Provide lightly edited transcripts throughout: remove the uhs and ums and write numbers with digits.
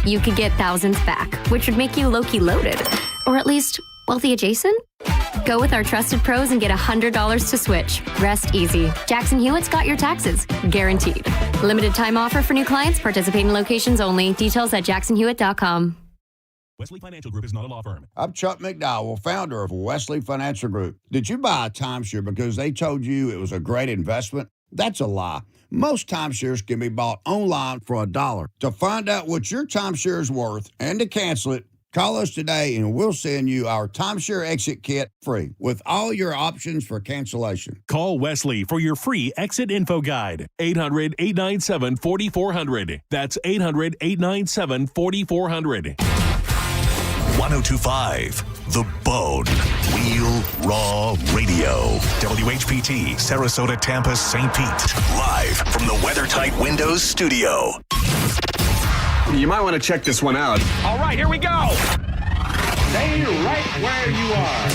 you could get thousands back, which would make you low-key loaded. Or at least wealthy adjacent? Go with our trusted pros and get $100 to switch. Rest easy. Jackson Hewitt's got your taxes. Guaranteed. Limited time offer for new clients. Participating locations only. Details at jacksonhewitt.com. Wesley Financial Group is not a law firm. I'm Chuck McDowell, founder of Wesley Financial Group. Did you buy a timeshare because they told you it was a great investment? That's a lie. Most timeshares can be bought online for $1. To find out what your timeshare is worth and to cancel it, call us today and we'll send you our timeshare exit kit free with all your options for cancellation. Call Wesley for your free exit info guide. 800-897-4400. That's 800-897-4400. 1025 The Bone. Real Raw Radio. WHPT, Sarasota, Tampa, St. Pete. Live from the WeatherTight Windows studio. You might want to check this one out. All right, here we go. Stay right where you are.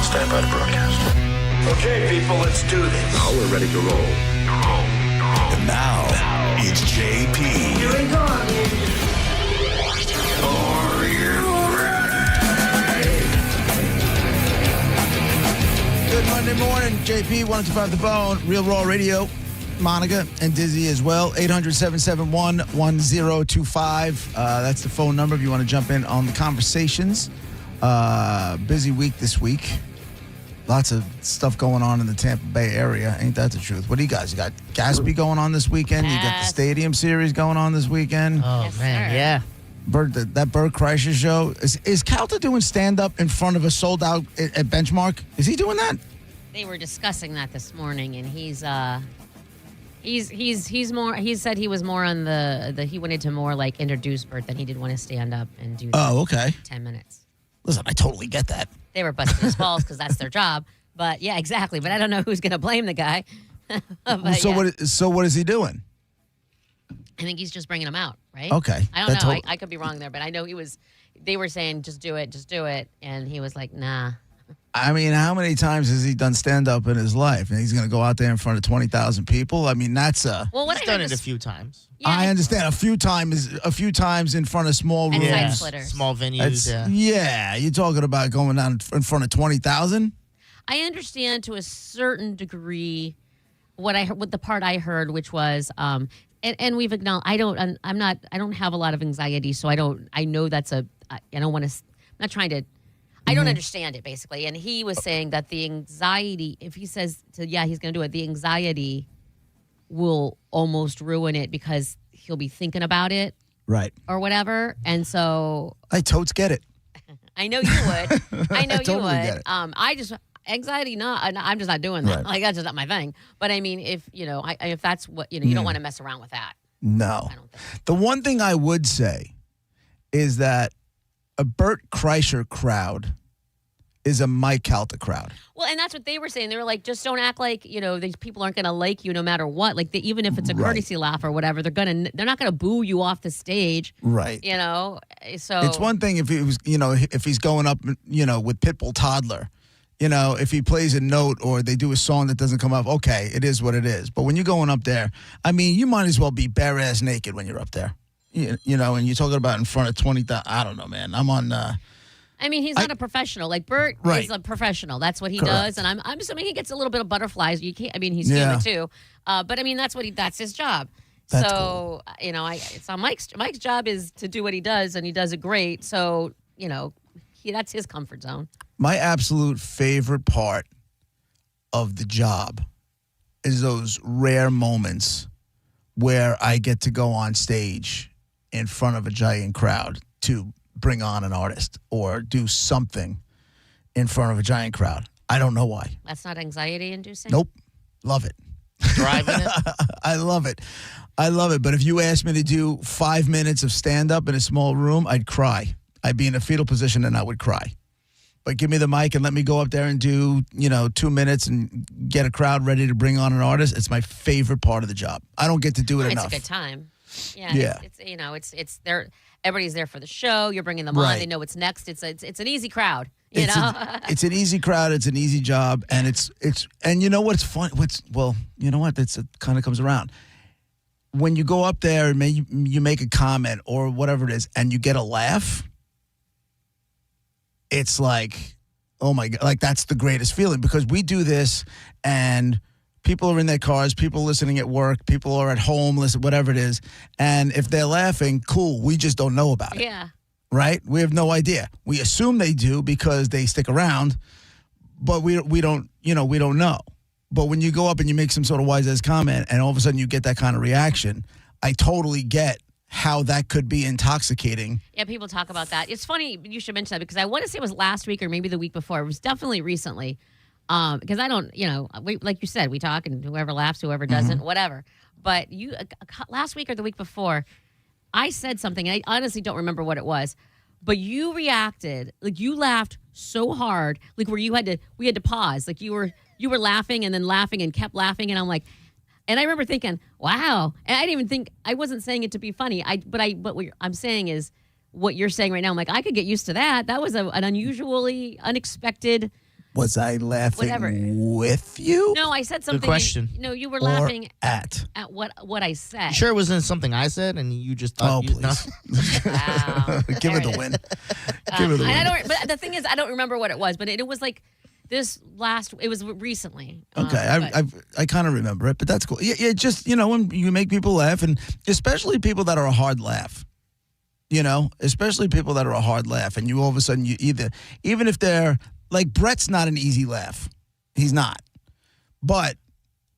Stand by to broadcast. Okay, people, let's do this. Now we're ready to roll. And now, it's JP. Here we go. Are you ready? Good Monday morning, JP, 1025 The Bone, Real Raw Radio. Monica and Dizzy as well. 800-771-1025. That's the phone number if you want to jump in on the conversations. Busy week this week. Lots of stuff going on in the Tampa Bay area. Ain't that the truth? What do you guys? You got Gatsby going on this weekend. You got the Stadium Series going on this weekend. Oh, yes, man, sir. Yeah. That Bert Kreischer show. Is Calta doing stand-up in front of a sold-out at Benchmark? Is he doing that? They were discussing that this morning, and he's more. He said he was more on the. He wanted to more like introduce Bert than he did want to stand up and do. Oh, okay. 10 minutes. Listen, I totally get that. They were busting his balls because that's their job. But yeah, exactly. But I don't know who's going to blame the guy. But, so yeah. what is he doing? I think he's just bringing him out, right? Okay. I don't know. I could be wrong there, but I know he was. They were saying just do it, and he was like, nah. I mean, how many times has he done stand-up in his life? And he's going to go out there in front of 20,000 people? I mean, that's a... Well, what he's done it a few times. Yeah, I understand. A few times in front of small rooms. And side-splitters. Small venues, Yeah, you're talking about going down in front of 20,000? I understand to a certain degree what the part I heard, which was... And we've acknowledged, I don't have a lot of anxiety, so I know that's I don't want to... I'm not trying to... I don't understand it, basically. And he was saying that the anxiety, if he says, he's going to do it, the anxiety will almost ruin it because he'll be thinking about it. Right. Or whatever. And so... I totes get it. I know you would. I know you would. Get it. Anxiety, I'm just not doing that. Right. Like, that's just not my thing. But I mean, if that's what, you don't want to mess around with that. No. I don't think. The one thing I would say is that a Bert Kreischer crowd is a Mike Calta crowd. Well, and that's what they were saying. They were like, just don't act like, these people aren't going to like you no matter what. Like, even if it's a courtesy laugh or whatever, they're not going to boo you off the stage. Right. So it's one thing if he was, if he's going up, with Pitbull Toddler, if he plays a note or they do a song that doesn't come up, okay, it is what it is. But when you're going up there, I mean, you might as well be bare ass naked when you're up there. And you're talking about in front of 20,000. I don't know, man. I'm on. I mean, he's not a professional. Like Bert is a professional. That's what he does, and I'm assuming he gets a little bit of butterflies. You can't. I mean, he's human too. But I mean, that's his job. That's so cool. It's on Mike's job is to do what he does, and he does it great. So that's his comfort zone. My absolute favorite part of the job is those rare moments where I get to go on stage in front of a giant crowd to bring on an artist or do something in front of a giant crowd. I don't know why. That's not anxiety inducing? Nope. Love it. Driving it? I love it. But if you asked me to do 5 minutes of stand-up in a small room, I'd cry. I'd be in a fetal position and I would cry. But give me the mic and let me go up there and do, 2 minutes and get a crowd ready to bring on an artist. It's my favorite part of the job. I don't get to do it enough. It's a good time. Yeah. It's there. Everybody's there for the show. You're bringing them on. They know what's next. It's an easy crowd. It's an easy crowd. It's an easy job, and and you know what's fun? You know what? It kind of comes around. when you go up there and you make a comment or whatever it is and you get a laugh, it's like, oh my God, like that's the greatest feeling because we do this and people are in their cars, people listening at work, people are at home, listen, whatever it is. And if they're laughing, cool, we just don't know about it. Yeah. Right? We have no idea. We assume they do because they stick around, but we don't, we don't know. But when you go up and you make some sort of wise-ass comment and all of a sudden you get that kind of reaction, I totally get how that could be intoxicating. Yeah, people talk about that. It's funny you should mention that because I want to say it was last week or maybe the week before. It was definitely recently because I don't, like you said, we talk and whoever laughs, whoever doesn't, whatever. But last week or the week before, I said something, and I honestly don't remember what it was, but you reacted, like you laughed so hard, like where we had to pause, like you were laughing and then laughing and kept laughing, and I'm like, and I remember thinking, wow, and I didn't even think, I wasn't saying it to be funny, but what I'm saying is what you're saying right now. I'm like, I could get used to that. That was an unusually unexpected. Was I laughing with you? No, I said something. Good question. No, you were laughing at what I said. You sure it wasn't something I said and you just thought please. Wow. Give her the win. Give her the win. But the thing is, I don't remember what it was, but it was like this it was recently. Okay, I kind of remember it, but that's cool. Yeah, just, when you make people laugh, and especially people that are a hard laugh, especially people that are a hard laugh, and you all of a sudden, even if they're, like Brett's not an easy laugh. He's not. But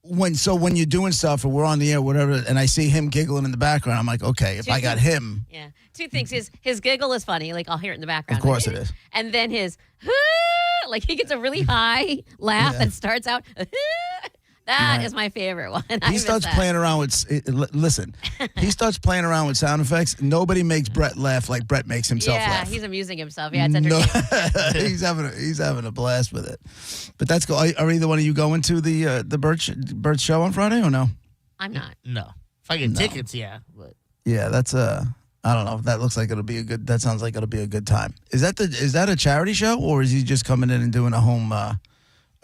when you're doing stuff or we're on the air, whatever, and I see him giggling in the background, I'm like, okay, if I got him. Yeah. Two things. His giggle is funny. Like I'll hear it in the background. Of course it is. And then his, like he gets a really high laugh and starts out, That is my favorite one. He starts playing around with, listen, he starts playing around with sound effects. Nobody makes Brett laugh like Brett makes himself laugh. Yeah, he's amusing himself. Yeah, it's entertaining. He's having a blast with it. But that's cool. Are either one of you going to the Bert show on Friday or no? I'm not. No. If I get tickets, yeah. But yeah, that's I don't know. That looks like that sounds like it'll be a good time. Is that a charity show, or is he just coming in and doing a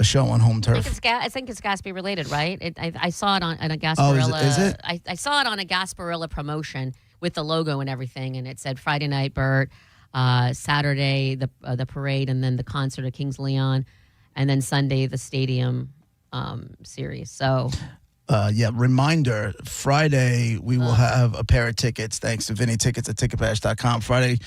show on home turf? I think it's Gatsby related, right? I saw it on a Gasparilla. Oh, is it? I saw it on a Gasparilla promotion with the logo and everything, and it said Friday night Bert, Saturday the parade, and then the concert at Kings Leon, and then Sunday the stadium series. So. Reminder, Friday we will have a pair of tickets thanks to Vinny Tickets at Ticketpass.com. Friday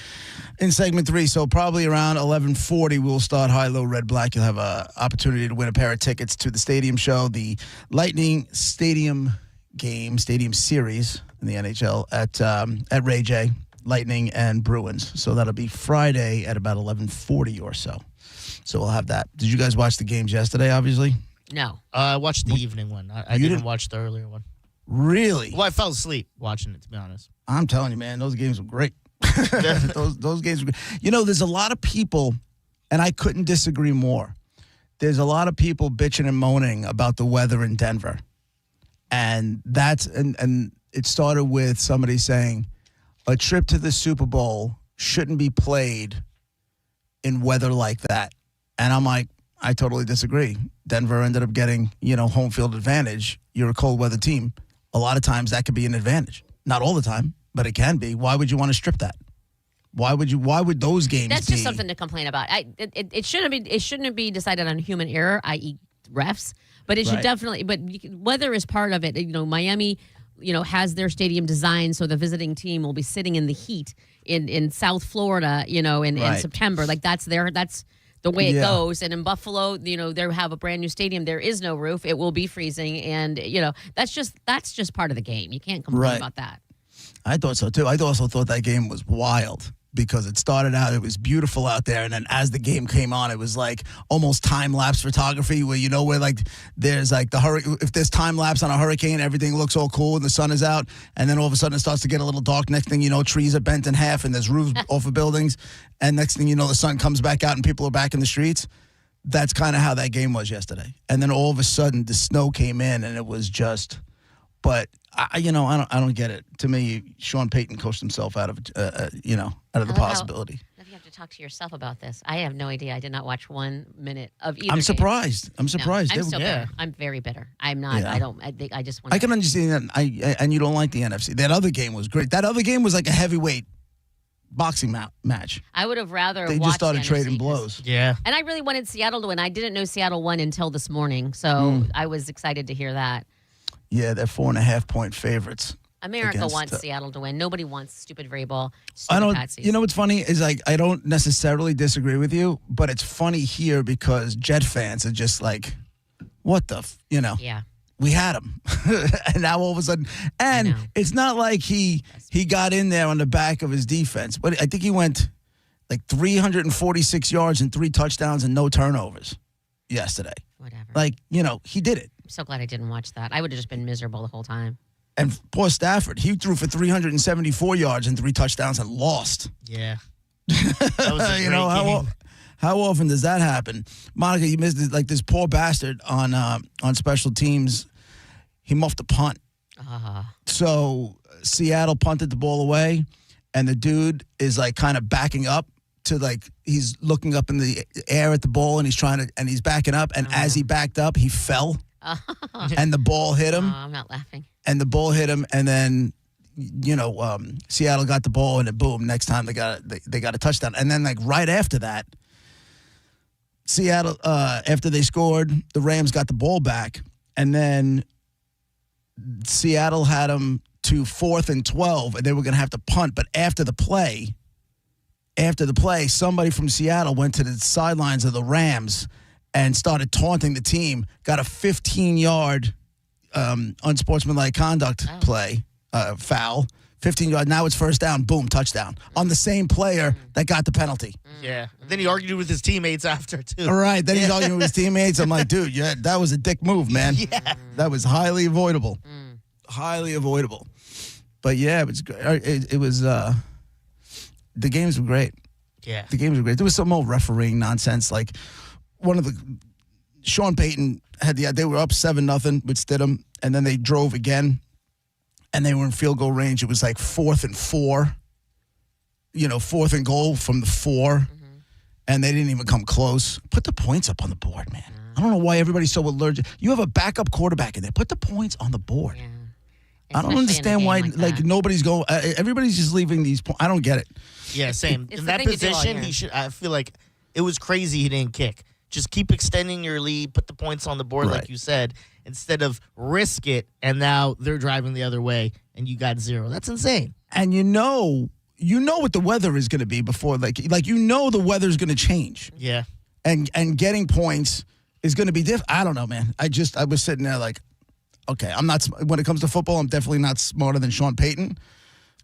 in segment 3, so probably around 11:40 we'll start high, low, red, black. You'll have an opportunity to win a pair of tickets to the stadium show, the Lightning Stadium Series in the NHL at Ray J, Lightning and Bruins. So that'll be Friday at about 11:40 or so. So we'll have that. Did you guys watch the games yesterday, obviously? No. I watched the evening one. I didn't watch the earlier one. Really? Well, I fell asleep watching it, to be honest. I'm telling you, man, those games were great. those games were great. There's a lot of people, and I couldn't disagree more. There's a lot of people bitching and moaning about the weather in Denver. And and it started with somebody saying a trip to the Super Bowl shouldn't be played in weather like that. And I'm like, I totally disagree. Denver ended up getting, home field advantage. You're a cold weather team. A lot of times that could be an advantage. Not all the time, but it can be. Why would you want to strip that? Why would those games That's be? just something to complain about. It shouldn't be decided on human error, i.e. refs, but it should definitely, but weather is part of it. Miami, has their stadium designed so the visiting team will be sitting in the heat in South Florida, in September. Like that's the way it goes. And in Buffalo, they have a brand new stadium. There is no roof. It will be freezing. And, that's just part of the game. You can't complain about that. I thought so, too. I also thought that game was wild because it started out, it was beautiful out there. And then as the game came on, it was like almost time-lapse photography where, where like there's like if there's time-lapse on a hurricane, everything looks all cool and the sun is out. And then all of a sudden it starts to get a little dark. Next thing you know, trees are bent in half and there's roofs off of buildings. And next thing you know, the sun comes back out and people are back in the streets. That's kind of how that game was yesterday. And then all of a sudden the snow came in and it was just, but I don't get it. To me, Sean Payton coached himself out of the possibility. You have to talk to yourself about this. I have no idea. I did not watch 1 minute of either. I'm game. surprised. I'm surprised. No, They I'm were- still yeah. bitter. I'm very bitter. I'm not. Yeah. I don't. I just want. I can understand that. And you don't like the NFC. That other game was great. That other game was like a heavyweight boxing match. I would have rather. They watched just started NFC trading 'cause- blows. Yeah. And I really wanted Seattle to win. I didn't know Seattle won until this morning, so I was excited to hear that. Yeah, they're 4.5-point favorites. America Against wants the- Seattle to win. Nobody wants stupid Vrabel. I Stupid don't. Patsies. You know what's funny is like I don't necessarily disagree with you, but it's funny here because Jet fans are just like, what the, Yeah. we had him, and now all of a sudden, and know. it's not like he got in there on the back of his defense, but I think he went like 346 yards and 3 touchdowns and no turnovers yesterday. Whatever. Like he did it. I'm so glad I didn't watch that. I would have just been miserable the whole time. And poor Stafford, he threw for 374 yards and 3 touchdowns and lost. Yeah. That was a great game. How often does that happen? Monica, you missed it. Like this poor bastard on special teams. He muffed a punt. So Seattle punted the ball away, and the dude is like kind of backing up to like he's looking up in the air at the ball, and he's backing up, and as he backed up, he fell, and the ball hit him. I'm not laughing. And the ball hit him, and then Seattle got the ball, and then boom, next time they got a touchdown. And then like right after that, Seattle after they scored, the Rams got the ball back, and then Seattle had them to 4th and 12, and they were going to have to punt. But after the play, somebody from Seattle went to the sidelines of the Rams and started taunting the team. Got a 15-yard. Unsportsmanlike conduct play, foul, 15 yards. Now it's first down, boom, touchdown on the same player that got the penalty. Yeah. Then he argued with his teammates after, too. All right, then he's arguing with his teammates. I'm like, dude, yeah, that was a dick move, man. Yeah. That was highly avoidable. Highly avoidable. But yeah, it was great. It was, the games were great. Yeah. The games were great. There was some old refereeing nonsense. Like Sean Payton they were up 7-0 with Stidham, and then they drove again, and they were in field goal range. It was like 4th and 4, 4th and goal from the 4, and they didn't even come close. Put the points up on the board, man. I don't know why everybody's so allergic. You have a backup quarterback in there. Put the points on the board. Yeah. I don't Especially in a understand game why like that. nobody's going. Everybody's just leaving these points. I don't get it. Yeah, same. It's In the that thing to do all position, year. he should. I feel like it was crazy he didn't kick. Just keep extending your lead, put the points on the board Right. like you said, instead of risk it, and now they're driving the other way, and you got 0. That's insane. And you know what the weather is going to be before, like the weather's going to change, Yeah. and getting points is going to be different. I don't know, man. I was sitting there like, okay, I'm not. When it comes to football, I'm definitely not smarter than Sean Payton.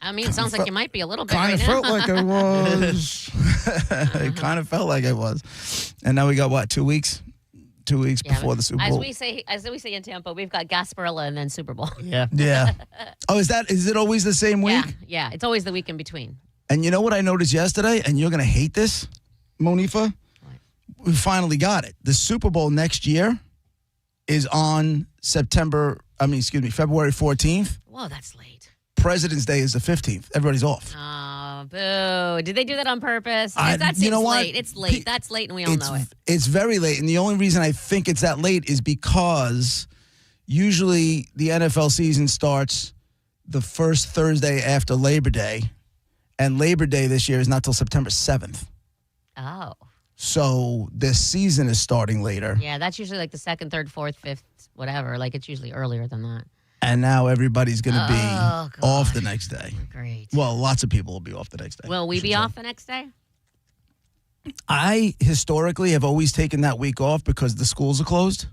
I mean, it sounds like you might be a little bit Kind right of now. felt like I was. It kind of felt like I was. And now we got what, 2 weeks? 2 weeks Yeah, before the Super Bowl. As we say in Tampa, we've got Gasparilla and then Super Bowl. Yeah. Yeah. Oh, is it always the same week? Yeah. It's always the week in between. And you know what I noticed yesterday? And you're going to hate this, Monifa? We finally got it. The Super Bowl next year is on February 14th. Whoa, that's late. President's Day is the 15th. Everybody's off. Oh, boo. Did they do that on purpose? 'Cause I- that you seems know what? late. It's late. That's late, and we all know it. It's very late. And the only reason I think it's that late is because usually the NFL season starts the first Thursday after Labor Day. And Labor Day this year is not till September 7th. Oh. So this season is starting later. Yeah, that's usually like the 2nd, 3rd, 4th, 5th, whatever. Like it's usually earlier than that. And now everybody's going to be Oh, off gosh. the next day. Great. Well, lots of people will be off the next day. Will we be off the next day? I historically have always taken that week off because the schools are closed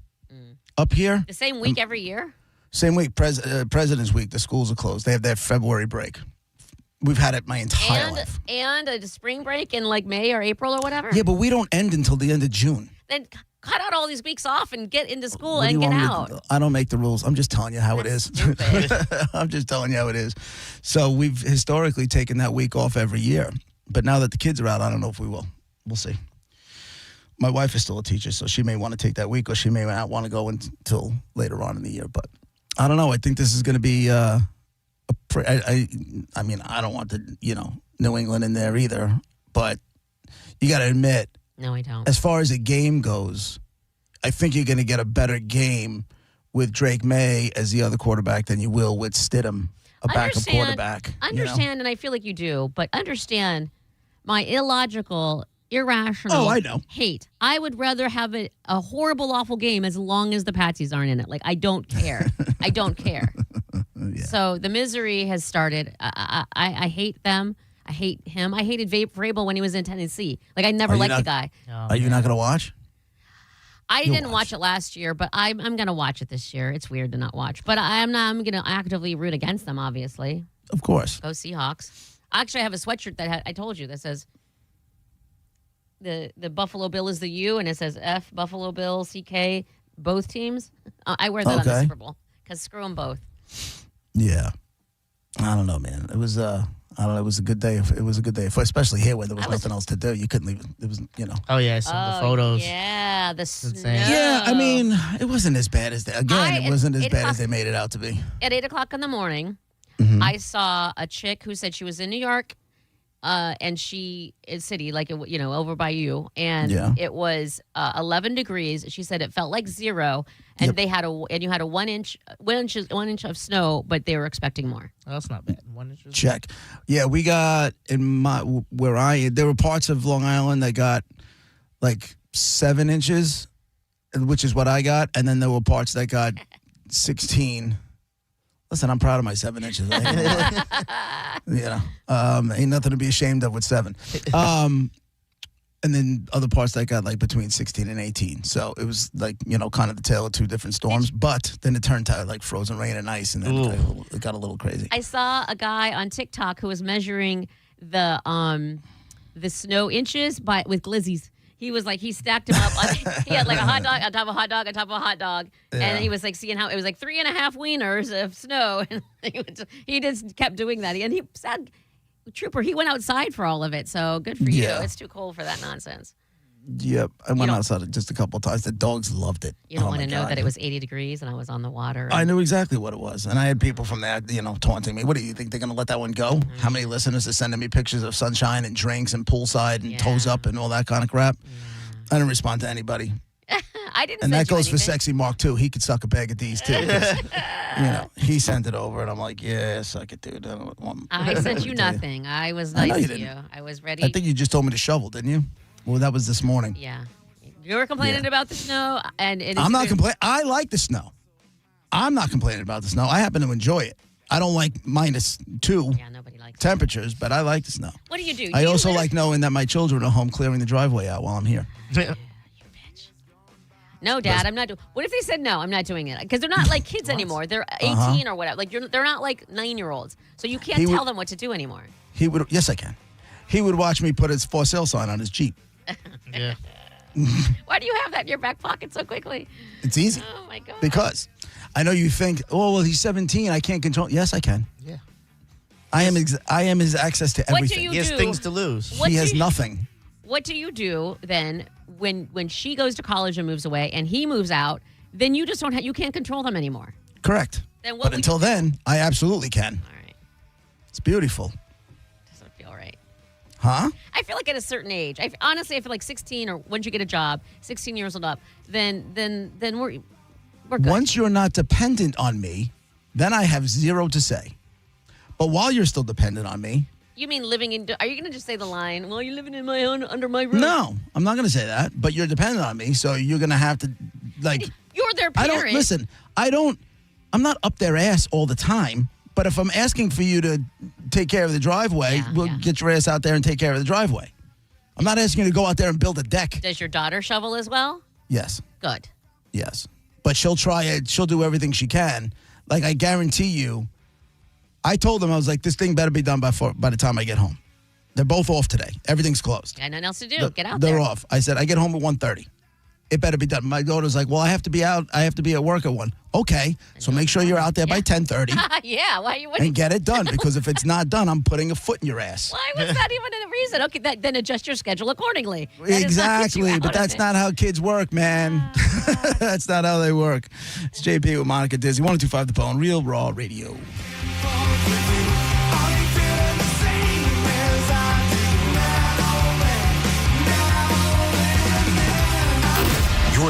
up here. The same week every year? Same week, President's Week, the schools are closed. They have their February break. We've had it my entire life. And a spring break in like May or April or whatever? Yeah, but we don't end until the end of June. Then cut out all these weeks off and get into school What do and you get want me out. to- I don't make the rules. I'm just telling you how it is. Stupid. I'm just telling you how it is. So we've historically taken that week off every year. But now that the kids are out, I don't know if we will. We'll see. My wife is still a teacher, so she may want to take that week, or she may not want to go until later on in the year. But I don't know. I think this is going to be I mean, I don't want the New England in there either. But you got to admit, No, I don't. as far as a game goes, I think you're going to get a better game with Drake May as the other quarterback than you will with Stidham, a backup quarterback. Understand, and I feel like you do, but understand my illogical, irrational Oh, I know. hate. I would rather have a horrible, awful game as long as the Patsies aren't in it. Like, I don't care. I don't care. Yeah. So the misery has started. I hate them. I hate him. I hated Vrabel when he was in Tennessee. Like, I never liked the guy. Are you not going to watch? I didn't watch it last year, but I'm going to watch it this year. It's weird to not watch, but I'm going to actively root against them, obviously. Of course. Go Seahawks. Actually, I have a sweatshirt that I told you that says the Buffalo Bill is the U, and it says F, Buffalo Bill, CK, both teams. I wear that on the Super Bowl because screw them both. Yeah. I don't know, man. It was I don't know. It was a good day. It was a good day, especially here where there was nothing else to do. You couldn't leave. It was, Oh yeah, some of the photos. Yeah, the snow. insane. Yeah, I mean, it wasn't as bad as it wasn't as bad as they made it out to be. At 8:00 in the morning, Mm-hmm. I saw a chick who said she was in New York, and she is city, like over by you, and it was 11 degrees. She said it felt like 0, and you had a 1 inch of snow, but they were expecting more. Oh, that's not bad. 1 inch. Check. Yeah, we got there were parts of Long Island that got like 7 inches, which is what I got, and then there were parts that got 16. Listen, I'm proud of my 7 inches. Ain't nothing to be ashamed of with 7. And then other parts that got like between 16 and 18. So it was like, kind of the tale of two different storms. But then it turned to like frozen rain and ice, and then it got a little crazy. I saw a guy on TikTok who was measuring the snow inches with glizzies. He was like, he stacked them up. He had like a hot dog on top of a hot dog on top of a hot dog. Yeah. And he was like seeing how it was like 3.5 wieners of snow. And he just kept doing that. And he said, Trooper, he went outside for all of it. So good for you. It's too cold for that nonsense. Yep. I went outside just a couple of times. The dogs loved it. You don't want to know that it was 80 degrees and I was on the water. I knew exactly what it was. And I had people from there, taunting me. What do you think? They're going to let that one go? Mm-hmm. How many listeners are sending me pictures of sunshine and drinks and poolside and toes up and all that kind of crap? Yeah. I didn't respond to anybody. I didn't. And that goes anything. for Sexy Mark, too. He could suck a bag of D's, too. He sent it over, and I'm like, yeah, suck it, dude. I sent you nothing. I was nice to you. I was ready. I think you just told me to shovel, didn't you? Well, that was this morning. Yeah. You were complaining about the snow, and I'm not complaining. I like the snow. I'm not complaining about the snow. I happen to enjoy it. I don't like -2 nobody likes temperatures, but I like the snow. What do you do? I also like knowing that my children are home clearing the driveway out while I'm here. You bitch. No, Dad, I'm not doing. What if they said no? I'm not doing it because they're not like kids anymore. They're 18 or whatever. Like they're not like 9-year-olds. So you can't tell them what to do anymore. He would. Yes, I can. He would watch me put his for sale sign on his Jeep. Yeah. Why do you have that in your back pocket so quickly? It's easy. Oh my God. Because I know you think, oh well, he's 17. I can't control. Yes, I can. Yeah. I am his access to everything. What do you He has do? things to lose. He has nothing. What do you do then when she goes to college and moves away and he moves out? Then you just don't you can't control them anymore. Correct. Then but until then, I absolutely can. All right. It's beautiful. Doesn't feel right. Huh? I feel like at a certain age, honestly, I feel like 16 or once you get a job, 16 years old up, then we're good. Once you're not dependent on me, then I have zero to say. But while you're still dependent on me. You mean living in, are you going to just say the line, well, you're living in my own, under my roof? No, I'm not going to say that. But you're dependent on me, so you're going to have to, like. You're their parent. I'm not up their ass all the time. But if I'm asking for you to take care of the driveway, get your ass out there and take care of the driveway. I'm not asking you to go out there and build a deck. Does your daughter shovel as well? Yes. Good. Yes. But she'll try it. She'll do everything she can. Like, I guarantee you, I told them, I was like, this thing better be done by the time I get home. They're both off today. Everything's closed. Got nothing else to do. Get out there. They're off. I said, I get home at 1:30. It better be done. My daughter's like, well, I have to be out. I have to be at work at 1. Okay, so make sure you're out there by 10:30. Yeah, why you and get it done, because if it's not done, I'm putting a foot in your ass. Why was that even a reason? Okay, then adjust your schedule accordingly. Exactly, but that's not how kids work, man. That's not how they work. It's JP with Monica Dizzy, 102.5 The Bone, Real Raw Radio.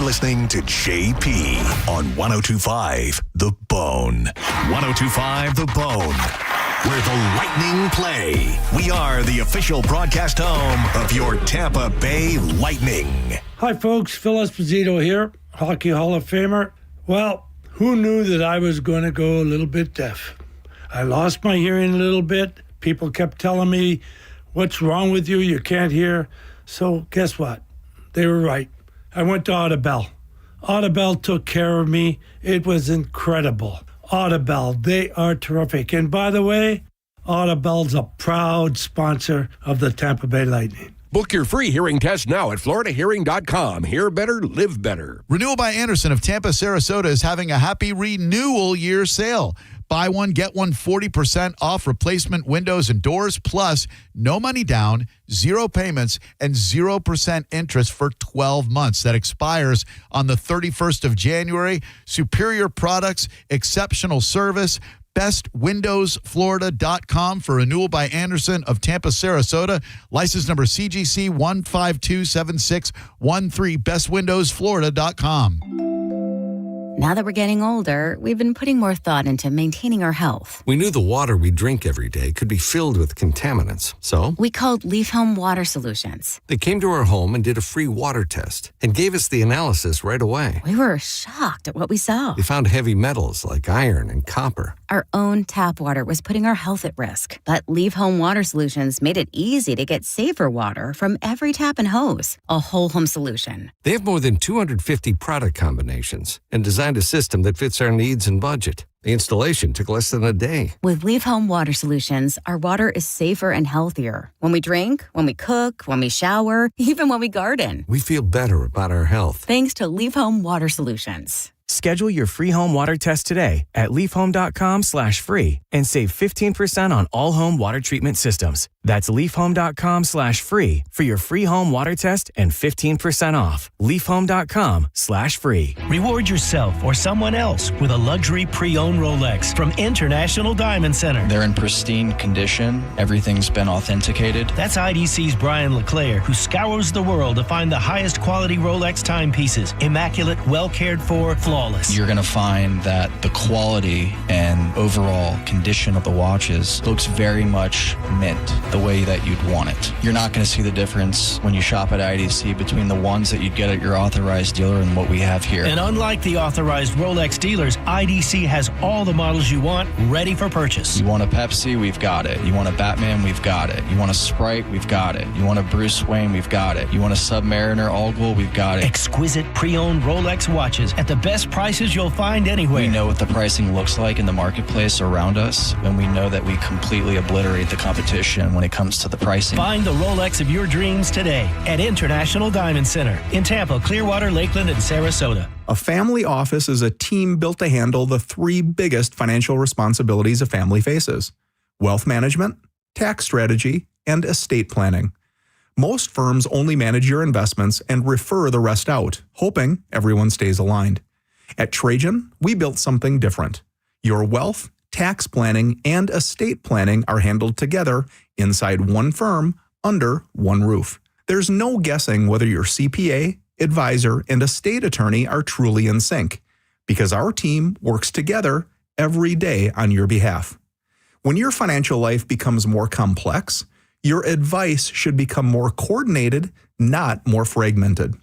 listening to JP on 102.5 The Bone. 102.5 The Bone, where the Lightning play. We are the official broadcast home of your Tampa Bay Lightning. Hi, folks. Phil Esposito here, Hockey Hall of Famer. Well, who knew that I was going to go a little bit deaf? I lost my hearing a little bit. People kept telling me, what's wrong with you? You can't hear. So guess what? They were right. I went to Audibel. Audibel took care of me. It was incredible. Audibel, they are terrific. And by the way, Audibel's a proud sponsor of the Tampa Bay Lightning. Book your free hearing test now at floridahearing.com. Hear better, live better. Renewal by Anderson of Tampa, Sarasota is having a happy renewal year sale. Buy one, get one 40% off replacement windows and doors, plus no money down, 0 payments, and 0% interest for 12 months. That expires on the 31st of January. Superior products, exceptional service. BestWindowsFlorida.com for renewal by Anderson of Tampa, Sarasota. License number CGC 1527613. BestWindowsFlorida.com. Now that we're getting older, we've been putting more thought into maintaining our health. We knew the water we drink every day could be filled with contaminants, so we called Leaf Home Water Solutions. They came to our home and did a free water test and gave us the analysis right away. We were shocked at what we saw. They found heavy metals like iron and copper. Our own tap water was putting our health at risk, but Leaf Home Water Solutions made it easy to get safer water from every tap and hose. A whole home solution. They have more than 250 product combinations and designed a system that fits our needs and budget. The installation took less than a day. With Leaf Home Water Solutions, our water is safer and healthier. When we drink, when we cook, when we shower, even when we garden. We feel better about our health. Thanks to Leaf Home Water Solutions. Schedule your free home water test today at leafhome.com/free and save 15% on all home water treatment systems. That's leafhome.com/free for your free home water test and 15% off. leafhome.com/free. Reward yourself or someone else with a luxury pre-owned Rolex from International Diamond Center. They're in pristine condition. Everything's been authenticated. That's IDC's Brian LeClaire, who scours the world to find the highest quality Rolex timepieces. Immaculate, well cared for, flawless. You're going to find that the quality and overall condition of the watches looks very much mint, the way that you'd want it. You're not going to see the difference when you shop at IDC between the ones that you'd get at your authorized dealer and what we have here. And unlike the authorized Rolex dealers, IDC has all the models you want ready for purchase. You want a Pepsi? We've got it. You want a Batman? We've got it. You want a Sprite? We've got it. You want a Bruce Wayne? We've got it. You want a Submariner All-Gold? We've got it. Exquisite pre-owned Rolex watches at the best prices you'll find anywhere. We know what the pricing looks like in the marketplace around us, and we know that we completely obliterate the competition when it comes to the pricing. Find the Rolex of your dreams today at International Diamond Center in Tampa, Clearwater, Lakeland, and Sarasota. A family office is a team built to handle the 3 biggest financial responsibilities a family faces: wealth management, tax strategy, and estate planning. Most firms only manage your investments and refer the rest out, hoping everyone stays aligned. At Trajan, we built something different. Your wealth, tax planning, and estate planning are handled together inside one firm under one roof. There's no guessing whether your CPA, advisor, and estate attorney are truly in sync, because our team works together every day on your behalf. When your financial life becomes more complex, your advice should become more coordinated, not more fragmented.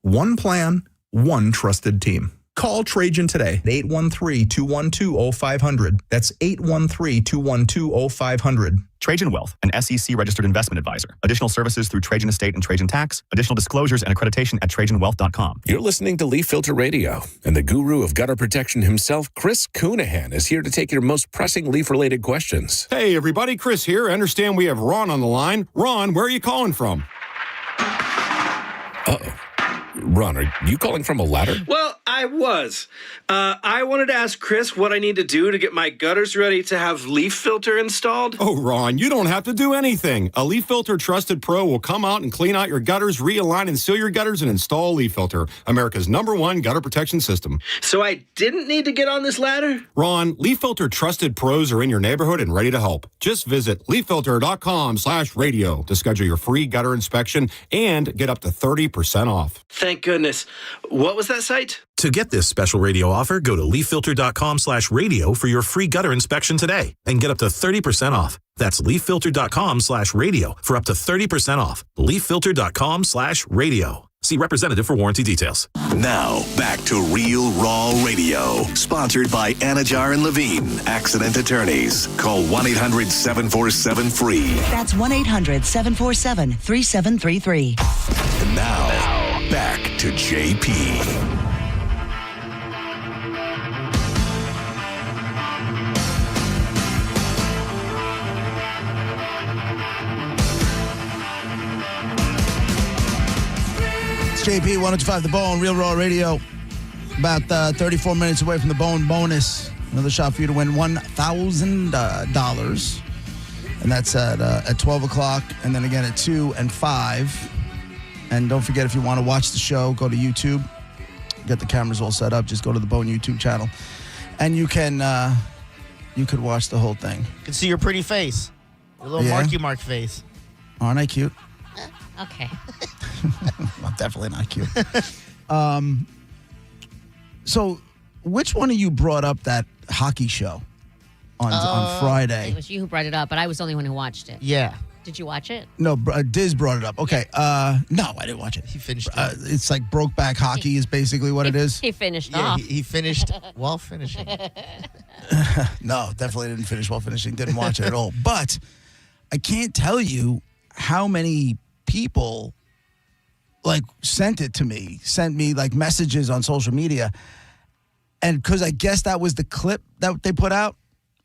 One plan, one trusted team. Call Trajan today at 813-212-0500. That's 813-212-0500. Trajan Wealth, an SEC-registered investment advisor. Additional services through Trajan Estate and Trajan Tax. Additional disclosures and accreditation at TrajanWealth.com. You're listening to Leaf Filter Radio, and the guru of gutter protection himself, Chris Coonahan, is here to take your most pressing leaf-related questions. Hey, everybody. Chris here. I understand we have Ron on the line. Ron, where are you calling from? Uh-oh. Ron, are you calling from a ladder? Well, I was. I wanted to ask Chris what I need to do to get my gutters ready to have Leaf Filter installed. Oh, Ron, you don't have to do anything. A Leaf Filter Trusted Pro will come out and clean out your gutters, realign and seal your gutters, and install Leaf Filter, America's #1 gutter protection system. So I didn't need to get on this ladder? Ron, Leaf Filter Trusted Pros are in your neighborhood and ready to help. Just visit leaffilter.com/radio to schedule your free gutter inspection and get up to 30% off. thank goodness. What was that site? To get this special radio offer, go to leaffilter.com/radio for your free gutter inspection today and get up to 30% off. That's leaffilter.com/radio for up to 30% off. leaffilter.com/radio. See representative for warranty details. Now, back to Real Raw Radio. Sponsored by Anajar and Levine, accident attorneys. Call 1-800-747-FREE. That's 1-800-747-3733. And now, back to JP. JP, 105 The Bone, Real Raw Radio. About 34 minutes away from the Bone bonus. Another shot for you to win $1,000. And that's at 12 o'clock, and then again at 2 and 5. And don't forget, if you want to watch the show, go to YouTube. Get the cameras all set up. Just go to the Bone YouTube channel. And you could watch the whole thing. You can see your pretty face. Your little Marky Mark face. Aren't I cute? Okay. I'm definitely not cute. So, which one of you brought up that hockey show on Friday? It was you who brought it up, but I was the only one who watched it. Yeah. Did you watch it? No, Diz brought it up. Okay. No, I didn't watch it. He finished it. It's like Brokeback Hockey is basically what it is. He finished Yeah, off. he finished while finishing. No, definitely didn't finish while finishing. Didn't watch it at all. But I can't tell you how many people sent me like messages on social media. And because I guess that was the clip that they put out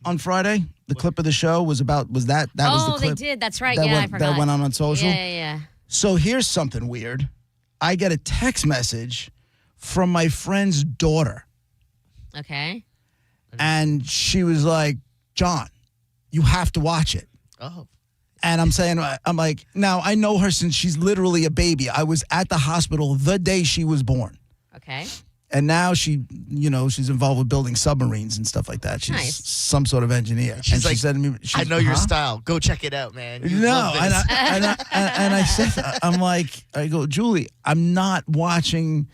on Friday. The clip of the show was that was the clip. Oh, they did. That's right. That I forgot. That went on social. Yeah. So here's something weird. I get a text message from my friend's daughter. Okay. And she was like, John, you have to watch it. Oh. And I'm like, now I know her since she's literally a baby. I was at the hospital the day she was born. Okay. And now she's involved with building submarines and stuff like that. She's Nice. some sort of engineer. She's and like, she said to me, I know your style. Go check it out, man. You No, love this. and I said, I go, Julie, I'm not watching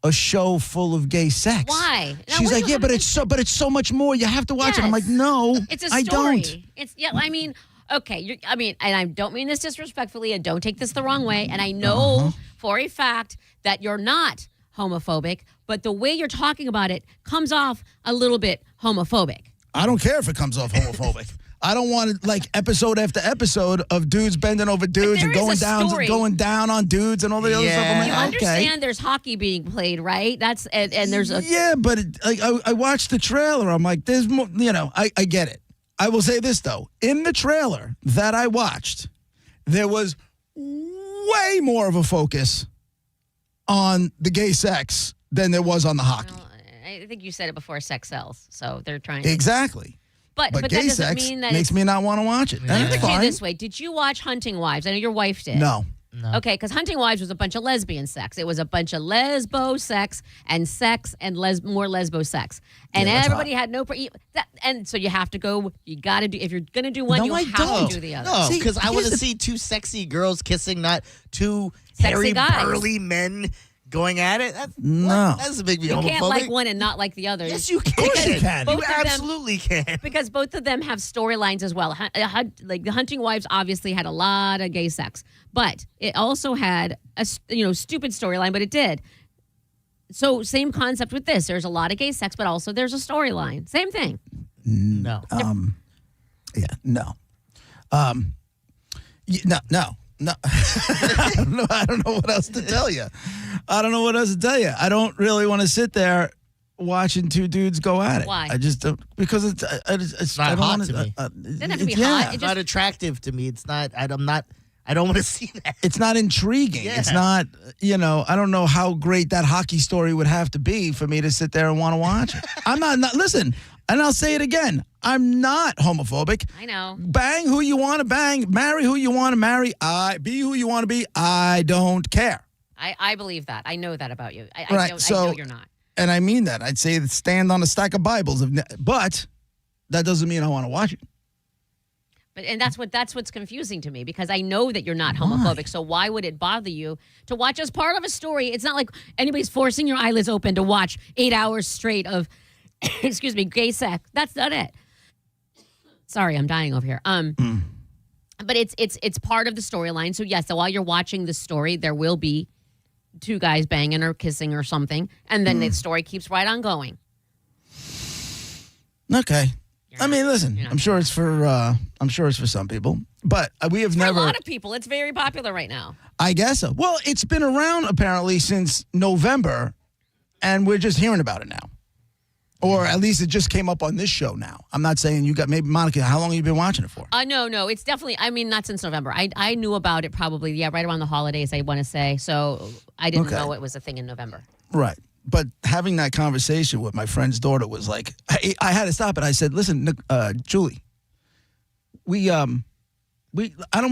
a show full of gay sex. Why? Now, She's what like, do you yeah, have but it's so much more. You have to watch it. I'm Yes. like, no, It's a I story. don't. It's I mean, okay. And I don't mean this disrespectfully, and don't take this the wrong way. And I know for a fact that you're not homophobic, but the way you're talking about it comes off a little bit homophobic. I don't care if it comes off homophobic. I don't want it like episode after episode of dudes bending over dudes and there is a story. going down on dudes and all the other stuff. I'm like, You okay. understand there's hockey being played, right? That's and there's a Yeah, but I watched the trailer. I'm like, there's more, I get it. I will say this, though. In the trailer that I watched, there was way more of a focus on the gay sex than there was on the hockey. I think you said it before, sex sells. So they're trying Exactly. But that gay doesn't sex mean that makes me not want to watch it. Let me That's put it fine. this way. Did you watch Hunting Wives? I know your wife did. No. Okay, because Hunting Wives was a bunch of lesbian sex. It was a bunch of lesbo sex and more lesbo sex. And Yeah, that's everybody had no... and so you have to go... You got to do... If you're going to do one, No, you I have don't. to do the other. No, because I want to see two sexy girls kissing, not two Sexy hairy, guys. burly men going at it. No. That doesn't make me You homophobic. can't like one and not like the other. Yes, you can. Of course you can. Both You of them- absolutely can. Because both of them have storylines as well. Like the Hunting Wives obviously had a lot of gay sex, but it also had a stupid storyline, but it did. So same concept with this. There's a lot of gay sex, but also there's a storyline. Same thing. No. Yeah, no. No. I don't know what else to tell you. I don't really want to sit there watching two dudes go at it. Why? I just don't, because it's not I don't hot wanna, to me. It doesn't have to be yeah. hot. It's not attractive to me. It's not. I don't want to see that. It's not intriguing. Yeah. It's not, I don't know how great that hockey story would have to be for me to sit there and want to watch it. I'm not, listen, and I'll say it again. I'm not homophobic. I know. Bang who you want to bang. Marry who you want to marry. Be who you want to be. I don't care. I believe that. I know that about you. I know you're not. And I mean that. I'd say stand on a stack of Bibles. But that doesn't mean I want to watch it. And that's what's confusing to me, because I know that you're not homophobic. So why would it bother you to watch as part of a story? It's not like anybody's forcing your eyelids open to watch 8 hours straight of, excuse me, gay sex. That's not it. Sorry, I'm dying over here. But it's part of the storyline. So yes, so while you're watching the story, there will be two guys banging or kissing or something, and then the story keeps right on going. Okay. I mean, listen. I'm sure it's for some people, but we have never. For a lot of people, it's very popular right now. I guess so. Well, it's been around apparently since November, and we're just hearing about it now, or at least it just came up on this show now. I'm not saying you got, maybe Monica. How long have you been watching it for? No, it's definitely. I mean, not since November. I knew about it probably right around the holidays. I want to say so. I didn't know it was a thing in November. Right. But having that conversation with my friend's daughter was like, I had to stop it. I said, listen, Julie, I don't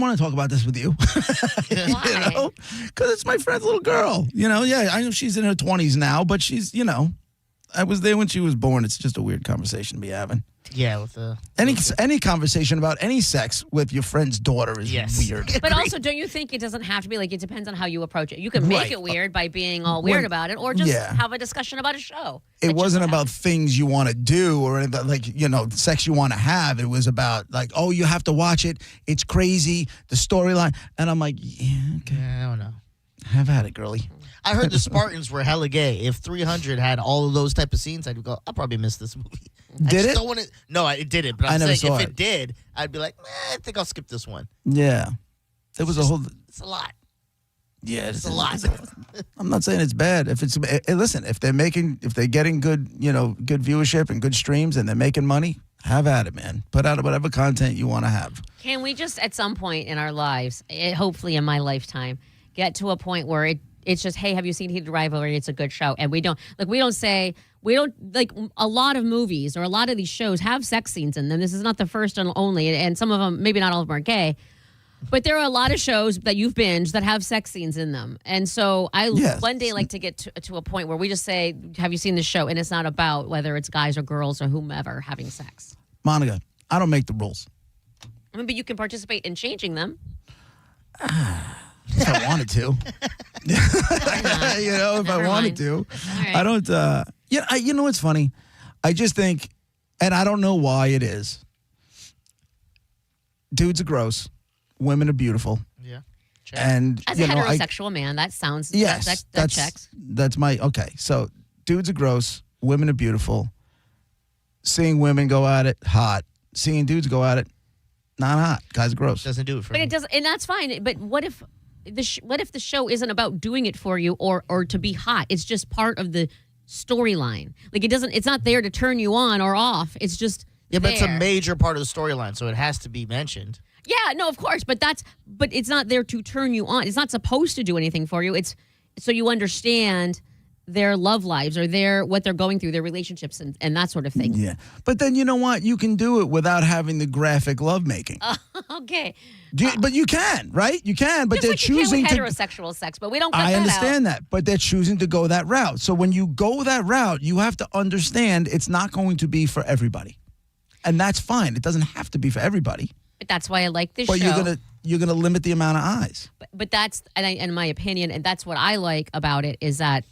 want to talk about this with you. Why? You know? Because it's my friend's little girl. You know, yeah, I know she's in her 20s now, but she's, you know, I was there when she was born. It's just a weird conversation to be having. Yeah, with the any conversation about any sex with your friend's daughter is weird. But also, don't you think it doesn't have to be like, it depends on how you approach it. You can make it weird by being all weird about it, or just have a discussion about a show. It wasn't about things you want to do or anything, like, you know, sex you want to have. It was about like, oh, you have to watch it. It's crazy, the storyline. And I'm like, yeah, okay. I don't know. Have at it, girly. I heard the Spartans were hella gay. If 300 had all of those type of scenes, I'd go, I'll probably miss this movie. Did it? No, it didn't. But I I'm never saying saw if it. it did, I'd be like, I think I'll skip this one. Yeah. There was a whole. It's a lot. Yeah, It's a lot. I'm not saying it's bad. If it's listen, if they're getting good, you know, good viewership and good streams, and they're making money, have at it, man. Put out whatever content you want to have. Can we just, at some point in our lives, hopefully in my lifetime, get to a point where it's just, hey, have you seen Heated Rivalry? It's a good show. And we don't like a lot of movies or a lot of these shows have sex scenes in them. This is not the first and only, and some of them, maybe not all of them are gay, but there are a lot of shows that you've binged that have sex scenes in them. And so one day like to get to a point where we just say, have you seen this show? And it's not about whether it's guys or girls or whomever having sex. Monica, I don't make the rules. I mean, but you can participate in changing them. If I wanted to. You know, if I wanted to. Right. I don't, you know what's funny? I just think, and I don't know why it is, dudes are gross, women are beautiful. Yeah. And, as a heterosexual man, that sounds, yes, that checks. That's okay. So dudes are gross, women are beautiful. Seeing women go at it, hot. Seeing dudes go at it, not hot. Guys are gross. Doesn't do it for me. me. But it doesn't, and that's fine. But what if the show isn't about doing it for you or to be hot? It's just part of the storyline. Like it's not there to turn you on or off. It's just but it's a there. major part of the storyline, so it has to be mentioned. Yeah, no, of course, but it's not there to turn you on. It's not supposed to do anything for you. It's so you understand their love lives or what they're going through, their relationships and that sort of thing. Yeah. But then you know what? You can do it without having the graphic lovemaking. Okay. But you can, right? You can, but Just they're like you choosing can to. with heterosexual sex, but we don't cut I that understand out. that, but they're choosing to go that route. So when you go that route, you have to understand it's not going to be for everybody. And that's fine. It doesn't have to be for everybody. But that's why I like this But show. you're gonna limit the amount of eyes. But that's, in my opinion, and that's what I like about it, is that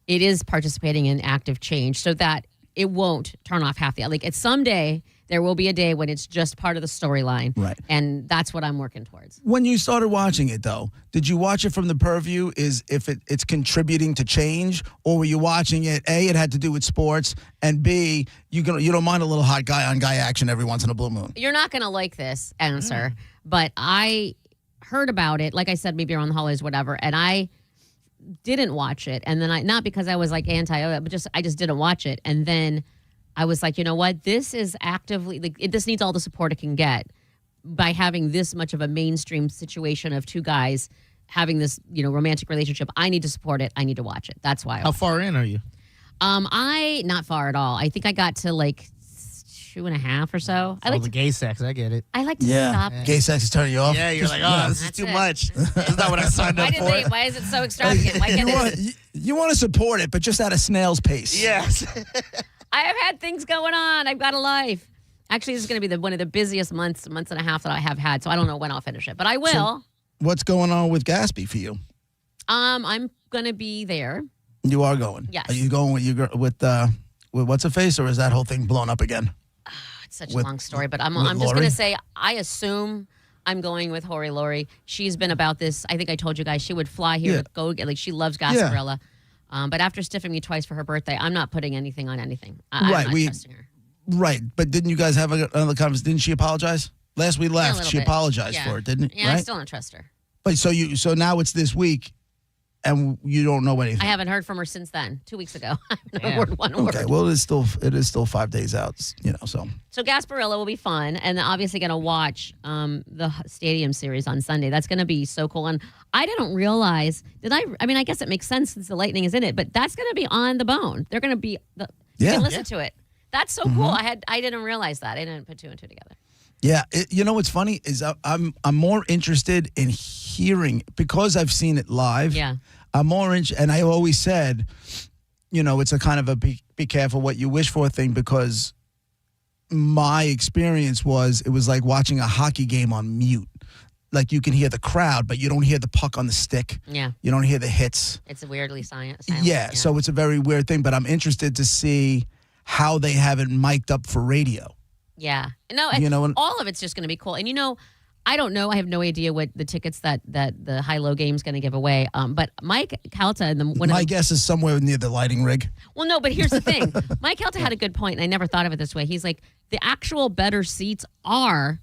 it is participating in active change so that it won't turn off half the, like it's someday there will be a day when it's just part of the storyline. Right. And that's what I'm working towards. When you started watching it, though, did you watch it from the purview is if it's contributing to change, or were you watching it, A, it had to do with sports, and B, you don't mind a little hot guy on guy action every once in a blue moon? You're not going to like this answer, but I heard about it, like I said, maybe around the holidays, whatever, and I didn't watch it. And then not because I was like anti, but I just didn't watch it. And then I was like, you know what? This is actively, this needs all the support it can get by having this much of a mainstream situation of two guys having this, romantic relationship. I need to support it. I need to watch it. That's why. How far in are you? Not far at all. I think I got to like 2.5 or so. I like the gay sex. I get it. I like to stop. Gay sex is turning you off. Yeah, you're like, this is too much. This is not what I signed up for. Why is it so extravagant? Why can't you want to support it, but just at a snail's pace. Yes. I have had things going on. I've got a life. Actually, this is going to be one of the busiest months and a half that I have had. So I don't know when I'll finish it, but I will. So what's going on with Gatsby for you? I'm going to be there. You are going. Yes. Are you going with what's her face, or is that whole thing blown up again? It's such a long story, but I'm just going to say I assume I'm going with Hori Lori. She's been about this. I think I told you guys she would fly here to go get, like, she loves Gasparilla. But after stiffing me twice for her birthday, I'm not putting anything on anything. I'm not trusting her. Right, but didn't you guys have another conversation? Didn't she apologize? Last we left, she apologized for it, didn't it? Yeah, right? I still don't trust her. But so now it's this week, and you don't know anything. I haven't heard from her since then. 2 weeks ago. I haven't heard one word. Okay, well, it is still 5 days out, so. So Gasparilla will be fun, and obviously going to watch the Stadium series on Sunday. That's going to be so cool. And I didn't realize, I mean, I guess it makes sense since the Lightning is in it, but that's going to be on the Bone. They're going to be, you can listen to it. That's so cool. I didn't realize that. I didn't put two and two together. Yeah, you know what's funny is I'm more interested in hearing, because I've seen it live. Yeah, I'm more and I always said, it's a kind of a be careful what you wish for thing, because my experience was it was like watching a hockey game on mute. Like, you can hear the crowd, but you don't hear the puck on the stick. Yeah, you don't hear the hits. It's weirdly silent. Yeah, so it's a very weird thing. But I'm interested to see how they have it mic'd up for radio. Yeah. No, all of it's just going to be cool. And, I don't know. I have no idea what the tickets that the high-low game's going to give away. But Mike Calta and my guess is somewhere near the lighting rig. Well, no, but here's the thing. Mike Calta had a good point, and I never thought of it this way. He's like, the actual better seats are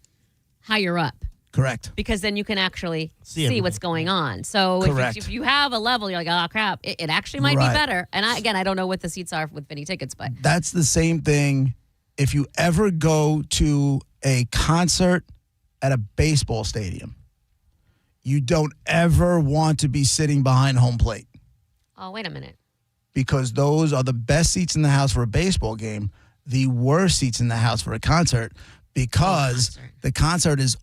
higher up. Correct. Because then you can actually see what's going on. So if you have a level, you're like, oh, crap, it actually might be better. And I don't know what the seats are with Vinny tickets, but. That's the same thing if you ever go to a concert at a baseball stadium. You don't ever want to be sitting behind home plate. Oh, wait a minute. Because those are the best seats in the house for a baseball game, the worst seats in the house for a concert, because the concert is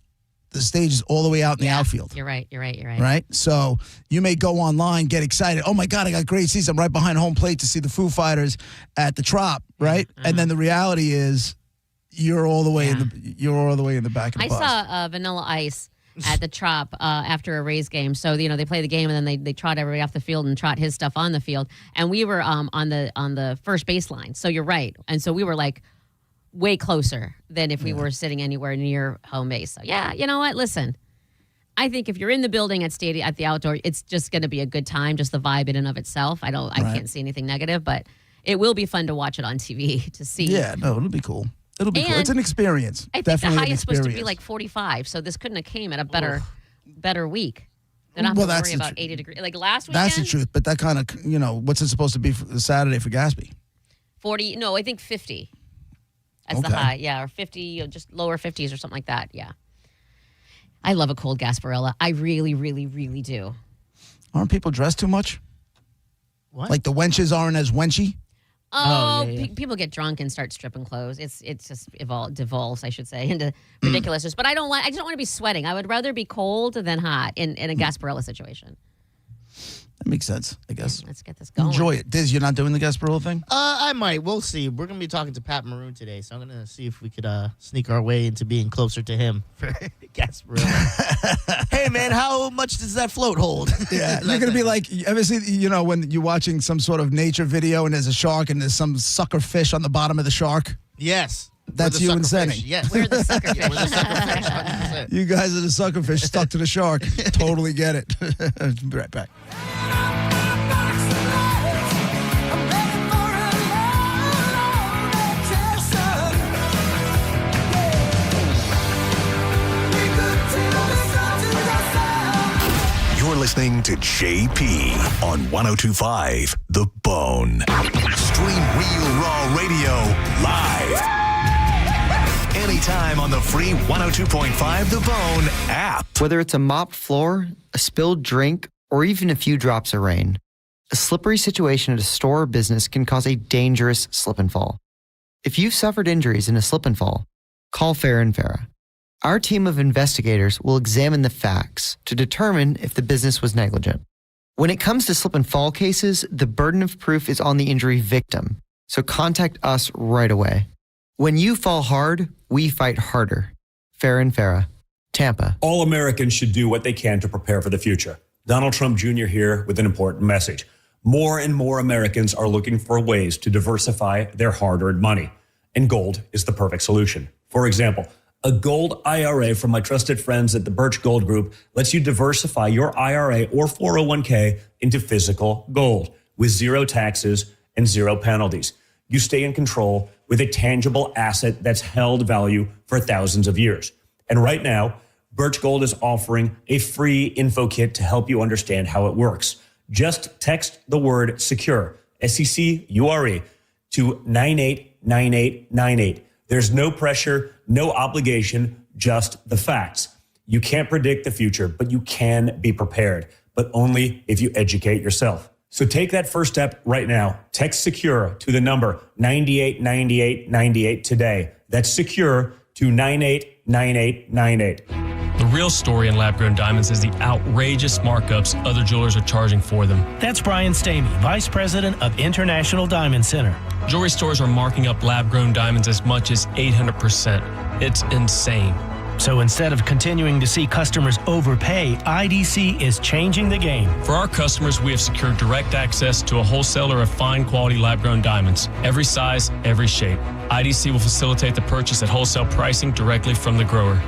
the stage is all the way out in the outfield. You're right. Right? So you may go online, get excited. Oh, my God, I got great seats. I'm right behind home plate to see the Foo Fighters at the Trop, right? And then the reality is you're all the way in the back of the bus. I saw Vanilla Ice at the Trop after a Rays game. So, they play the game, and then they trot everybody off the field and trot his stuff on the field. And we were on the first baseline. So you're right. And so we were like way closer than if we were sitting anywhere near home base. So yeah, you know what? Listen, I think if you're in the building at the outdoor, it's just going to be a good time. Just the vibe in and of itself. I can't see anything negative, but it will be fun to watch it on TV to see. Yeah, no, it'll be cool. It'll be cool. It's an experience. I think the highest is supposed to be like 45, so this couldn't have came at a better week. They're not going to worry about 80 degrees. Like last weekend. That's the truth, but that kind of, what's it supposed to be for Saturday for Gatsby? 40, no, I think 50. That's the high, yeah, or 50, just lower 50s or something like that, yeah. I love a cold Gasparilla. I really, really, really do. Aren't people dressed too much? What? Like the wenches aren't as wenchy? People get drunk and start stripping clothes. It's just devolves, I should say, into ridiculousness. But I just don't want to be sweating. I would rather be cold than hot in a Gasparilla situation. That makes sense, I guess. Let's get this going. Enjoy it. Diz, you're not doing the Gasparilla thing? I might. We'll see. We're going to be talking to Pat Maroon today, so I'm going to see if we could sneak our way into being closer to him for Gasparilla. Hey, man, how much does that float hold? Yeah, you're going to be like, ever see, when you're watching some sort of nature video and there's a shark and there's some sucker fish on the bottom of the shark? Yes. That's you and Senning. Yes. We're the sucker fish. We're the sucker fish, 100%. You guys are the sucker fish stuck to the shark. Totally get it. Be right back. You're listening to JP on 102.5 The Bone. Stream Real Raw Radio live. Anytime on the free 102.5 The Bone app. Whether it's a mopped floor, a spilled drink, or even a few drops of rain, a slippery situation at a store or business can cause a dangerous slip and fall. If you've suffered injuries in a slip and fall, call Fair and Farah. Our team of investigators will examine the facts to determine if the business was negligent. When it comes to slip and fall cases, the burden of proof is on the injury victim, so contact us right away. When you fall hard, we fight harder. Farah, Tampa. All Americans should do what they can to prepare for the future. Donald Trump Jr. here with an important message. More and more Americans are looking for ways to diversify their hard-earned money, and gold is the perfect solution. For example, a gold IRA from my trusted friends at the Birch Gold Group lets you diversify your IRA or 401k into physical gold with zero taxes and zero penalties. You stay in control with a tangible asset that's held value for thousands of years. And right now, Birch Gold is offering a free info kit to help you understand how it works. Just text the word SECURE, SECURE, to 989898. There's no pressure, no obligation, just the facts. You can't predict the future, but you can be prepared, but only if you educate yourself. So take that first step right now. Text SECURE to the number 989898 today. That's SECURE to 989898. The real story in lab-grown diamonds is the outrageous markups other jewelers are charging for them. That's Brian Stamey, Vice President of International Diamond Center. Jewelry stores are marking up lab-grown diamonds as much as 800%. It's insane. So instead of continuing to see customers overpay, IDC is changing the game. For our customers, we have secured direct access to a wholesaler of fine quality lab-grown diamonds. Every size, every shape. IDC will facilitate the purchase at wholesale pricing directly from the grower.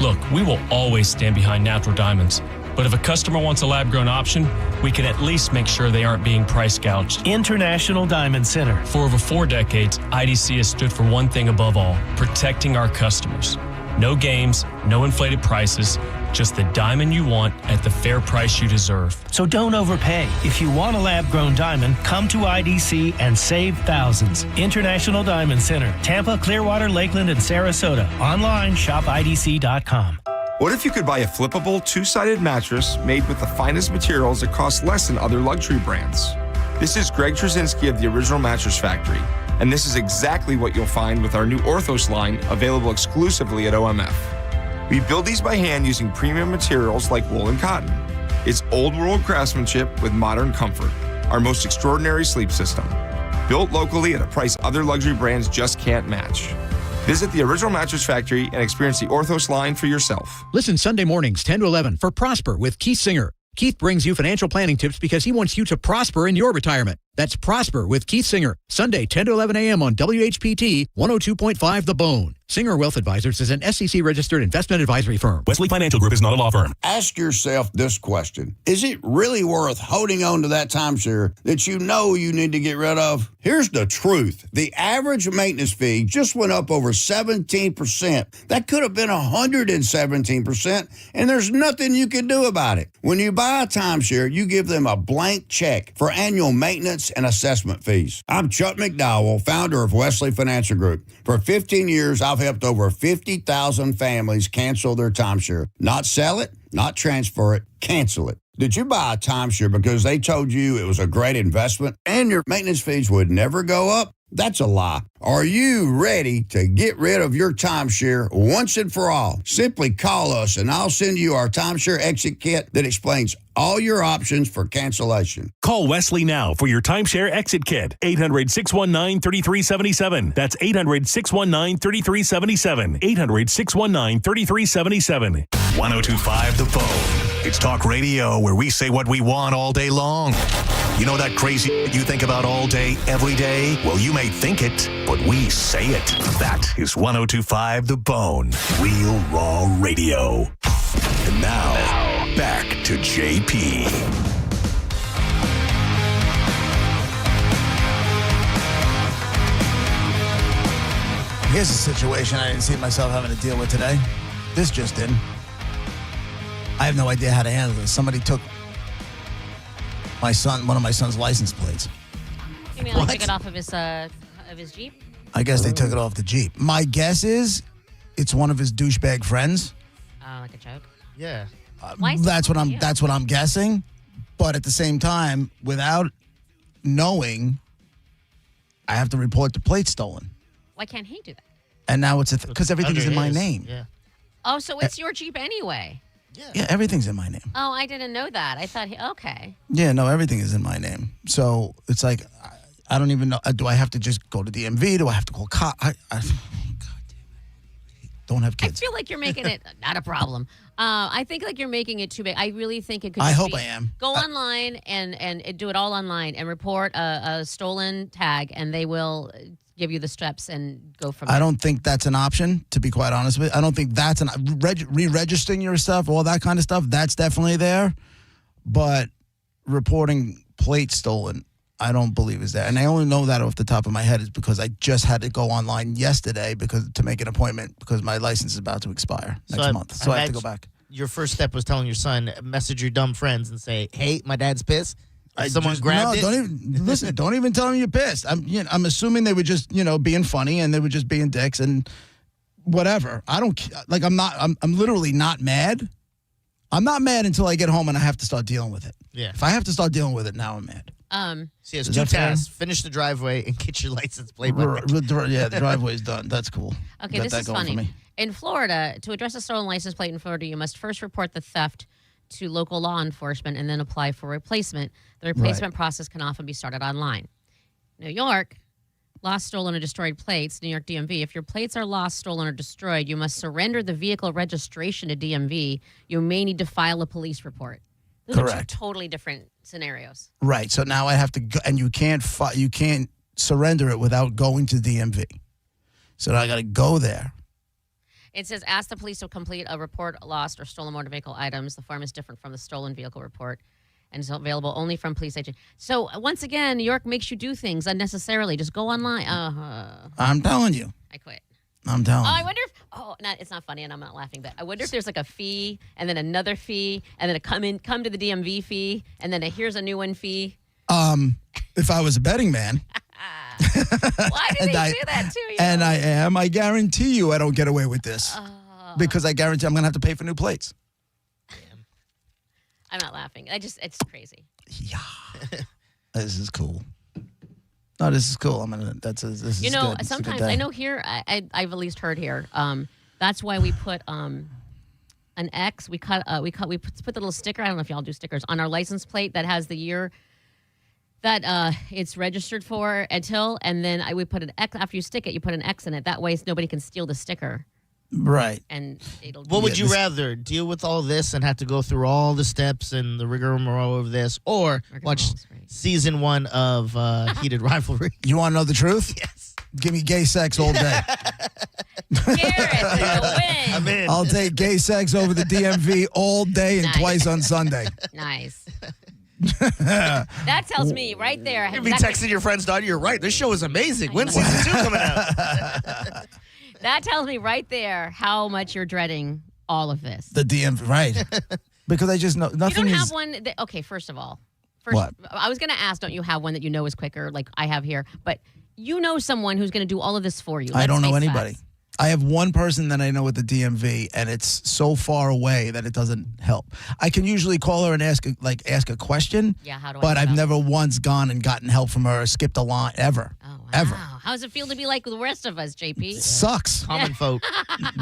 Look, we will always stand behind natural diamonds. But if a customer wants a lab-grown option, we can at least make sure they aren't being price gouged. International Diamond Center. For over 4 decades, IDC has stood for one thing above all, protecting our customers. No games, no inflated prices, just the diamond you want at the fair price you deserve. So don't overpay. If you want a lab-grown diamond, come to IDC and save thousands. International Diamond Center, Tampa, Clearwater, Lakeland, and Sarasota. Online, shopidc.com. What if you could buy a flippable, two-sided mattress made with the finest materials that cost less than other luxury brands? This is Greg Trzynski of the Original Mattress Factory, and this is exactly what you'll find with our new Orthos line, available exclusively at OMF. We build these by hand using premium materials like wool and cotton. It's old-world craftsmanship with modern comfort, our most extraordinary sleep system. Built locally at a price other luxury brands just can't match. Visit the Original Mattress Factory and experience the Orthos line for yourself. Listen Sunday mornings 10 to 11 for Prosper with Keith Singer. Keith brings you financial planning tips because he wants you to prosper in your retirement. That's Prosper with Keith Singer, Sunday 10 to 11 a.m. on WHPT 102.5 The Bone. Singer Wealth Advisors is an SEC-registered investment advisory firm. Wesley Financial Group is not a law firm. Ask yourself this question. Is it really worth holding on to that timeshare that you know you need to get rid of? Here's the truth. The average maintenance fee just went up over 17%. That could have been 117%, and there's nothing you can do about it. When you buy a timeshare, you give them a blank check for annual maintenance and assessment fees. I'm Chuck McDowell, founder of Wesley Financial Group. For 15 years, I've helped over 50,000 families cancel their timeshare. Not sell it, not transfer it, cancel it. Did you buy a timeshare because they told you it was a great investment and your maintenance fees would never go up? That's a lie. Are you ready to get rid of your timeshare once and for all? Simply call us and I'll send you our timeshare exit kit that explains all your options for cancellation. Call Wesley now for your timeshare exit kit. 800-619-3377. That's 800-619-3377. 800-619-3377. 1025 The Bone. It's talk radio where we say what we want all day long. You know that crazy you think about all day, every day? Well, you may think it, but we say it. That is 1025 The Bone. Real raw radio. And now, back to JP. Here's a situation I didn't see myself having to deal with today. This just did. I have no idea how to handle this. Somebody took one of my son's license plates. You mean like took it off of his Jeep? I guess they took it off the Jeep. My guess is it's one of his douchebag friends. Like a joke? Yeah. That's what I'm guessing. But at the same time, without knowing, I have to report the plate stolen. Why can't he do that? And now it's because everything is in my name. Yeah. Oh, so it's your Jeep anyway. Yeah, everything's in my name. Oh, I didn't know that. I thought okay. Yeah, no, everything is in my name. So it's like, I don't even know. Do I have to just go to DMV? Do I have to call cop? God damn it. Don't have kids. I feel like you're making it not a problem. I think like you're making it too big. I really think it could. I just hope be, I am. Go online and do it all online and report a stolen tag, and they will give you the steps and go from there. I don't think that's an option, to be quite honest with you. I don't think that's re-registering your stuff, all that kind of stuff. That's definitely there, but reporting plates stolen, I don't believe is there. And I only know that off the top of my head is because I just had to go online yesterday to make an appointment because my license is about to expire next month. So I have to go back. Your first step was telling your son, message your dumb friends and say, "Hey, my dad's pissed." Someone grabbed it. Don't even tell them you're pissed. I'm assuming they were just being funny and they were just being dicks and whatever. I don't like. I'm literally not mad. I'm not mad until I get home and I have to start dealing with it. Yeah. If I have to start dealing with it, now I'm mad. See, it's two tasks: finish the driveway and get your license plate back. Yeah, the driveway's done. That's cool. Okay, this is funny. In Florida, to address a stolen license plate in Florida, you must first report the theft to local law enforcement and then apply for replacement. The replacement process can often be started online. New York, lost, stolen, or destroyed plates, New York DMV. If your plates are lost, stolen, or destroyed, you must surrender the vehicle registration to DMV. You may need to file a police report. Those are two totally different scenarios. Right. So now I have to go, and you can't surrender it without going to DMV. So now I got to go there. It says, ask the police to complete a report of lost or stolen motor vehicle items. The form is different from the stolen vehicle report and is available only from police agents. So once again, New York makes you do things unnecessarily. Just go online. I'm telling you. I quit. I'm telling you. I wonder if, it's not funny and I'm not laughing, but I wonder if there's like a fee and then another fee and then come to the DMV fee and then here's a new one fee. If I was a betting man. Why do they do that to you? And I guarantee you I don't get away with this. Because I guarantee I'm going to have to pay for new plates. I'm not laughing. It's crazy. Yeah. This is cool. No, this is cool. This is good. Sometimes I know here, I've at least heard here, that's why we put an X. We put the little sticker. I don't know if y'all do stickers on our license plate that has the year that it's registered for until, and then we put an X after you stick it. You put an X in it. That way, nobody can steal the sticker. Right. And what would you rather deal with all this and have to go through all the steps and the rigmarole of this, or watch season 1 of Heated Rivalry? You want to know the truth? Yes. Give me gay sex all day. I'm in. I'll take gay sex over the DMV all day and twice on Sunday. Nice. That tells me right there. You'll be texting your friends, Don. You're right. This show is amazing. When's season 2 coming out? That tells me right there how much you're dreading all of this. The DMV, right? Because I just know nothing. You don't have one. Okay, first of all, what? I was going to ask, don't you have one that you know is quicker, like I have here? But you know someone who's going to do all of this for you. I don't know anybody. Facts. I have one person that I know at the DMV, and it's so far away that it doesn't help. I can usually call her and ask a question. Yeah, how do I? But I've never once gone and gotten help from her or skipped a line ever. Oh, wow. Ever. How does it feel to be like the rest of us, JP? Sucks. Common folk.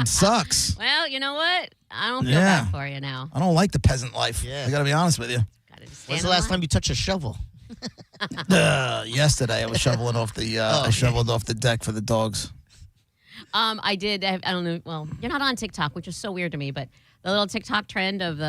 Sucks. Well, you know what? I don't feel bad for you now. I don't like the peasant life. Yeah. I got to be honest with you. When's the last time you touched a shovel? Yesterday, I was shoveling off the. I shoveled off the deck for the dogs. I did. I don't know. Well, you're not on TikTok, which is so weird to me, but the little TikTok trend of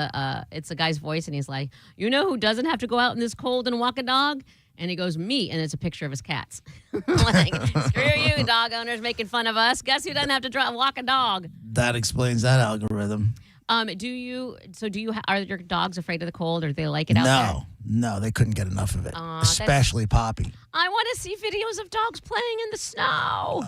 it's a guy's voice, and he's like, you know who doesn't have to go out in this cold and walk a dog? And he goes, me, and it's a picture of his cats. Like, screw you, dog owners making fun of us. Guess who doesn't have to walk a dog? That explains that algorithm. Are your dogs afraid of the cold, or do they like it out there? No, they couldn't get enough of it, especially Poppy. I want to see videos of dogs playing in the snow.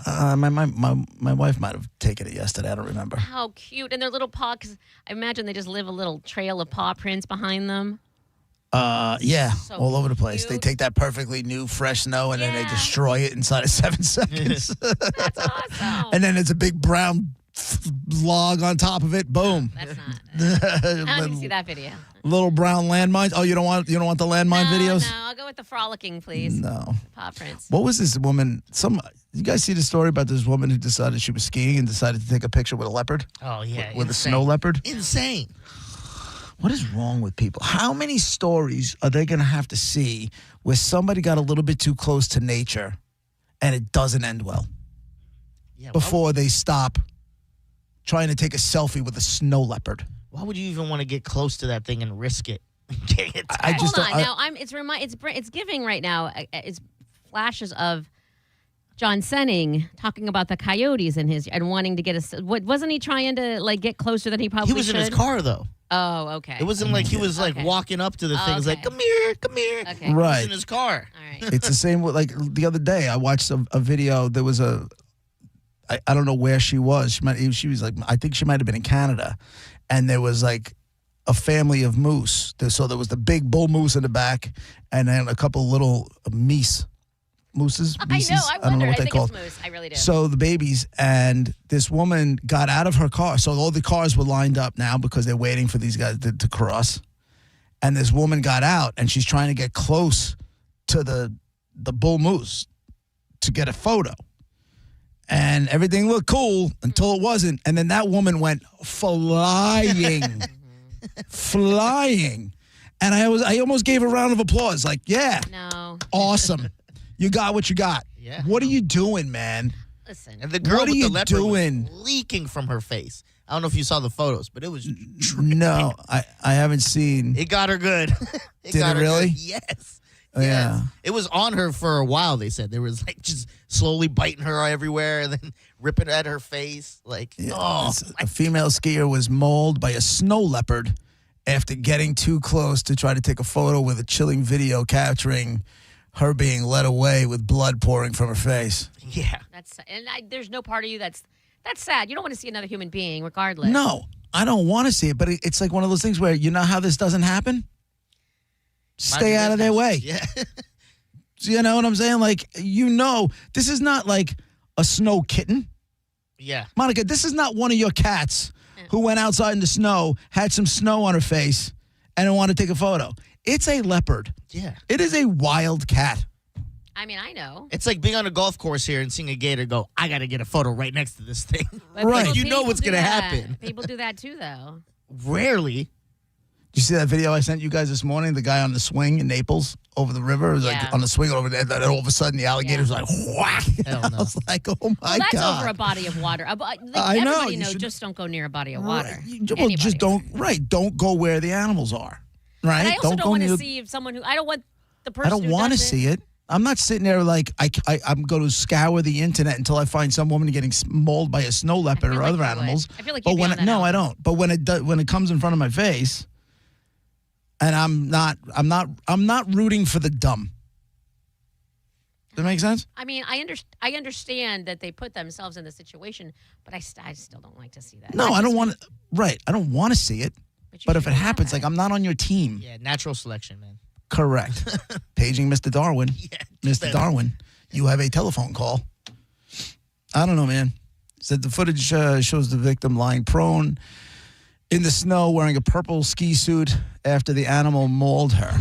My wife might have taken it yesterday. I don't remember. How cute. And their little paw, because I imagine they just leave a little trail of paw prints behind them. Yeah, so all over the place. Cute. They take that perfectly new, fresh snow, and then they destroy it inside of 7 seconds. That's awesome. And then it's a big brown log on top of it. Boom. That's not. I don't even see that video. Little brown landmines. Oh, you don't want the landmine videos? No, I'll go with the frolicking, please. No. The paw prints. What was this woman? You guys see the story about this woman who decided she was skiing and decided to take a picture with a leopard? Oh yeah, with a snow leopard. Insane. What is wrong with people? How many stories are they going to have to see where somebody got a little bit too close to nature and it doesn't end well before they stop trying to take a selfie with a snow leopard? Why would you even want to get close to that thing and risk it? Hold on. Now it's giving right now. It's flashes of John Senning talking about the coyotes in his and wanting to get wasn't he trying to like get closer than he probably should? He was in his car though. Oh, okay. It wasn't like he was like walking up to the things like, come here. Okay. Right. He was in his car. All right. It's the same with, like, the other day I watched a video. There was I don't know where she was. She was like, I think she might have been in Canada. And there was like a family of moose. So there was the big bull moose in the back and then a couple little mooses. I don't know what they're called. It's moose. I really do. So the babies, and this woman got out of her car. So all the cars were lined up now because they're waiting for these guys to cross. And this woman got out, and she's trying to get close to the bull moose to get a photo. And everything looked cool until it wasn't. And then that woman went flying. Flying. And I almost gave a round of applause. Like, yeah. No. Awesome. You got what you got. Yeah. What are you doing, man? Listen. And the girl What are with the you leopard doing? was leaking from her face. I don't know if you saw the photos, but it was No, I haven't seen. It got her good. Did it really? Yes. Oh, yeah. It was on her for a while, they said. There was like just slowly biting her everywhere and then ripping at her face. Like, A female skier was mauled by a snow leopard after getting too close to try to take a photo with a chilling video capturing her being led away with blood pouring from her face. Yeah. There's no part of you that's sad. You don't want to see another human being regardless. No, I don't want to see it, but it's like one of those things where you know how this doesn't happen? Stay out of their way. Yeah. You know what I'm saying? Like, this is not like a snow kitten. Yeah. Monica, this is not one of your cats who went outside in the snow, had some snow on her face, and wanted to take a photo. It's a leopard. Yeah. It is a wild cat. I mean, I know. It's like being on a golf course here and seeing a gator go, I got to get a photo right next to this thing. But Right. You know what's do going to that. happen. People do that too, though. Rarely. Did you see that video I sent you guys this morning? The guy on the swing in Naples over the river. It was like on the swing over there. And all of a sudden, the alligator's like, whack. Hell no. I was like, oh my Well, that's God. over a body of water. I know, Everybody you knows should- just don't go near a body of water. Well, just don't go where the animals are. Right? But I also don't go want to near- see someone who I don't want the person. I don't want to see it. I'm not sitting there like I'm going to scour the internet until I find some woman getting mauled by a snow leopard or other animals. I feel like but you'd be when on that no, I element. don't. But when it comes in front of my face, and I'm not rooting for the dumb. Does that make sense? I mean, I understand that they put themselves in the situation, but I still don't like to see that. No, I don't want to. Right, I don't want to see it. But if it happens, like I'm not on your team. Yeah, natural selection, man. Correct. Paging Mr. Darwin. Mr. Darwin, you have a telephone call. I don't know, man. Said the footage shows the victim lying prone in the snow wearing a purple ski suit after the animal mauled her.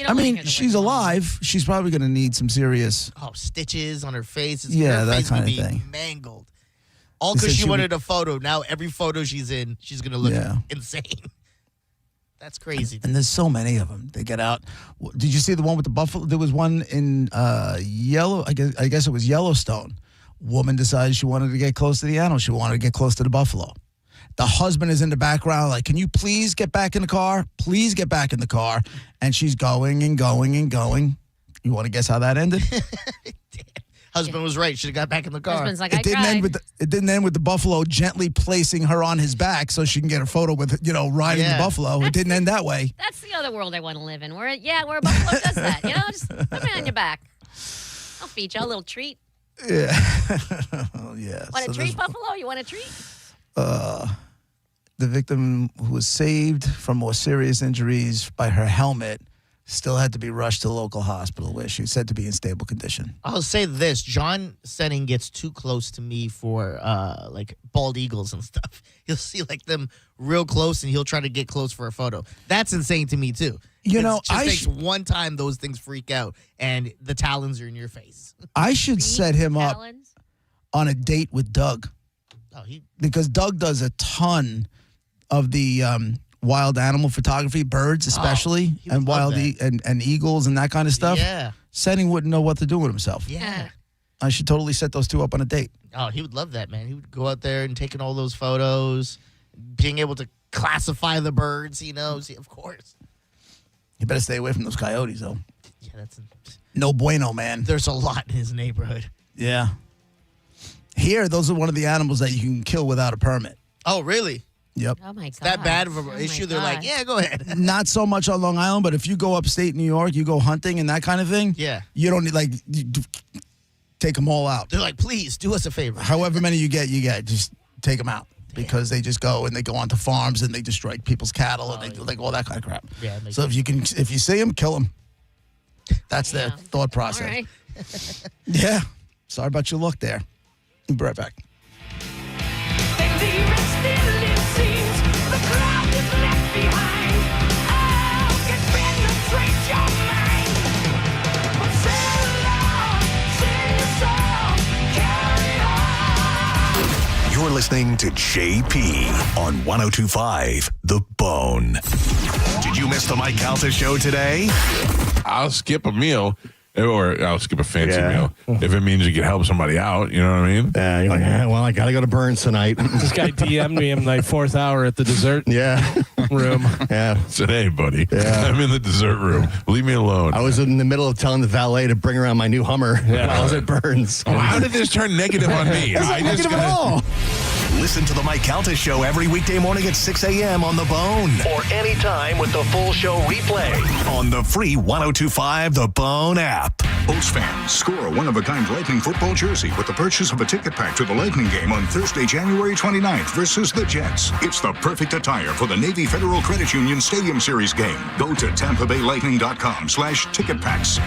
I mean, she's alive. She's probably going to need some serious. Oh, stitches on her face. Yeah, her that face kind would of be thing. mangled. All They because said she she wanted a photo. Now every photo she's in, she's going to look insane. That's crazy. And there's so many of them. They get out. Did you see the one with the buffalo? There was one in Yellow. I guess it was Yellowstone. Woman decided she wanted to get close to the animal. She wanted to get close to the buffalo. The husband is in the background like, can you please get back in the car? Please get back in the car. And she's going and going and going. You want to guess how that ended? Husband was right. Should have got back in the car. Husband's like, It I didn't tried. it didn't end with the buffalo gently placing her on his back so she can get a photo with, riding the buffalo. It didn't end that way. That's the other world I want to live in. Where a buffalo does that. Just put me on your back. I'll feed you a little treat. Yeah. Oh, yeah. Want So a treat, buffalo? You want a treat? The victim, who was saved from more serious injuries by her helmet, still had to be rushed to a local hospital where she's said to be in stable condition. I'll say this: John Senning gets too close to me for like bald eagles and stuff. He'll see like them real close, and he'll try to get close for a photo. That's insane to me too. You It know, just takes one time those things freak out, and the talons are in your face. I should set him up on a date with Doug. Oh, because Doug does a ton of the wild animal photography, birds especially, and wild and eagles and that kind of stuff. Yeah. Senning wouldn't know what to do with himself. Yeah. I should totally set those two up on a date. Oh, he would love that, man. He would go out there and taking all those photos, being able to classify the birds he knows, of course. You better stay away from those coyotes, though. Yeah, that's no bueno, man. There's a lot in his neighborhood. Yeah. Here, those are one of the animals that you can kill without a permit. Oh, really? Yep. Oh, my God. It's that bad of an issue. They're like, yeah, go ahead. Not so much on Long Island, but if you go upstate New York, you go hunting and that kind of thing. Yeah. You don't need, take them all out. They're like, please, do us a favor. However many you get. Just take them out. Because they just go and they go onto farms and they destroy people's cattle and they do like all that kind of crap. Yeah, so if you see them, kill them. That's their thought process. All right. Yeah. Sorry about your luck there. We'll be right back. You're listening to JP on 102.5 The Bone. Did you miss the Mike Calta show today? I'll skip a meal, or I'll skip a fancy meal if it means you can help somebody out. You know what I mean? Yeah, you're like, well, I got to go to Burns tonight. This guy DM'd me in like fourth hour at the dessert room. Yeah. Said, hey, buddy, I'm in the dessert room. Leave me alone. I was in the middle of telling the valet to bring around my new Hummer while I was at Burns. Oh, how did this turn negative on me? It's not negative at all. Listen to the Mike Calta show every weekday morning at 6 a.m. on The Bone. Or anytime with the full show replay on the free 102.5 The Bone app. Bulls fans, score a one-of-a-kind Lightning football jersey with the purchase of a ticket pack to the Lightning game on Thursday, January 29th versus the Jets. It's the perfect attire for the Navy Federal Credit Union Stadium Series game. Go to TampaBayLightning.com/ticket packs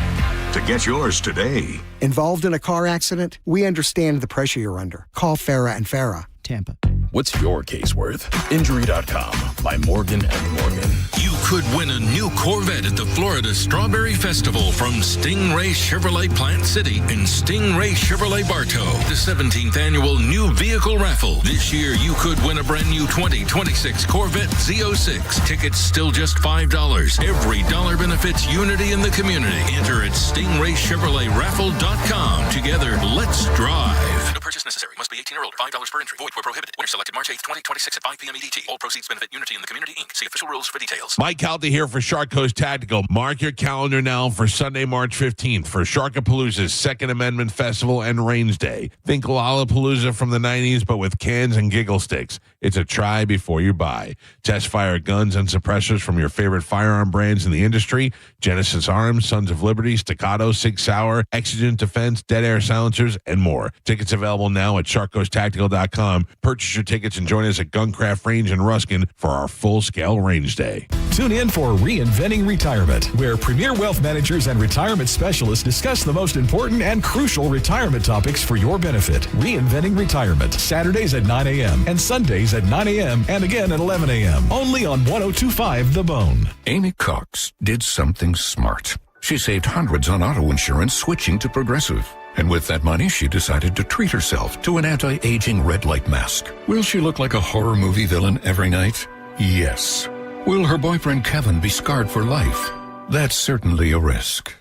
to get yours today. Involved in a car accident? We understand the pressure you're under. Call Farah and Farah. Tampa. What's your case worth? Injury.com by Morgan & Morgan. You could win a new Corvette at the Florida Strawberry Festival from Stingray Chevrolet Plant City and Stingray Chevrolet Bartow, the 17th annual new vehicle raffle. This year, you could win a brand new 2026 Corvette Z06. Tickets still just $5. Every dollar benefits unity in the community. Enter at StingrayChevroletRaffle.com. Together, let's drive. No purchase necessary. Must be 18 or older. $5 per entry. Void where prohibited. Winner selected March 8th, 2026 at 5 p.m. EDT. All proceeds benefit Unity in the Community, Inc. See official rules for details. Mike Calta here for Shark Coast Tactical. Mark your calendar now for Sunday, March 15th for Sharkapalooza's Second Amendment Festival and Range Day. Think Lollapalooza from the 90s, but with cans and giggle sticks. It's a try before you buy. Test fire guns and suppressors from your favorite firearm brands in the industry. Genesis Arms, Sons of Liberty, Staccato, Sig Sauer, Exigent Defense, Dead Air Silencers, and more. Tickets available now at SharkCoastTactical.com. Purchase your tickets and join us at Guncraft Range in Ruskin for our full-scale range day. Tune in for Reinventing Retirement, where premier wealth managers and retirement specialists discuss the most important and crucial retirement topics for your benefit. Reinventing Retirement, Saturdays at 9 a.m. and Sundays at 9 a.m. and again at 11 a.m. Only on 102.5 The Bone. Amy Cox did something smart. She saved hundreds on auto insurance switching to Progressive. And with that money, she decided to treat herself to an anti-aging red light mask. Will she look like a horror movie villain every night? Yes. Will her boyfriend Kevin be scarred for life? That's certainly a risk.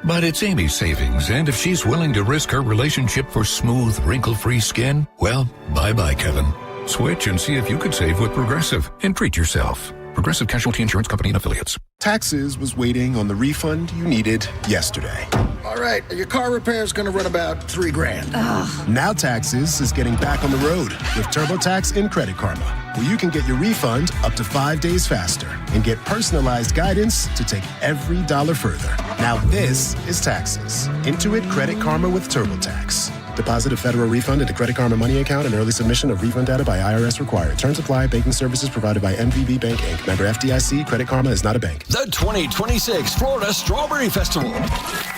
But it's Amy's savings, and if she's willing to risk her relationship for smooth, wrinkle-free skin, well, bye-bye, Kevin. Switch and see if you could save with Progressive and treat yourself. Progressive Casualty Insurance Company and Affiliates. Taxes was waiting on the refund you needed yesterday. All right, your car repair is going to run about $3,000. Ugh. Now Taxes is getting back on the road with TurboTax and Credit Karma, where you can get your refund up to 5 days faster and get personalized guidance to take every dollar further. Now this is Taxes. Intuit Credit Karma with TurboTax. Deposit a federal refund into Credit Karma Money account and early submission of refund data by IRS required. Terms apply. Banking services provided by MVB Bank, Inc. Member FDIC. Credit Karma is not a bank. The 2026 Florida Strawberry Festival.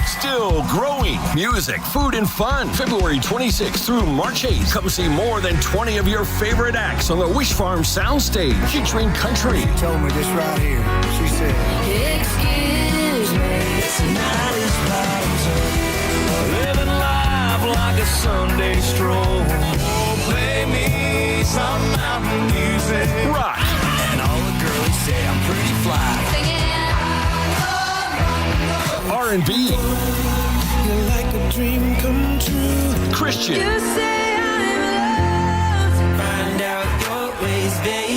Still growing. Music, food, and fun. February 26th through March 8th. Come see more than 20 of your favorite acts on the Wish Farm Soundstage featuring country. She told me this right here. She said, excuse me, tonight is living life like a Sunday stroll. Oh, play me some mountain music. Rock. And all the girls R&B, You're like a dream come true. Christian, You say I'm loved. Find out your ways, baby.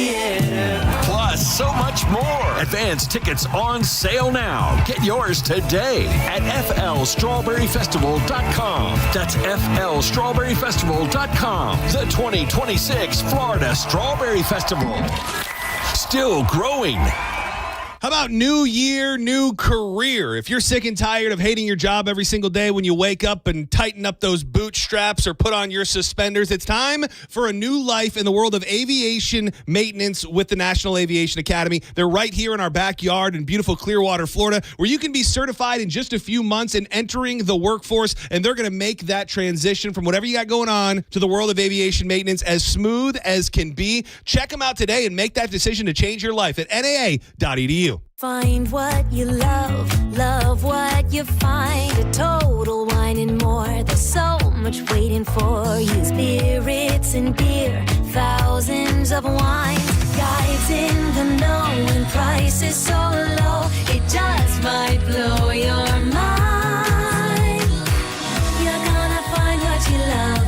plus so much more. Advance tickets on sale now. Get yours today at flstrawberryfestival.com. That's flstrawberryfestival.com. The 2026 Florida Strawberry Festival. Still growing. How about new year, new career? If you're sick and tired of hating your job every single day when you wake up and tighten up those bootstraps or put on your suspenders, it's time for a new life in the world of aviation maintenance with the National Aviation Academy. They're right here in our backyard in beautiful Clearwater, Florida, where you can be certified in just a few months and entering the workforce, and they're going to make that transition from whatever you got going on to the world of aviation maintenance as smooth as can be. Check them out today and make that decision to change your life at NAA.edu. Find what you love what you find. A Total Wine and More. There's so much waiting for you. Spirits and beer, thousands of wines. Guides in the know and prices so low. It just might blow your mind. You're gonna find what you love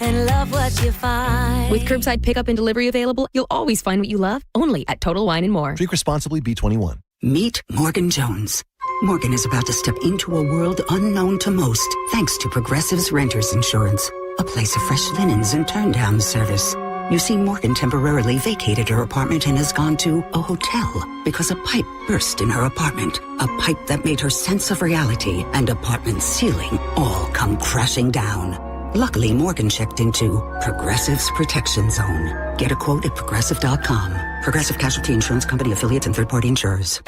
and love what you find. With curbside pickup and delivery available, you'll always find what you love, only at Total Wine and More. Drink responsibly, B21. Meet Morgan Jones. Morgan is about to step into a world unknown to most, thanks to Progressive's Renters Insurance, a place of fresh linens and turn-down service. You see, Morgan temporarily vacated her apartment and has gone to a hotel because a pipe burst in her apartment. A pipe that made her sense of reality and apartment ceiling all come crashing down. Luckily, Morgan checked into Progressive's Protection Zone. Get a quote at Progressive.com. Progressive Casualty Insurance Company, affiliates, and third-party insurers.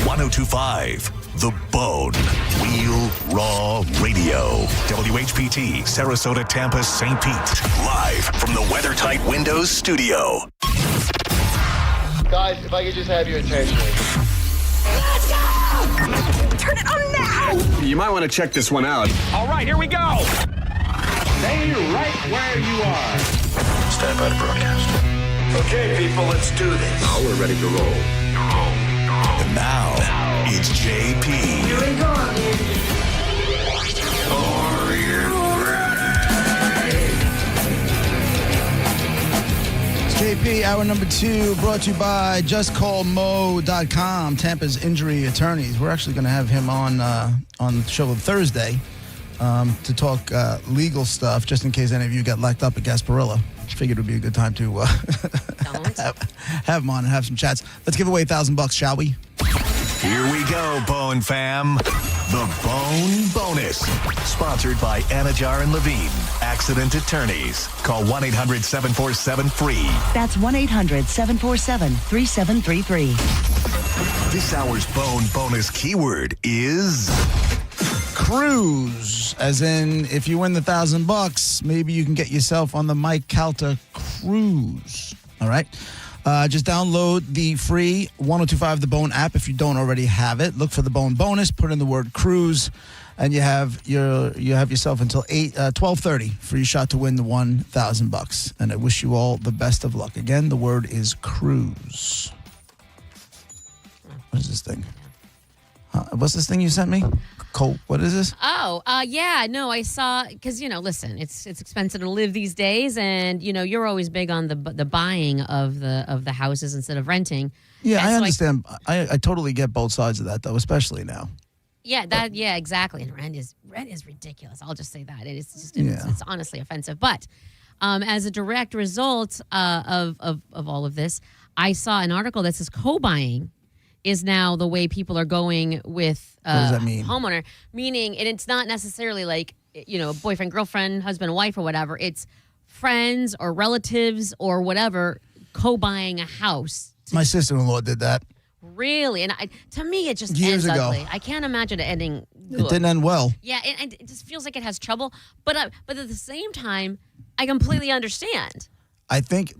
1025 The Bone. Real Raw Radio. WHPT, Sarasota, Tampa, St. Pete. Live from the WeatherTight Windows studio. Guys, if I could just have your attention. Let's go! Turn it on now! You might want to check this one out. All right, here we go! Stay right where you are. Stand by to broadcast. Okay, people, let's do this. Now we're ready to roll. And now, it's JP. Here we go. Are you It's JP, hour number 2, brought to you by JustCallMo.com, Tampa's injury attorneys. We're actually going to have him on the show on Thursday to talk legal stuff, just in case any of you got locked up at Gasparilla. Figured it would be a good time to have him on and have some chats. Let's give away $1,000, shall we? Here we go, Bone fam. The Bone Bonus. Sponsored by Anajar and Levine, Accident Attorneys. Call 1-800-747-FREE. That's 1-800-747-3733. This hour's Bone Bonus keyword is cruise. As in, if you win the $1,000, maybe you can get yourself on the Mike Calta cruise. All right. Just download the free 1025 The Bone app if you don't already have it. Look for the Bone Bonus, put in the word cruise, and you have yourself until 12:30 for your shot to win the $1,000. And I wish you all the best of luck. Again, the word is cruise. What is this thing? What's this thing you sent me? What is this? Oh, yeah. No, I saw, because, listen, it's expensive to live these days, and, you're always big on the buying of the houses instead of renting. Yeah, and I understand. I totally get both sides of that, though, especially now. Yeah, exactly. And rent is ridiculous. I'll just say that. It's honestly offensive. But as a direct result of all of this, I saw an article that says co-buying is now the way people are going with what does that mean? Homeowner, meaning, and it's not necessarily like, boyfriend, girlfriend, husband, wife, or whatever. It's friends or relatives or whatever co-buying a house. My sister-in-law did that. Really? And to me, it just Years ends ago. ugly. I can't imagine it ending good. It didn't end well. Yeah, and it just feels like it has trouble. But at the same time, I completely understand. Think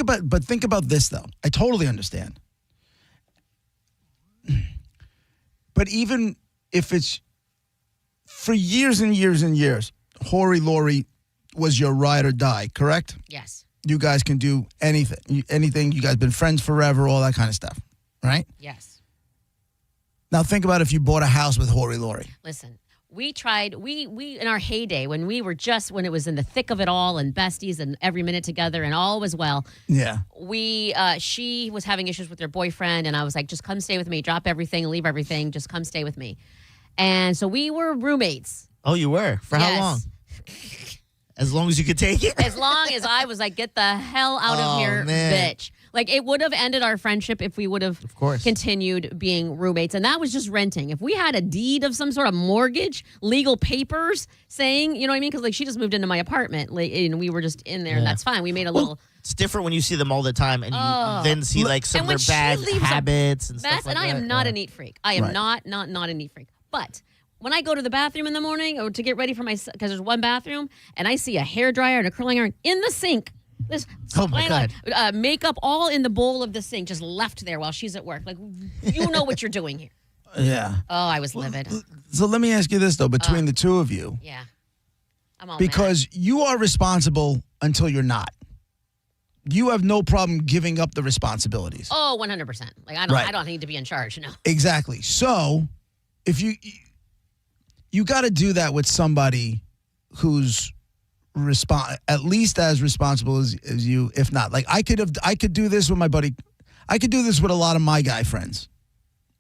about this, though. I totally understand. But even if it's for years and years and years, Hori Lori was your ride or die, correct? Yes. You guys can do anything. You guys been friends forever, all that kind of stuff, right? Yes. Now think about if you bought a house with Hori Lori. Listen, we tried, we in our heyday, when it was in the thick of it all and besties and every minute together and all was well. Yeah. She was having issues with her boyfriend and I was like, just come stay with me, drop everything, leave everything, just come stay with me. And so we were roommates. Oh, you were? For how long? As long as you could take it? As long as I was like, get the hell out of here, man. bitch. Like, it would have ended our friendship if we would have continued being roommates. And that was just renting. If we had a deed of some sort of mortgage, legal papers saying, you know what I mean? Because, like, she just moved into my apartment, like, and we were just in there, and that's fine. We made a little... It's different when you see them all the time and you then see, like, some of their bad habits and stuff like that. And I am not a neat freak. I am not a neat freak. But... when I go to the bathroom in the morning or to get ready for because there's one bathroom, and I see a hairdryer and a curling iron in the sink. Oh, my God. Makeup all in the bowl of the sink, just left there while she's at work. Like, you know what you're doing here. Yeah. Oh, I was livid. So let me ask you this, though, between the two of you. Yeah. I'm all because mad. you are responsible until you're not. You have no problem giving up the responsibilities. Oh, 100%. Like, I don't need to be in charge, no. Exactly. So, if you got to do that with somebody who's at least as responsible as you, if not. Like I could do this with my buddy. I could do this with a lot of my guy friends.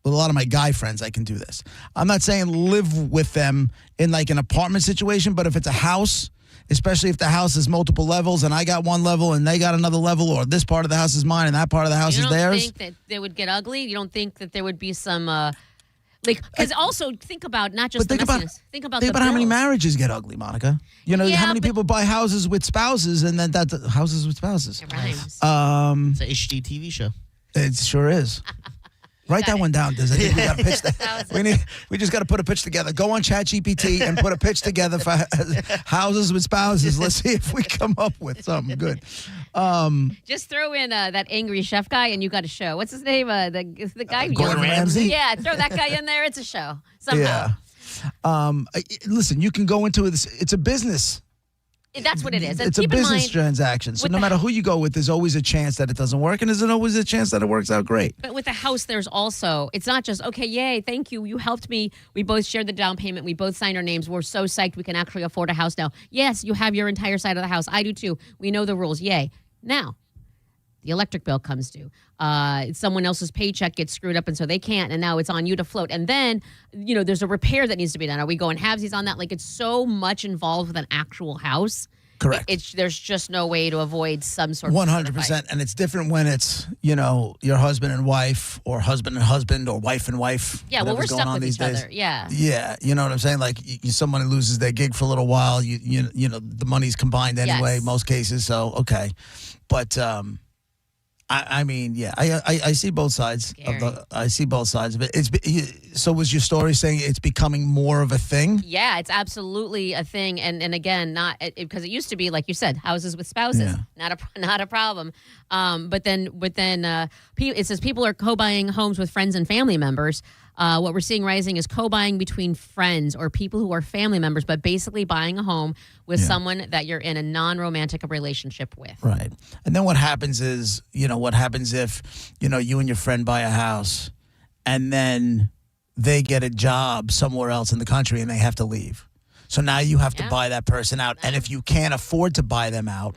With a lot of my guy friends, I can do this. I'm not saying live with them in like an apartment situation, but if it's a house, especially if the house is multiple levels and I got one level and they got another level, or this part of the house is mine and that part of the house is theirs. You don't think that they would get ugly? You don't think that there would be some... because also think about not just the messiness. Think about how many marriages get ugly, Monica. You know, how many people buy houses with spouses and then houses with spouses. It rhymes. It's an HGTV show. It sure is. Write that one down, Diz. I think we got to pitch that. We just got to put a pitch together. Go on ChatGPT and put a pitch together for houses with spouses. Let's see if we come up with something good. Just throw in that angry chef guy, and you got a show. What's his name? The guy. Gordon Ramsay. Yeah, throw that guy in there. It's a show somehow. Yeah. Listen, you can go into it. It's a business. That's what it is. And it's a business transaction. So no matter who you go with, there's always a chance that it doesn't work, and there's always a chance that it works out great. But with the house, there's also, it's not just, okay, yay, thank you. You helped me. We both shared the down payment. We both signed our names. We're so psyched we can actually afford a house now. Yes, you have your entire side of the house. I do too. We know the rules. Yay. Now, the electric bill comes due. Someone else's paycheck gets screwed up, and so they can't, and now it's on you to float. And then, there's a repair that needs to be done. Are we going halvesies on that? Like, it's so much involved with an actual house. Correct. There's just no way to avoid some sort of 100%. And it's different when it's, your husband and wife, or husband and husband, or wife and wife. Yeah, well, we're going stuck on with these each days. other. Yeah. Yeah, you know what I'm saying? Like, somebody loses their gig for a little while. The money's combined anyway, most cases. So, okay. But, I mean, yeah, I see both sides I see both sides of it. So was your story saying it's becoming more of a thing? Yeah, it's absolutely a thing, and again, not because it used to be, like you said, houses with spouses, not a problem. But then it says people are co-buying homes with friends and family members. What we're seeing rising is co-buying between friends or people who are family members, but basically buying a home with someone that you're in a non-romantic relationship with. Right. And then what happens is, what happens if, you and your friend buy a house and then they get a job somewhere else in the country and they have to leave. So now you have to buy that person out. And if you can't afford to buy them out,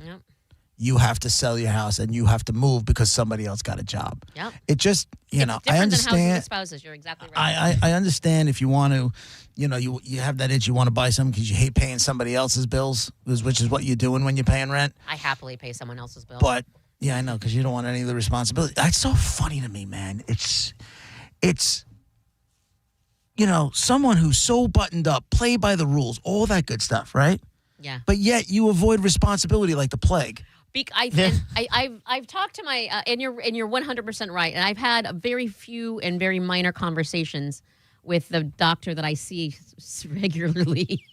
you have to sell your house and you have to move because somebody else got a job. Yep. It just, I understand. Than houses with spouses. You're exactly right. I understand if you want to, you have that itch, you want to buy something because you hate paying somebody else's bills, which is what you're doing when you're paying rent. I happily pay someone else's bill. But, yeah, I know, because you don't want any of the responsibility. That's so funny to me, man. It's someone who's so buttoned up, play by the rules, all that good stuff, right? Yeah. But yet you avoid responsibility like the plague. I've talked to my and you're 100% right, and I've had very few and very minor conversations with the doctor that I see regularly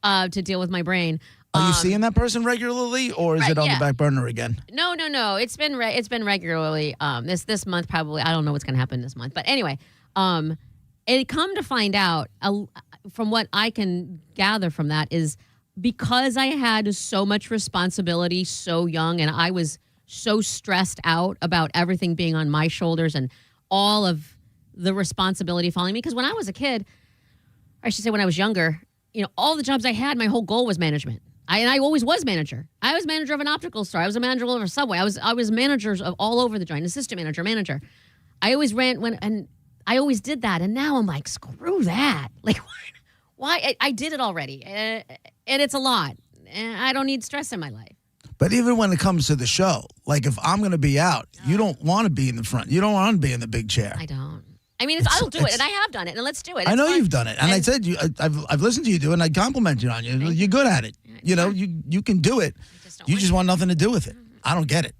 to deal with my brain. Are you seeing that person regularly, or is it on the back burner again? No. It's been regularly. This month probably. I don't know what's going to happen this month, but anyway, it come to find out from what I can gather from that is because I had so much responsibility so young, and I was so stressed out about everything being on my shoulders and all of the responsibility falling me. Because when I was a kid, I should say when I was younger, all the jobs I had, my whole goal was management. I always was manager. I was manager of an optical store. I was a manager of a Subway. I was managers of all over the joint, assistant manager. I always and I always did that. And now I'm like, screw that. Like, why? I did it already. And it's a lot. And I don't need stress in my life. But even when it comes to the show, like if I'm going to be out, you don't want to be in the front. You don't want to be in the big chair. I don't. I mean, I'll do it, and I have done it, and let's do it. I know you've done it, and I said I've listened to you do it, and I complimented on you. You're good at it. You can do it. You just want nothing to do with it. I don't get it.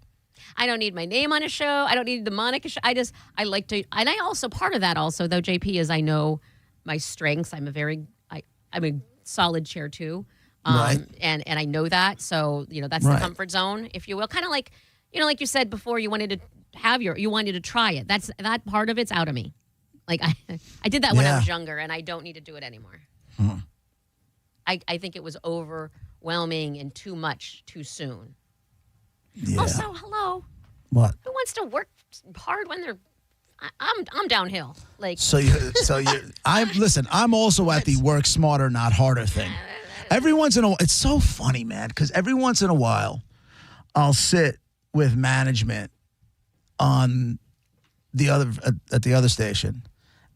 I don't need my name on a show. I don't need the Monica show. I like to, and I also, part of that also, though, JP, is I know my strengths. I'm a solid chair, too. Right. And I know that. So, that's the comfort zone, if you will. Kind of like, like you said before, you wanted to try it. That part of it's out of me. Like I did that when I was younger, and I don't need to do it anymore. I think it was overwhelming and too much too soon. Yeah. Also, hello. What? Who wants to work hard when they're? I'm downhill. Like I'm also at the work smarter, not harder thing. Every once in a while, it's so funny, man, because every once in a while, I'll sit with management on at the other station,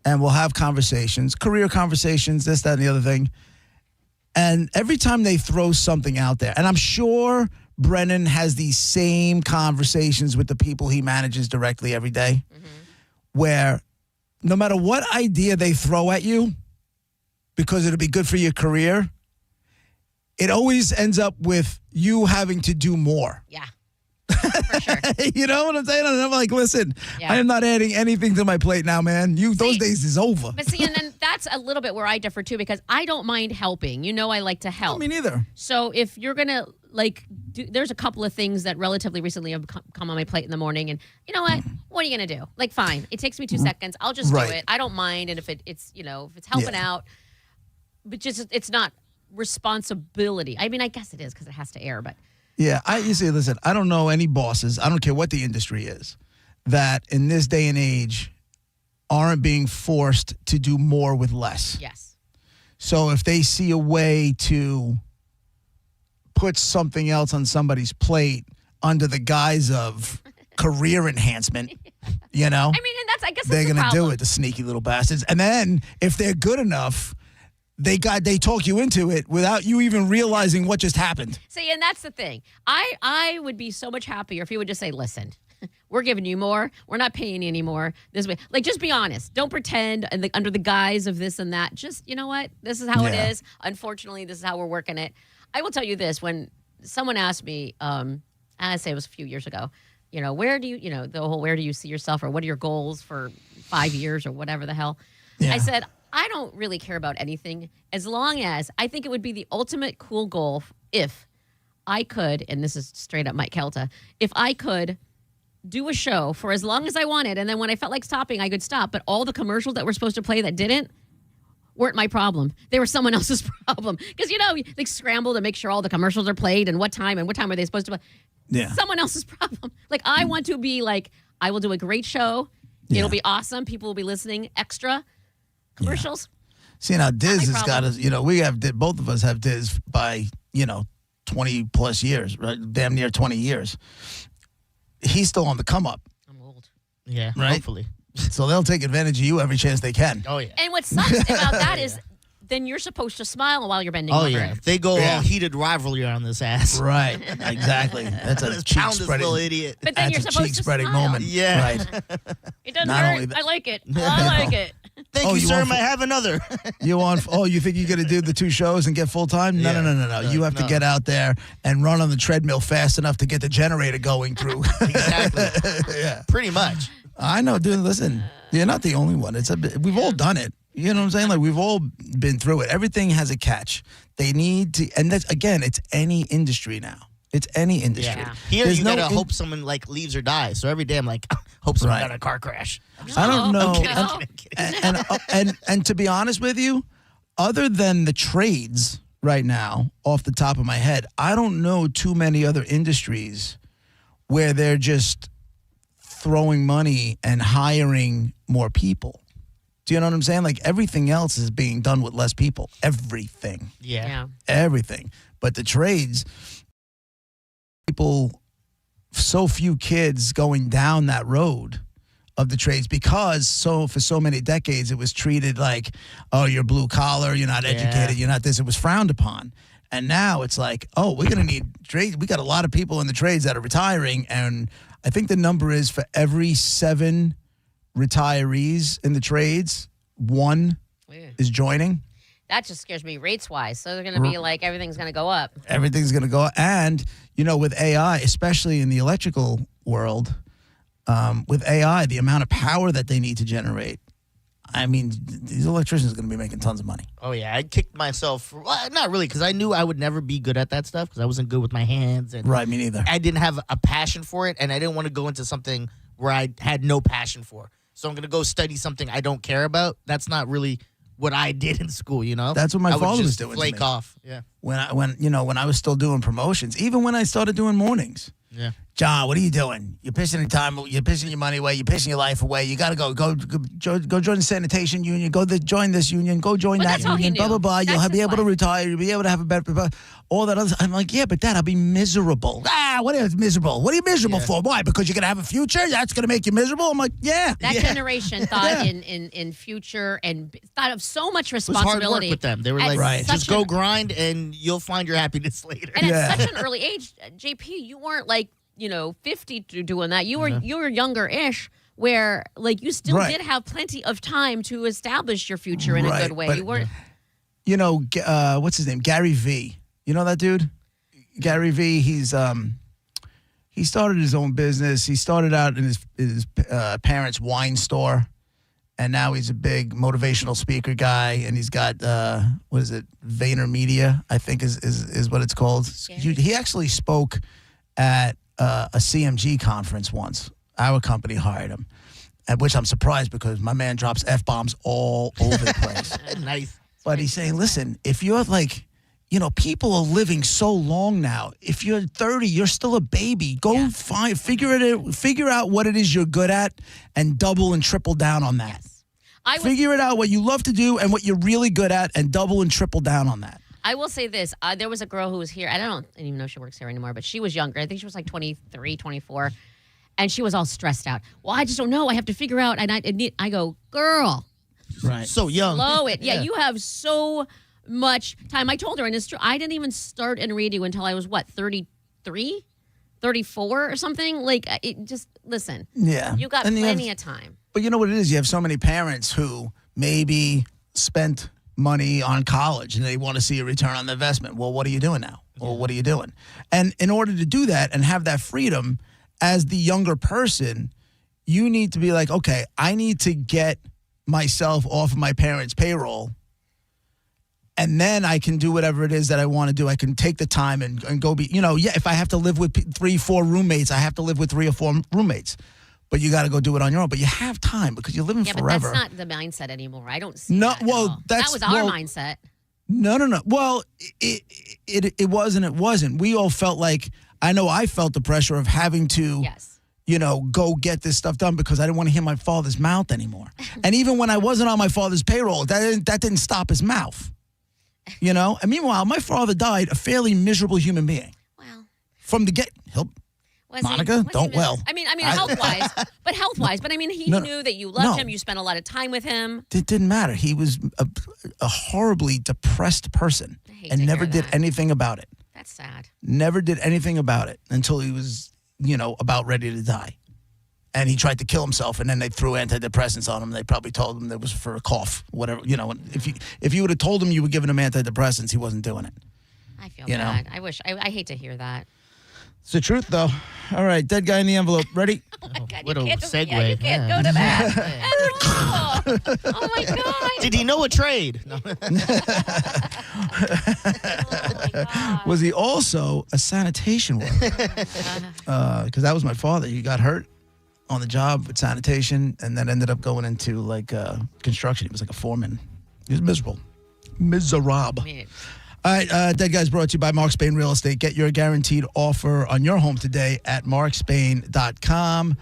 and we'll have conversations, career conversations, this, that, and the other thing. And every time they throw something out there, and I'm sure Brennan has these same conversations with the people he manages directly every day, where no matter what idea they throw at you, because it'll be good for your career, it always ends up with you having to do more. Yeah. For sure. You know what I'm saying? And I'm like, listen, I am not adding anything to my plate now, man. Those days is over. But see, and then that's a little bit where I differ too, because I don't mind helping. I like to help. Me neither. So if you're gonna there's a couple of things that relatively recently have come on my plate in the morning, and you know what are you gonna do? Like, fine, it takes me 2 seconds. I'll just do it. I don't mind, and if it's helping out, but just it's not responsibility. I mean, I guess it is because it has to air, but. Yeah, you see, listen, I don't know any bosses, I don't care what the industry is, that in this day and age aren't being forced to do more with less. Yes. So if they see a way to put something else on somebody's plate under the guise of career enhancement, I mean, and I guess they're going to do it, the sneaky little bastards. And then if they're good enough, they talk you into it without you even realizing what just happened. See, and that's the thing. I would be so much happier if you would just say, listen, we're giving you more. We're not paying you anymore. This way, just be honest. Don't pretend under the guise of this and that. Just, you know what? This is how it is. Unfortunately, this is how we're working it. I will tell you this. When someone asked me, I say it was a few years ago, where do you, the whole where do you see yourself, or what are your goals for 5 years or whatever the hell? Yeah. I said, I don't really care about anything as long as I think it would be the ultimate cool goal if I could, and this is straight up Mike Kelta, if I could do a show for as long as I wanted, and then when I felt like stopping, I could stop. But all the commercials that were supposed to play that didn't weren't my problem. They were someone else's problem. Because, they scramble to make sure all the commercials are played and what time are they supposed to play. Yeah. Someone else's problem. I want to be I will do a great show. Yeah. It'll be awesome. People will be listening. Extra commercials. Yeah. See, now Diz has got us, both of us have Diz by, 20 plus years, right? Damn near 20 years. He's still on the come up. I'm old. Yeah, right? Hopefully. So they'll take advantage of you every chance they can. Oh, yeah. And what sucks about that is then you're supposed to smile while you're bending over. Oh, yeah. They go all heated rivalry on this ass. Right. Exactly. That's a cheek-spreading little idiot. But then you're supposed to smile. Moment. Yeah. Right. It doesn't hurt. I like it. I like it. Thank you, sir. Might have another. You think you're going to do the 2 shows and get full-time? No. You have to get out there and run on the treadmill fast enough to get the generator going through. Exactly. Yeah. Pretty much. I know, dude. Listen, you're not the only one. We've all done it. You know what I'm saying? We've all been through it. Everything has a catch. They need to, and that's, again, it's any industry now. It's any industry. Yeah. Here you gotta hope someone leaves or dies. So every day I'm hope someone got in a car crash. I don't know. I'm kidding. And to be honest with you, other than the trades right now, off the top of my head, I don't know too many other industries where they're just throwing money and hiring more people. Do you know what I'm saying? Like everything else is being done with less people. Everything. Yeah. Everything. But the trades, people, so few kids going down that road of the trades because for so many decades it was treated like, oh, you're blue collar, you're not educated, you're not this. It was frowned upon. And now it's like, oh, we're going to need trades. We got a lot of people in the trades that are retiring. And I think the number is for every 7 retirees in the trades, 1 is joining. That just scares me rates-wise. So they're going to be like, everything's going to go up. Everything's going to go up. And, with AI, especially in the electrical world, with AI, the amount of power that they need to generate, I mean, these electricians are going to be making tons of money. Oh, yeah. I kicked myself. Well, not really, because I knew I would never be good at that stuff because I wasn't good with my hands. And right, me neither. I didn't have a passion for it, and I didn't want to go into something where I had no passion for. So I'm going to go study something I don't care about. That's not really what I did in school, That's what my father was doing. Flake off. Yeah. When I was still doing promotions, even when I started doing mornings. Yeah. John, what are you doing? You're pissing your time. You're pissing your money away. You're pissing your life away. You got to go join the sanitation union. Join this union. Go join that union. Blah blah blah. You'll be able to retire. You'll be able to have a better. All that other. I'm like, yeah, but Dad, I'll be miserable. What is miserable? What are you miserable for? Why? Because you're gonna have a future? That's gonna make you miserable? I'm like, yeah. That generation thought in future and thought of so much responsibility. It was hard work with them. They were like, just go grind and you'll find your happiness later. And at such an early age, JP, you weren't like 50 doing that. You were younger-ish, where like you still did have plenty of time to establish your future in a good way. But, you weren't. What's his name? Gary V. You know that dude? Gary V. He started his own business. He started out in his parents' wine store, and now he's a big motivational speaker guy. And he's got VaynerMedia, I think is what it's called. He actually spoke at a CMG conference once. Our company hired him, at which I'm surprised because my man drops F-bombs all over the place. Nice. But he's saying, listen, if you're like, people are living so long now. If you're 30, you're still a baby. Go figure out what it is you're good at and double and triple down on that. Yes. Figure it out what you love to do and what you're really good at and double and triple down on that. I will say this. There was a girl who was here. I don't even know if she works here anymore, but she was younger. I think she was like 23, 24. And she was all stressed out. Well, I just don't know. I have to figure out. And I go, girl. Right. So young. Slow it. Yeah, you have so much time. I told her, and it's true, I didn't even start in radio until I was, 33? 34 or something? Like, listen. Yeah. You got plenty of time. But you know what it is? You have so many parents who maybe spent money on college and they want to see a return on the investment. Well, what are you doing now? Well, what are you doing? And in order to do that and have that freedom as the younger person, you need to be like, okay, I need to get myself off of my parents' payroll, and then I can do whatever it is that I want to do. I can take the time and go be, if I have to live with 3-4 roommates, I have to live with 3 or 4 roommates. But you got to go do it on your own. But you have time because you're living forever. But that's not the mindset anymore. I don't see that at all. That was our mindset. No. Well, it was and it wasn't. We all felt like, I felt the pressure of having to, go get this stuff done because I didn't want to hear my father's mouth anymore. And even when I wasn't on my father's payroll, that didn't stop his mouth. And meanwhile, my father died a fairly miserable human being. Well, from the Monica, don't well. I mean, health-wise, but health-wise. But I mean, he knew that you loved him. You spent a lot of time with him. It didn't matter. He was a horribly depressed person and never did anything about it. That's sad. Never did anything about it until he was, about ready to die. And he tried to kill himself, and then they threw antidepressants on him. They probably told him that was for a cough, whatever. If you would have told him you were giving him antidepressants, he wasn't doing it. I feel bad. I hate to hear that. It's the truth, though. All right, dead guy in the envelope. Ready? Oh my God, what a segue. You can't go to that. Oh my God. Did he know a trade? No. Was he also a sanitation worker? Because that was my father. He got hurt on the job with sanitation and then ended up going into construction. He was like a foreman. He was miserable. Miserable. All right, Dead Guys brought to you by Mark Spain Real Estate. Get your guaranteed offer on your home today at markspain.com.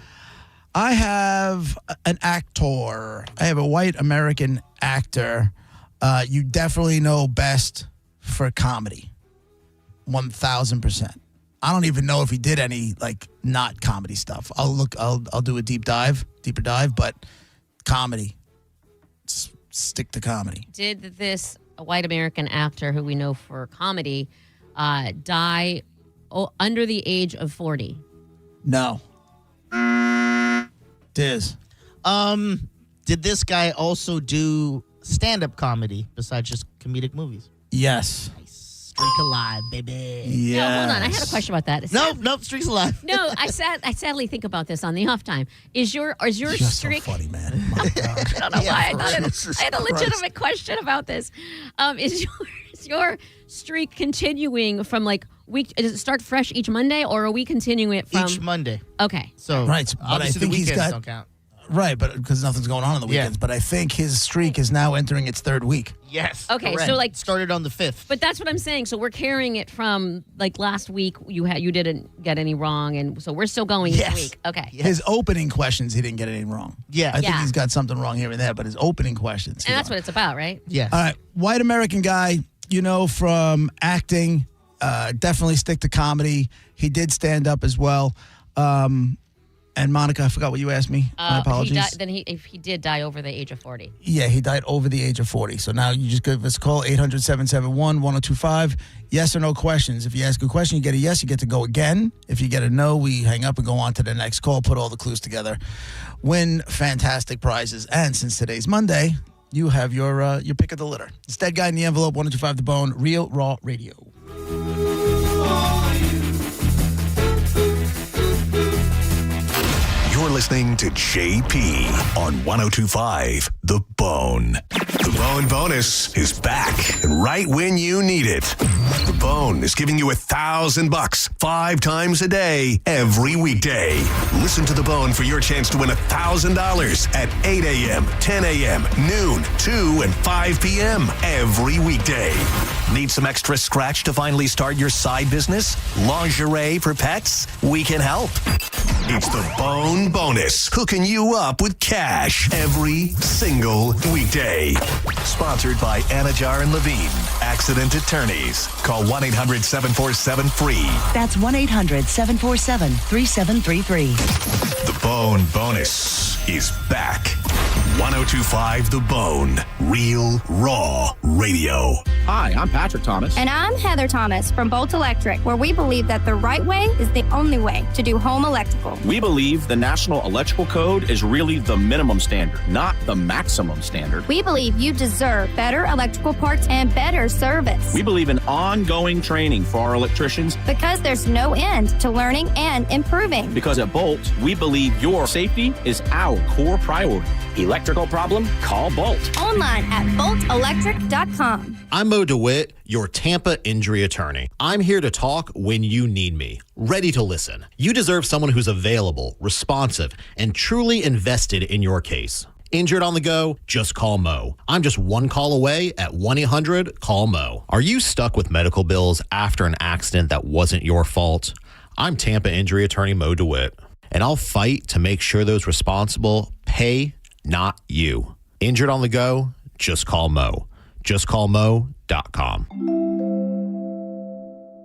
I have an actor. I have a white American actor. You definitely know best for comedy. 1,000%. I don't even know if he did any not comedy stuff. I'll do a deeper dive, but comedy. Stick to comedy. Did this white American actor who we know for comedy die under the age of 40? No. Diz. Did this guy also do stand-up comedy besides just comedic movies? Yes. Streak alive, baby. Yeah. No, hold on. I had a question about that. Nope. Streak's alive. No, I sadly think about this on the off time. Is your You're streak? so funny, man. My God. I don't know why I had a legitimate question about this. Is your streak continuing from week? Does it start fresh each Monday, or are we continuing it from each Monday? Okay. So right, but I think he's got don't count. Right, but because nothing's going on the weekends. But I think his streak is now entering its third week. Yes. Okay, correct. so started on the 5th. But that's what I'm saying. So we're carrying it from last week. You didn't get any wrong, and so we're still going this week. Okay. Yes. His opening questions, he didn't get any wrong. Yeah. I think he's got something wrong here and there, but his opening questions. And that's what it's about, right? Yes. All right, white American guy, from acting, definitely stick to comedy. He did stand up as well. And Monica, I forgot what you asked me. My apologies. If he did die over the age of 40. Yeah, he died over the age of 40. So now you just give us a call, 800-771-1025. Yes or no questions. If you ask a question, you get a yes, you get to go again. If you get a no, we hang up and go on to the next call, put all the clues together, win fantastic prizes. And since today's Monday, you have your pick of the litter. It's Dead Guy in the Envelope, 102.5 The Bone, Real Raw Radio. You're listening to JP on 102.5 The Bone. The Bone Bonus is back and right when you need it. The Bone is giving you $1,000 5 times a day, every weekday. Listen to The Bone for your chance to win $1,000 at 8 a.m., 10 a.m., noon, 2, and 5 p.m. every weekday. Need some extra scratch to finally start your side business? Lingerie for pets? We can help. It's the Bone Bonus, hooking you up with cash every single weekday. Sponsored by Anajar and Levine, Accident Attorneys. Call 1-800-747-FREE. That's 1-800-747-3733. The Bone Bonus is back. 102.5 The Bone, Real Raw Radio. Hi, I'm Patrick Thomas. And I'm Heather Thomas from Bolt Electric, where we believe that the right way is the only way to do home electrical. We believe the National Electrical Code is really the minimum standard, not the maximum standard. We believe you deserve better electrical parts and better service. We believe in ongoing training for our electricians. Because there's no end to learning and improving. Because at Bolt, we believe your safety is our core priority. Electrical problem? Call Bolt. Online at boltelectric.com. I'm Mo DeWitt, your Tampa injury attorney. I'm here to talk when you need me, ready to listen. You deserve someone who's available, responsive, and truly invested in your case. Injured on the go? Just call Mo. I'm just one call away at 1-800-CALL-MO. Are you stuck with medical bills after an accident that wasn't your fault? I'm Tampa injury attorney Mo DeWitt, and I'll fight to make sure those responsible pay, not you. Injured on the go? Just call Mo. JustCallMo.com.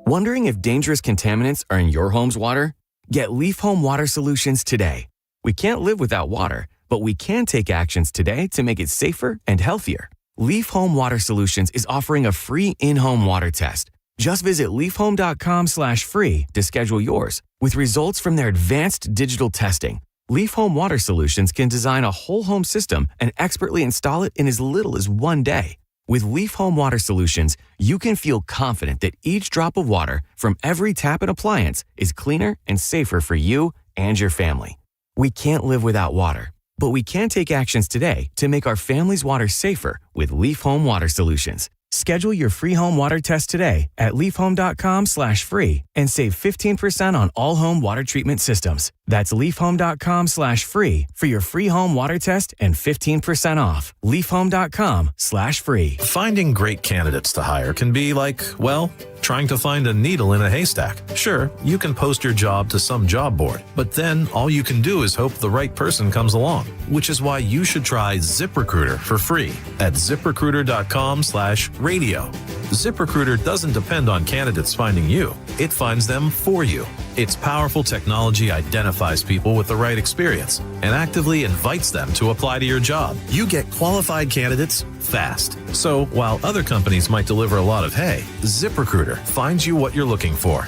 Wondering if dangerous contaminants are in your home's water? Get Leaf Home Water Solutions today. We can't live without water, but we can take actions today to make it safer and healthier. Leaf Home Water Solutions is offering a free in-home water test. Just visit leafhome.com/free to schedule yours. With results from their advanced digital testing, Leaf Home Water Solutions can design a whole home system and expertly install it in as little as 1 day. With Leaf Home Water Solutions, you can feel confident that each drop of water from every tap and appliance is cleaner and safer for you and your family. We can't live without water, but we can take actions today to make our family's water safer with Leaf Home Water Solutions. Schedule your free home water test today at leafhome.com/free and save 15% on all home water treatment systems. That's leafhome.com/free for your free home water test and 15% off. leafhome.com/free. Finding great candidates to hire can be like, well, Trying to find a needle in a haystack? Sure, you can post your job to some job board, but then all you can do is hope the right person comes along, which is why you should try ZipRecruiter for free at ZipRecruiter.com/radio. ZipRecruiter doesn't depend on candidates finding you. It finds them for you. Its powerful technology identifies people with the right experience and actively invites them to apply to your job. You get qualified candidates fast. So while other companies might deliver a lot of hay, ZipRecruiter finds you what you're looking for.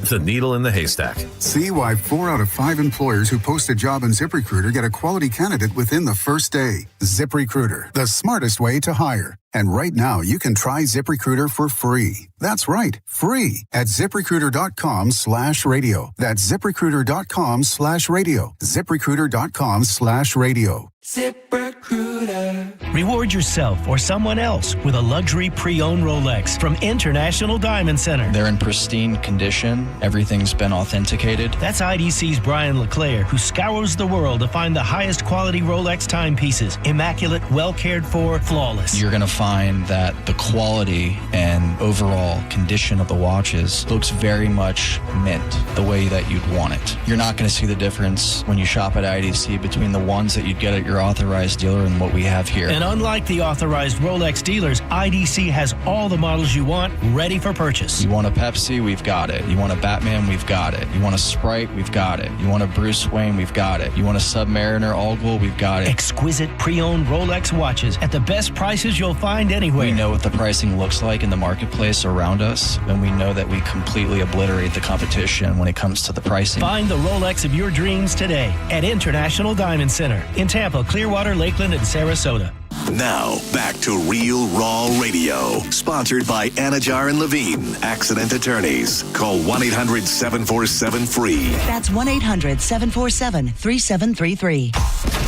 The needle in the haystack. See why 4 out of 5 employers who post a job in ZipRecruiter get a quality candidate within the first day. ZipRecruiter, the smartest way to hire. And right now, you can try ZipRecruiter for free. That's right, free at ZipRecruiter.com/radio. That's ZipRecruiter.com/radio. ZipRecruiter.com/radio. ZipRecruiter. Reward yourself or someone else with a luxury pre-owned Rolex from International Diamond Center. They're in pristine condition. Everything's been authenticated. That's IDC's Brian LeClaire, who scours the world to find the highest quality Rolex timepieces. Immaculate, well cared for, flawless. You're going to find that the quality and overall condition of the watches looks very much mint, the way that you'd want it. You're not going to see the difference when you shop at IDC between the ones that you'd get at your authorized dealer and what we have here. And unlike the authorized Rolex dealers, IDC has all the models you want ready for purchase. You want a Pepsi? We've got it. You want a Batman? We've got it. You want a Sprite? We've got it. You want a Bruce Wayne? We've got it. You want a Submariner All-Gold? We've got it. Exquisite pre-owned Rolex watches at the best prices you'll find anywhere. We know what the pricing looks like in the marketplace around us, and we know that we completely obliterate the competition when it comes to the pricing. Find the Rolex of your dreams today at International Diamond Center in Tampa, Clearwater, Lakeland, and Sarasota. Now, back to Real Raw Radio, sponsored by Anajar and Levine, accident attorneys. Call 1-800-747-FREE. That's 1-800-747-3733.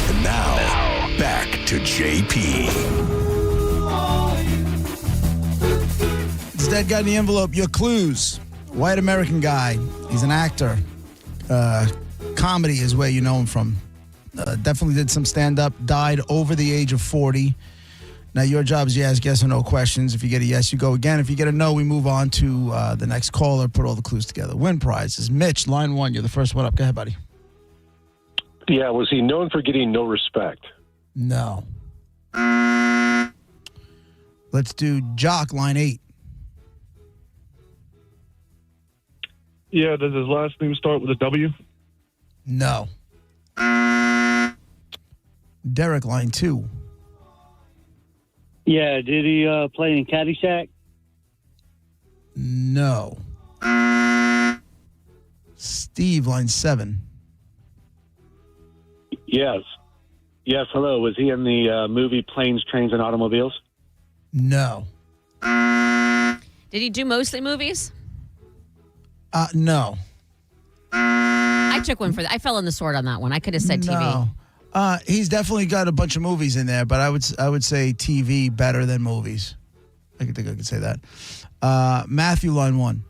And now, back to JP. It's that guy in the envelope. Your clues. White American guy. He's an actor. Comedy is where you know him from. Definitely did some stand-up. Died over the age of 40. Now, your job is you ask yes or no questions. If you get a yes, you go again. If you get a no, we move on to the next caller. Put all the clues together. Win prize is Mitch, line 1. You're the first one up. Go ahead, buddy. Yeah, was he known for getting no respect? No. Let's do Jock, line 8. Yeah, does his last name start with a W? No. Derek, line 2. Yeah, did he play in Caddyshack? No. Steve, line 7. Yes. Yes, hello. Was he in the movie Planes, Trains, and Automobiles? No. Did he do mostly movies? No. I took one for that. I fell on the sword on that one. I could have said TV. No. He's definitely got a bunch of movies in there, but I would say TV better than movies. I think I could say that. Matthew, line 1.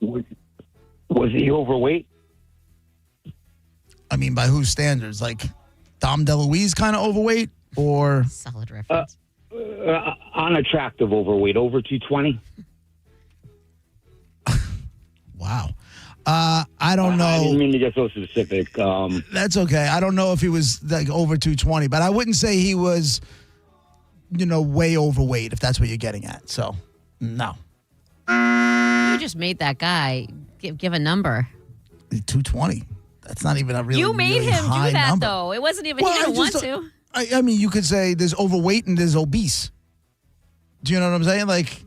Was he overweight? I mean, by whose standards? Like Dom DeLuise kind of overweight, or solid reference? Unattractive overweight, over 220. Wow. I don't know. I didn't mean to get so specific. That's okay. I don't know if he was like over 220, but I wouldn't say he was, way overweight, if that's what you're getting at. So, no. You just made that guy give a number. 220. That's not even a really You made really him do high that, number. though. It wasn't even, he didn't want to. I mean, you could say there's overweight and there's obese. Do you know what I'm saying? Like,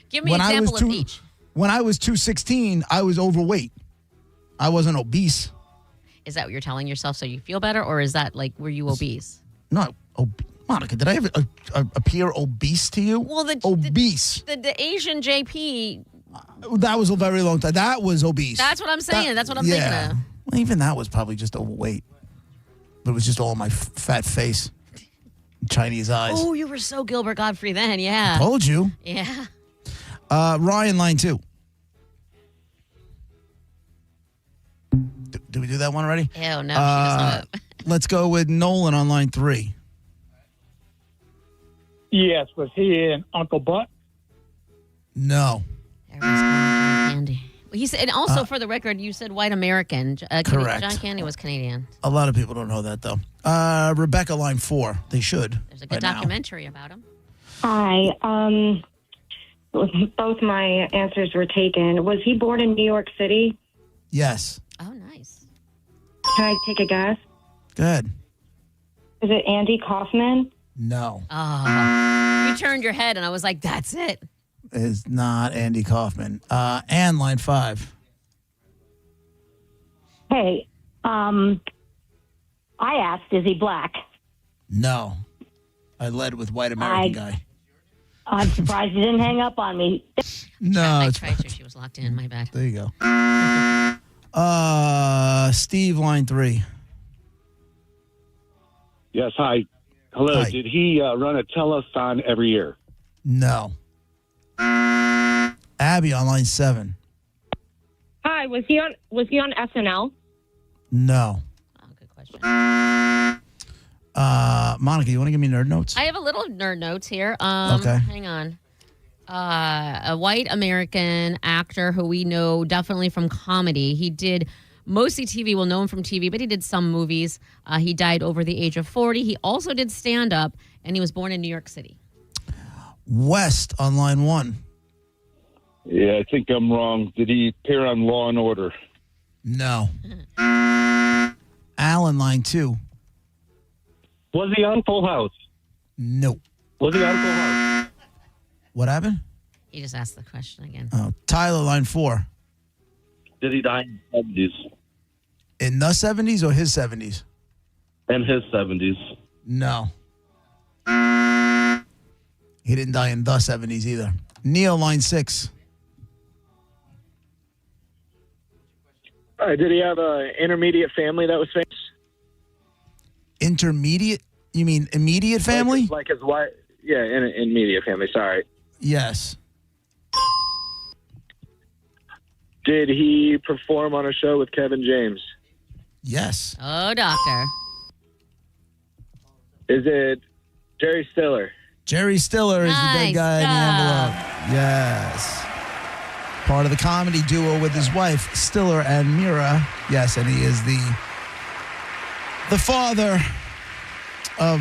give me an example of each. When I was 216, I was overweight. I wasn't obese. Is that what you're telling yourself so you feel better, or is that were you obese? No, Monica, did I ever appear obese to you? Well, obese. The Asian JP. That was a very long time. That was obese. That's what I'm saying. That's what I'm thinking of. Well, even that was probably just overweight. But it was just all my fat face. Chinese eyes. Oh, you were so Gilbert Godfrey then, yeah. I told you. Yeah. Ryan, line 2. Did we do that one already? Ew, no, she does not. Let's go with Nolan on line 3. Yes, was he in Uncle Buck? No. Everyone's calling John Candy. Well, he said, and also for the record, you said white American. Correct. John Candy was Canadian. A lot of people don't know that, though. Rebecca, line 4. They should. There's a good documentary about him. Hi. Both my answers were taken. Was he born in New York City? Yes. Oh, nice. Can I take a guess? Go ahead. Is it Andy Kaufman? No. Oh, you turned your head, and I was like, that's it. Is not Andy Kaufman. And line 5. Hey, I asked, is he black? No. I led with white American guy. I'm surprised you didn't hang up on me. No. I it's tried to. She was locked in. My bad. There you go. Steve, line 3. Yes, hi. Hello. Hi. Did he run a telethon every year? No. Abby on line 7. Hi, was he on SNL? No. Oh, good question. Monica, you want to give me nerd notes? I have a little nerd notes here. Okay. Hang on. A white American actor who we know definitely from comedy. He did mostly TV. We'll know him from TV, but he did some movies. He died over the age of 40. He also did stand-up, and he was born in New York City. West on line 1. Yeah, I think I'm wrong. Did he appear on Law and Order? No. Alan, line 2. Was he on Full House? No. Was he on Full House? What happened? He just asked the question again. Oh, Tyler, line 4. Did he die in the 70s? In the 70s or his 70s? In his 70s. No. He didn't die in the 70s either. Neil, line 6. All right, did he have an intermediate family that was famous? Intermediate? You mean immediate family? Like his wife? Yeah, immediate family, sorry. Yes. Did he perform on a show with Kevin James? Yes. Oh, doctor. Is it Jerry Stiller? Jerry Stiller is the dead guy in the envelope. Yes. Part of the comedy duo with his wife, Stiller and Mira. Yes, and he is the father of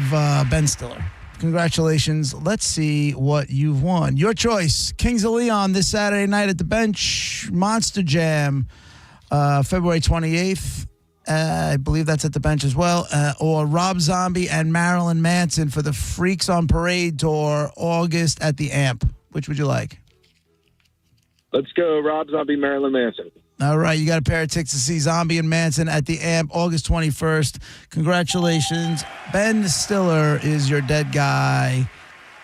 Ben Stiller. Congratulations. Let's see what you've won. Your choice, Kings of Leon this Saturday night at the Bench, Monster Jam, February 28th. I believe that's at the Bench as well. Or Rob Zombie and Marilyn Manson for the Freaks on Parade tour, August at the Amp. Which would you like? Let's go Rob Zombie, Marilyn Manson. All right, you got a pair of tickets to see Zombie and Manson at the Amp, August 21st. Congratulations. Ben Stiller is your dead guy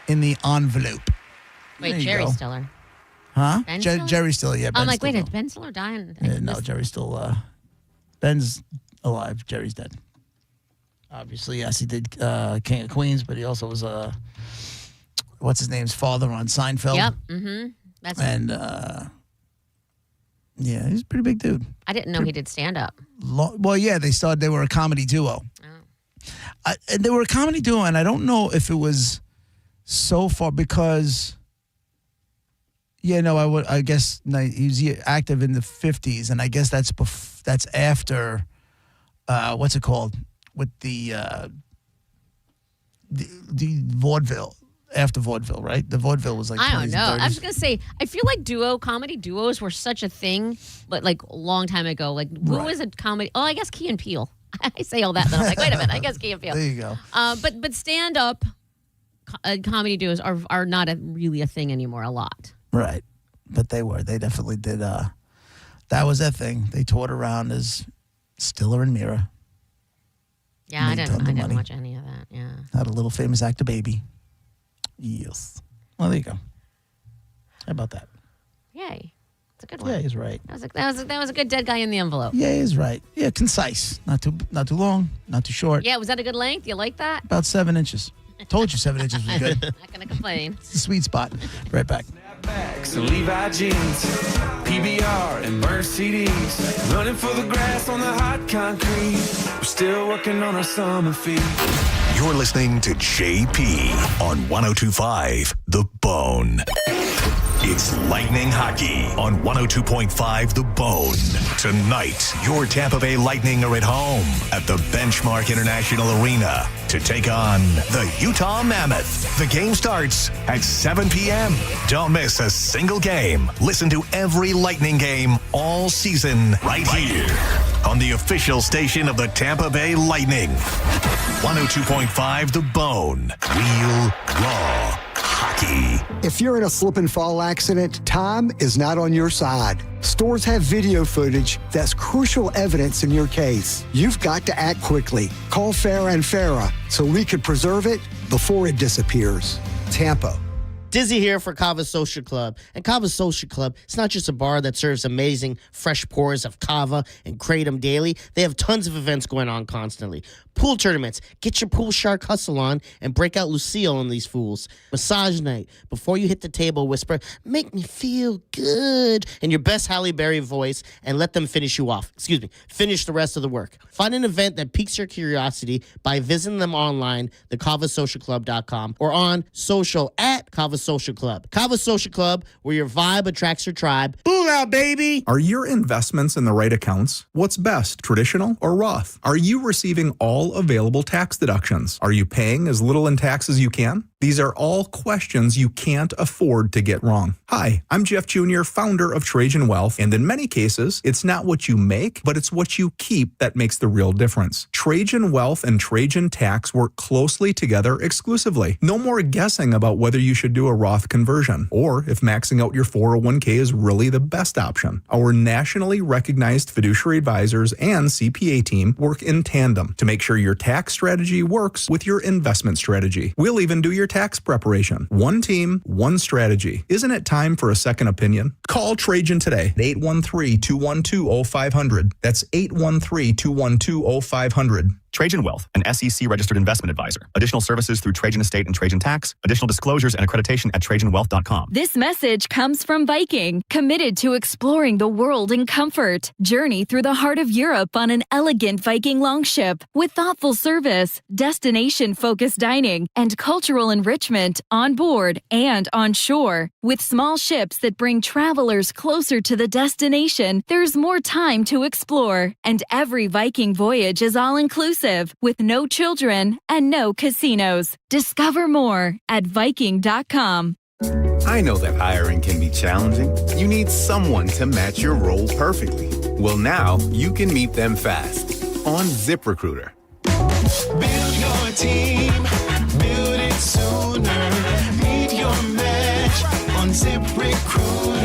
in the envelope. Wait, There you Jerry go. Stiller. Huh? Ben Stiller? Jerry Stiller, yeah. Ben I'm like, Stiller. wait, did Ben Stiller die? No, Jerry's still, Ben's alive. Jerry's dead. Obviously, yes, he did King of Queens, but he also was, what's his name's father on Seinfeld. Yep. Mm-hmm. That's And, yeah, he's a pretty big dude. I didn't know he did stand-up. Well, yeah, they were a comedy duo. And they were a comedy duo, and I don't know if it was so far because, I guess he was active in the 50s, and I guess that's after, what's it called, with the vaudeville. After vaudeville, right? The vaudeville was like I don't 20s know. and I 30s. was gonna say I feel like comedy duos were such a thing, but like a long time ago. Like who was a comedy? Oh, I guess Key and Peele. I say all that, then I'm like, wait a minute, I guess Key and Peele. There you go. But stand up comedy duos are not really a thing anymore. A lot. Right. But they were. They definitely did. That was their thing. They toured around as Stiller and Mira. Yeah, I Made tons of didn't money. watch any of that. Yeah. Had a little famous actor baby. Yes. Well, there you go. How about that? Yay. It's a good one. Yeah, he's right. That was a good dead guy in the envelope. Yeah, he's right. Yeah, concise. Not too long, not too short. Yeah, was that a good length? You like that? About 7 inches. Told you 7 inches was good. Not gonna complain. It's the sweet spot. Right back. Some Levi jeans, PBR and burnt CDs. Running for the grass on the hot concrete. We're still working on our summer feet. You're listening to JP on 102.5 The Bone. It's Lightning Hockey on 102.5 The Bone. Tonight, your Tampa Bay Lightning are at home at the Benchmark International Arena to take on the Utah Mammoth. The game starts at 7 p.m. Don't miss a single game. Listen to every Lightning game all season right here on the official station of the Tampa Bay Lightning. 102.5 The Bone. Real, raw hockey. If you're in a slip and fall accident, time is not on your side. Stores have video footage that's crucial evidence in your case. You've got to act quickly. Call Farah and Farah so we can preserve it before it disappears. Tampa. Dizzy here for Kava Social Club. And Kava Social Club, it's not just a bar that serves amazing fresh pours of kava and kratom daily. They have tons of events going on constantly. Pool tournaments. Get your pool shark hustle on and break out Lucille on these fools. Massage night. Before you hit the table, whisper, "Make me feel good," in your best Halle Berry voice, and let them finish you off. Finish the rest of the work. Find an event that piques your curiosity by visiting them online, thekavasocialclub.com, or on social at Kava Social Club. Kava Social Club, where your vibe attracts your tribe. Booyah, baby! Are your investments in the right accounts? What's best, traditional or Roth? Are you receiving all available tax deductions? Are you paying as little in tax as you can? These are all questions you can't afford to get wrong. Hi, I'm Jeff Jr., founder of Trajan Wealth, and in many cases, it's not what you make, but it's what you keep that makes the real difference. Trajan Wealth and Trajan Tax work closely together exclusively. No more guessing about whether you should do a Roth conversion, or if maxing out your 401k is really the best option. Our nationally recognized fiduciary advisors and CPA team work in tandem to make sure your tax strategy works with your investment strategy. We'll even do your tax preparation. One team, one strategy. Isn't it time for a second opinion? Call Trajan today, 813-212-0500. That's 813-212-0500. Trajan Wealth, an SEC-registered investment advisor. Additional services through Trajan Estate and Trajan Tax. Additional disclosures and accreditation at TrajanWealth.com. This message comes from Viking, committed to exploring the world in comfort. Journey through the heart of Europe on an elegant Viking longship with thoughtful service, destination-focused dining, and cultural enrichment on board and on shore. With small ships that bring travelers closer to the destination, there's more time to explore. And every Viking voyage is all-inclusive, with no children and no casinos. Discover more at Viking.com. I know that hiring can be challenging. You need someone to match your role perfectly. Well, now you can meet them fast on ZipRecruiter. Build your team, build it sooner. Meet your match on ZipRecruiter.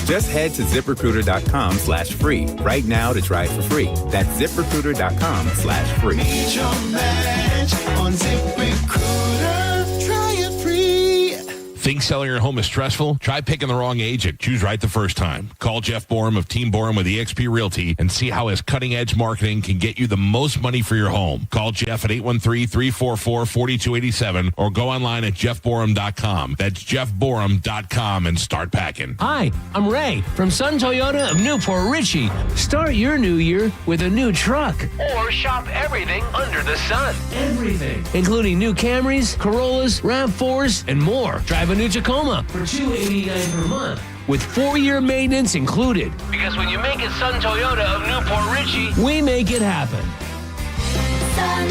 Just head to ZipRecruiter.com/free right now to try it for free. That's ZipRecruiter.com/free. Meet your match on ZipRecruiter. Try it free. Think selling your home is stressful? Try picking the wrong agent. Choose right the first time. Call Jeff Borum of Team Borum with eXp Realty and see how his cutting-edge marketing can get you the most money for your home. Call Jeff at 813-344-4287 or go online at jeffborum.com. That's jeffborum.com and start packing. Hi, I'm Ray from Sun Toyota of Newport Richey. Start your new year with a new truck. Or shop everything under the sun. Everything, including new Camrys, Corollas, RAV4s, and more. Drive a new Tacoma for $289 per month with 4-year maintenance included. Because when you make it Sun Toyota of Newport Richey, we make it happen. Sun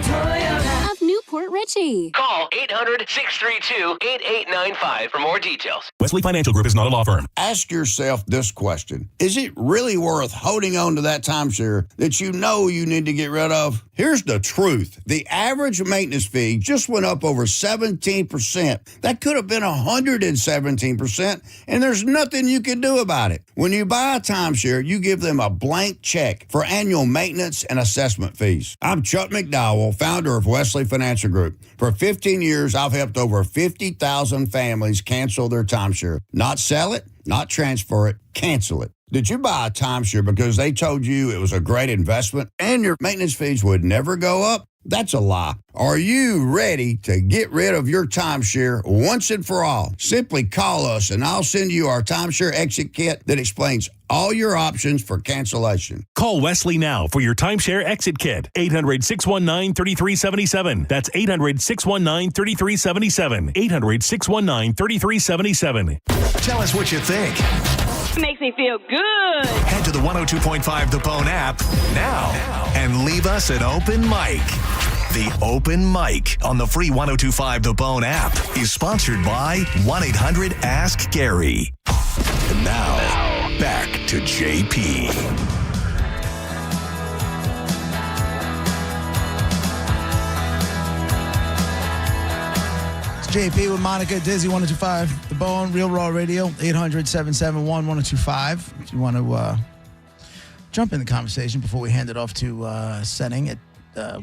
Toyota of Newport Richey. Call 800-632-8895 for more details. Wesley Financial Group is not a law firm. Ask yourself this question. Is it really worth holding on to that timeshare that you know you need to get rid of? Here's the truth. The average maintenance fee just went up over 17%. That could have been 117%, and there's nothing you can do about it. When you buy a timeshare, you give them a blank check for annual maintenance and assessment fees. I'm Chuck McDowell, founder of Wesley Financial Group. For 15 years, I've helped over 50,000 families cancel their timeshare. Not sell it, not transfer it, cancel it. Did you buy a timeshare because they told you it was a great investment and your maintenance fees would never go up? That's a lie. Are you ready to get rid of your timeshare once and for all? Simply call us and I'll send you our timeshare exit kit that explains all your options for cancellation. Call Wesley now for your timeshare exit kit. 800-619-3377. That's 800-619-3377. 800-619-3377. Tell us what you think. Makes me feel good. Head to the 102.5 The Bone app now and leave us an open mic. The Open Mic on the free 102.5 The Bone app is sponsored by 1-800-ASK-GARY. And now, back to JP. It's JP with Monica, Dizzy, 102.5 The Bone, Real Raw Radio, 800-771-1025. If you want to jump in the conversation before we hand it off to Setting at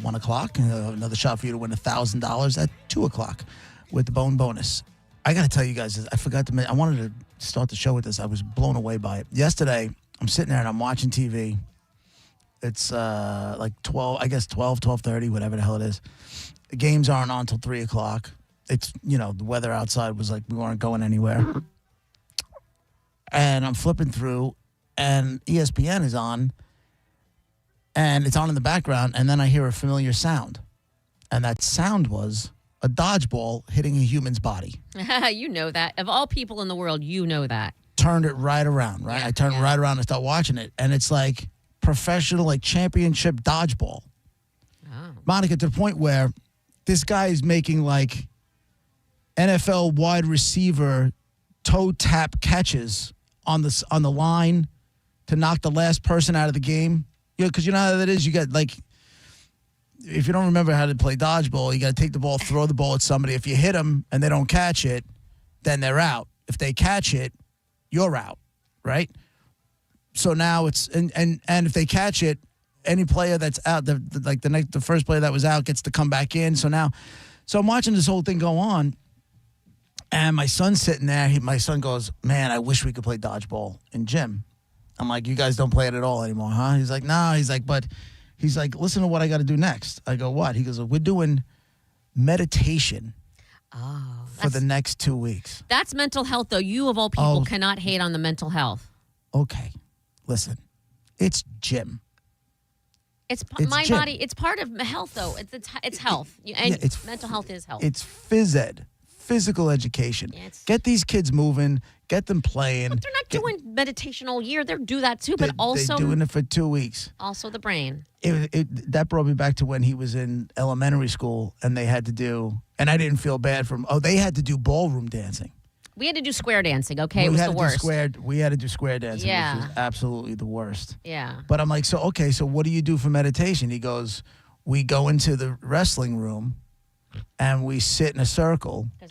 1 o'clock. Another shot for you to win $1,000 at 2 o'clock with the Bone bonus. I got to tell you guys, I forgot to mention, I wanted to start the show with this. I was blown away by it. Yesterday, I'm sitting there and I'm watching TV. It's like 12:30, whatever the hell it is. The games aren't on until 3 o'clock. It's, the weather outside was like we weren't going anywhere. And I'm flipping through and ESPN is on. And it's on in the background, and then I hear a familiar sound. And that sound was a dodgeball hitting a human's body. You know that. Of all people in the world, you know that. Turned it right around, right? Yeah, I turned right around and start watching it. And it's like professional, like championship dodgeball. Oh. Monica, to the point where this guy is making like NFL wide receiver toe tap catches on the line to knock the last person out of the game. Because you know how that is. You got, like, if you don't remember how to play dodgeball, you got to take the ball, throw the ball at somebody. If you hit them and they don't catch it, then they're out. If they catch it, you're out, right? So now it's and if they catch it, any player that's out, the first player that was out gets to come back in. So I'm watching this whole thing go on, and my son's sitting there. My son goes, "Man, I wish we could play dodgeball in gym." I'm like, "You guys don't play it at all anymore, huh?" He's like, "No." He's like, "Listen to what I got to do next." I go, "What?" He goes, "We're doing meditation for the next 2 weeks." That's mental health, though. You, of all people, cannot hate on the mental health. Okay. Listen, it's gym. It's gym. body. It's part of health, though. It's health. And mental health is health. It's phys ed, physical education. Get these kids moving. Get them playing. But they're not doing meditation all year. They do that too, but also they're doing it for 2 weeks. Also the brain. That brought me back to when he was in elementary school, and they had to do, and I didn't feel bad for him. They had to do ballroom dancing. We had to do square dancing. Okay, it was the worst. We had to do square dancing, Yeah. which was absolutely the worst. Yeah. But I'm like, so what do you do for meditation? He goes, we go into the wrestling room. And we sit in a circle in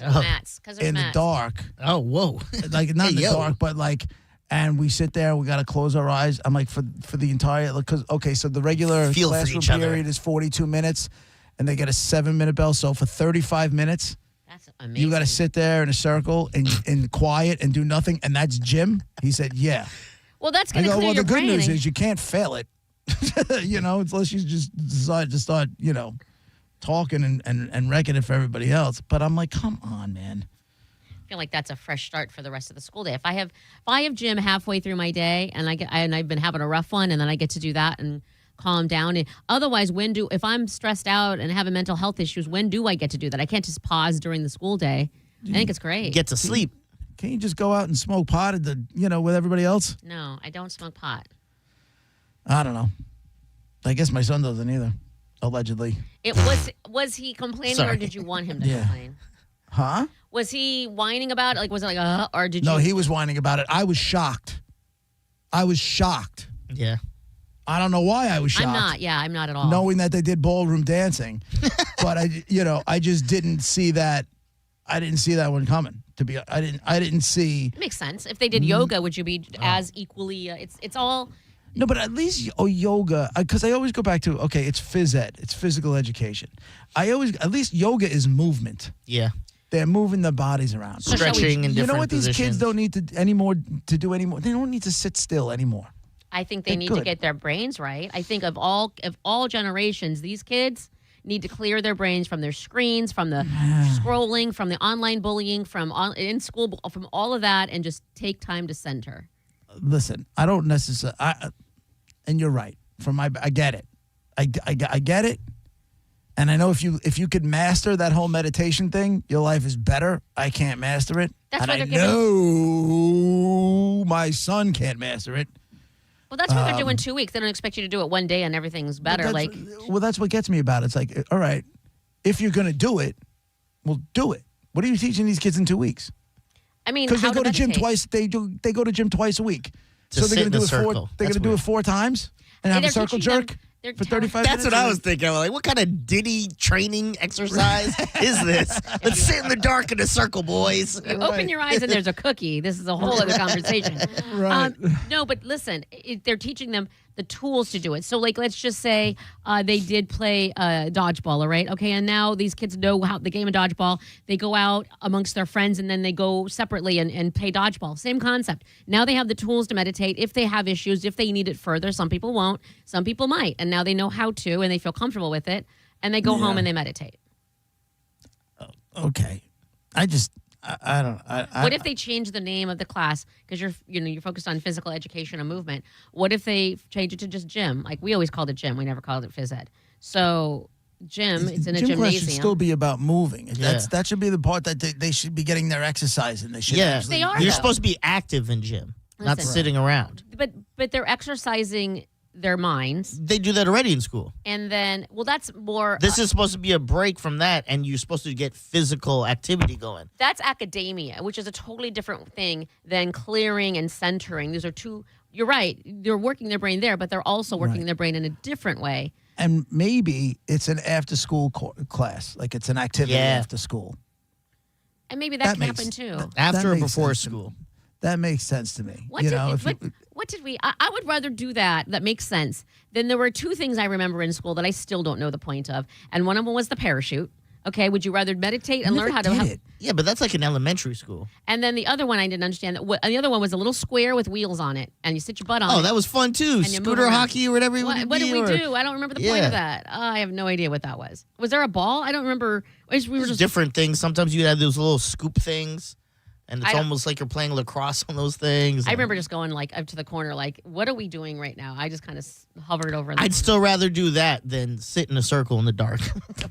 the dark. Oh, whoa. Like, not in the dark, but like, and we sit there, we got to close our eyes. I'm like, for the entire, because, so the regular classroom period is 42 minutes, and they get a 7-minute bell. So for 35 minutes, that's amazing. you got to sit there in a circle and quiet and do nothing, and that's gym? He said, yeah. Well, that's going to clear your brain. The good news is you can't fail it, unless you just decide to start, talking and wrecking it for everybody else. But I'm like, come on, man. I feel like that's a fresh start for the rest of the school day. If I have gym halfway through my day and I've been having a rough one, and then I get to do that and calm down. And otherwise, if I'm stressed out and having mental health issues, when do I get to do that? I can't just pause during the school day. I think it's great. Get to sleep. Can't you just go out and smoke pot with everybody else? No, I don't smoke pot. I don't know. I guess my son doesn't either. Allegedly. Was he complaining, or did you want him to complain? Huh? Was he whining about it? Like, was it like, or did you? No, he was whining about it. I was shocked. Yeah. I don't know why I was shocked. I'm not at all. Knowing that they did ballroom dancing. But I just didn't see that. I didn't see that one coming. I didn't see. It makes sense. If they did yoga, would you be as equally, it's all. No, but at least yoga, because I always go back to, it's phys ed. It's physical education. At least yoga is movement. Yeah. They're moving their bodies around. Stretching in different positions. You know what these kids don't need to do anymore? They don't need to sit still anymore. I think they need to get their brains right. I think of all generations, these kids need to clear their brains from their screens, from the scrolling, from the online bullying, from in school, from all of that, and just take time to center. Listen, I don't necessarily, and you're right. I get it. I get it. And I know if you could master that whole meditation thing, your life is better. I can't master it. That's and why I they're giving- know my son can't master it. Well, that's what they're doing 2 weeks. They don't expect you to do it one day and everything's better. That's what gets me about it. It's like, all right, if you're going to do it, well, do it. What are you teaching these kids in 2 weeks? I mean, because they how go to gym meditate. twice. They go to gym twice a week. To So they're sit going to in do a it four. circle. They're going to That's do it weird. 4 times and Hey, have a they're circle teaching them- jerk they're for telling- 35 That's minutes. what I was thinking. I'm like, what kind of Diddy training exercise is this? Let's sit in the dark in a circle, boys. You open your eyes and there's a cookie. This is a whole other conversation. Right. No, but listen, they're teaching them the tools to do it. So, like, let's just say they did play dodgeball, all right? Okay, and now these kids know how the game of dodgeball. They go out amongst their friends and then they go separately and play dodgeball. Same concept. Now they have the tools to meditate if they have issues, if they need it further. Some people won't. Some people might. And now they know how to and they feel comfortable with it. And they go home and they meditate. Okay. I don't. What if they change the name of the class because you're focused on physical education and movement? What if they change it to just gym? Like we always called it gym. We never called it phys ed. So gym, it's in a gym class should gymnasium. still be about moving. That should be the part that they should be getting their exercise and they should. Yeah, They are, You're though. supposed to be active in gym, not Listen. sitting around. But they're exercising their minds, They do that already in school. and then that's more. This is supposed to be a break from that, and you're supposed to get physical activity going. That's academia, which is a totally different thing than clearing and centering. These are two. You're right. They're working their brain there, but they're also working their brain in a different way. And maybe it's an after-school class, like it's an activity after school. And maybe that can happen too. After or makes before sense to me. school. That makes sense to me. What you did, know, what did we? I would rather do that. That makes sense. Then there were 2 things I remember in school that I still don't know the point of, and one of them was the parachute. Okay, would you rather meditate and learn how to? Yeah, but that's like in elementary school. And then the other one I didn't understand. The other one was a little square with wheels on it, and you sit your butt on it. Oh, that was fun too. and you move Scooter around. hockey or whatever. What did we do? I don't remember the point Yeah. of that. I have no idea what that was. Was there a ball? I don't remember. We were There's just different things. Sometimes you had those little scoop things, and it's I don't- almost like you're playing lacrosse on those things. I remember just going like up to the corner, like, what are we doing right now? I just kind of hovered over. I'd still rather do that than sit in a circle in the dark.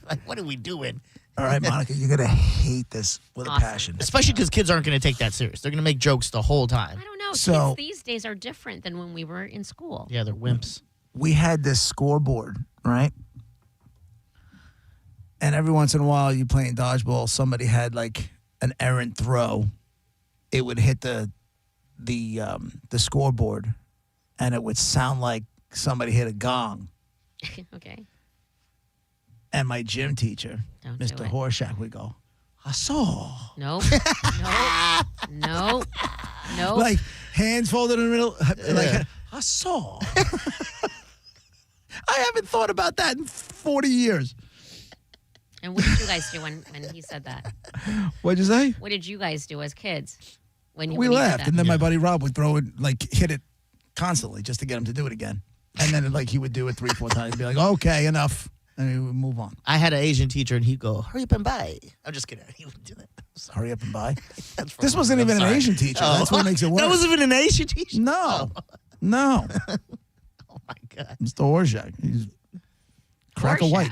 Like, what are we doing? All right, Monica, you're gonna hate this with Awesome. a passion. Especially because kids aren't going to take that serious. They're going to make jokes the whole time. I don't know. So- Kids these days are different than when we were in school. Yeah, they're wimps. We had this scoreboard, right? And every once in a while, you playing dodgeball, somebody had like an errant throw. It would hit the scoreboard, and it would sound like somebody hit a gong. Okay. And my gym teacher, Don't do Mr. it. Horshack, would go, I saw. Nope. Nope. Nope. Like hands folded in the middle. Like, I saw. I haven't thought about that in 40 years. And what did you guys do when he said that? What'd you say? What did you guys do as kids when We when he did laughed, that? and then my buddy Rob would throw it, like hit it constantly just to get him to do it again. And then like he would do it 3-4 times. He'd be like, okay, enough. And we would move on. I had an Asian teacher, and he'd go, hurry up and buy. I'm just kidding. He wouldn't do that. Hurry up and buy. That's This wasn't I'm even an sorry. Asian teacher. Oh. That's what makes it worse. That wasn't even an Asian teacher? No. No. Oh, my God. Mr. Horshack. He's Cracker White.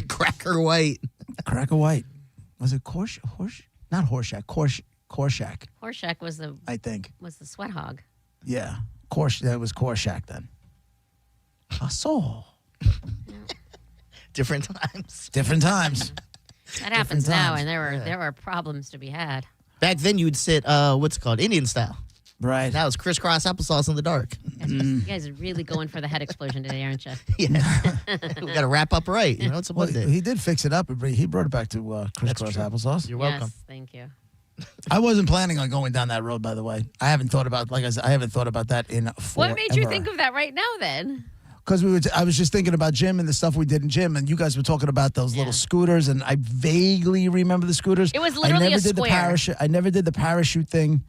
Cracker White. Cracker White. Was it Not Horshack. Korshak, Horshack was the I think. sweat hog. Yeah. That was Korshak then. I saw. Different times. Different times. That happens now, times. and there were problems to be had. Back then, you'd sit, what's it called? Indian style. Right. Now it's crisscross applesauce in the dark. You guys are really going for the head explosion today, aren't you? Yeah. We got to wrap up right. You know, it's a Well, Monday. he did fix it up. He brought it back to crisscross true. applesauce. You're welcome. Yes, thank you. I wasn't planning on going down that road, by the way. I haven't thought about, like I said, I haven't thought about that in forever. What made you think of that right now, then? Because I was just thinking about gym and the stuff we did in gym, and you guys were talking about those little scooters, and I vaguely remember the scooters. It was literally I never a did square. the parachute. I never did the parachute thing.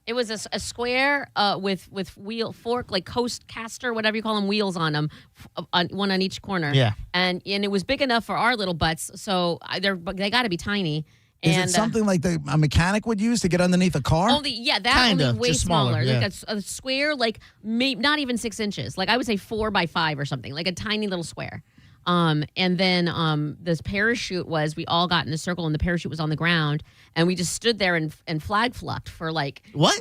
It was a square with wheel fork, like coast caster, whatever you call them, wheels on them, one on each corner. Yeah. And it was big enough for our little butts, so they got to be tiny. Is And, it something like a mechanic would use to get underneath a car? That only way just smaller. yeah. Like a square, like not even 6 inches. Like I would say 4 by 5 or something, like a tiny little square. And then this parachute we all got in a circle, and the parachute was on the ground, and we just stood there and flag flucked for like what?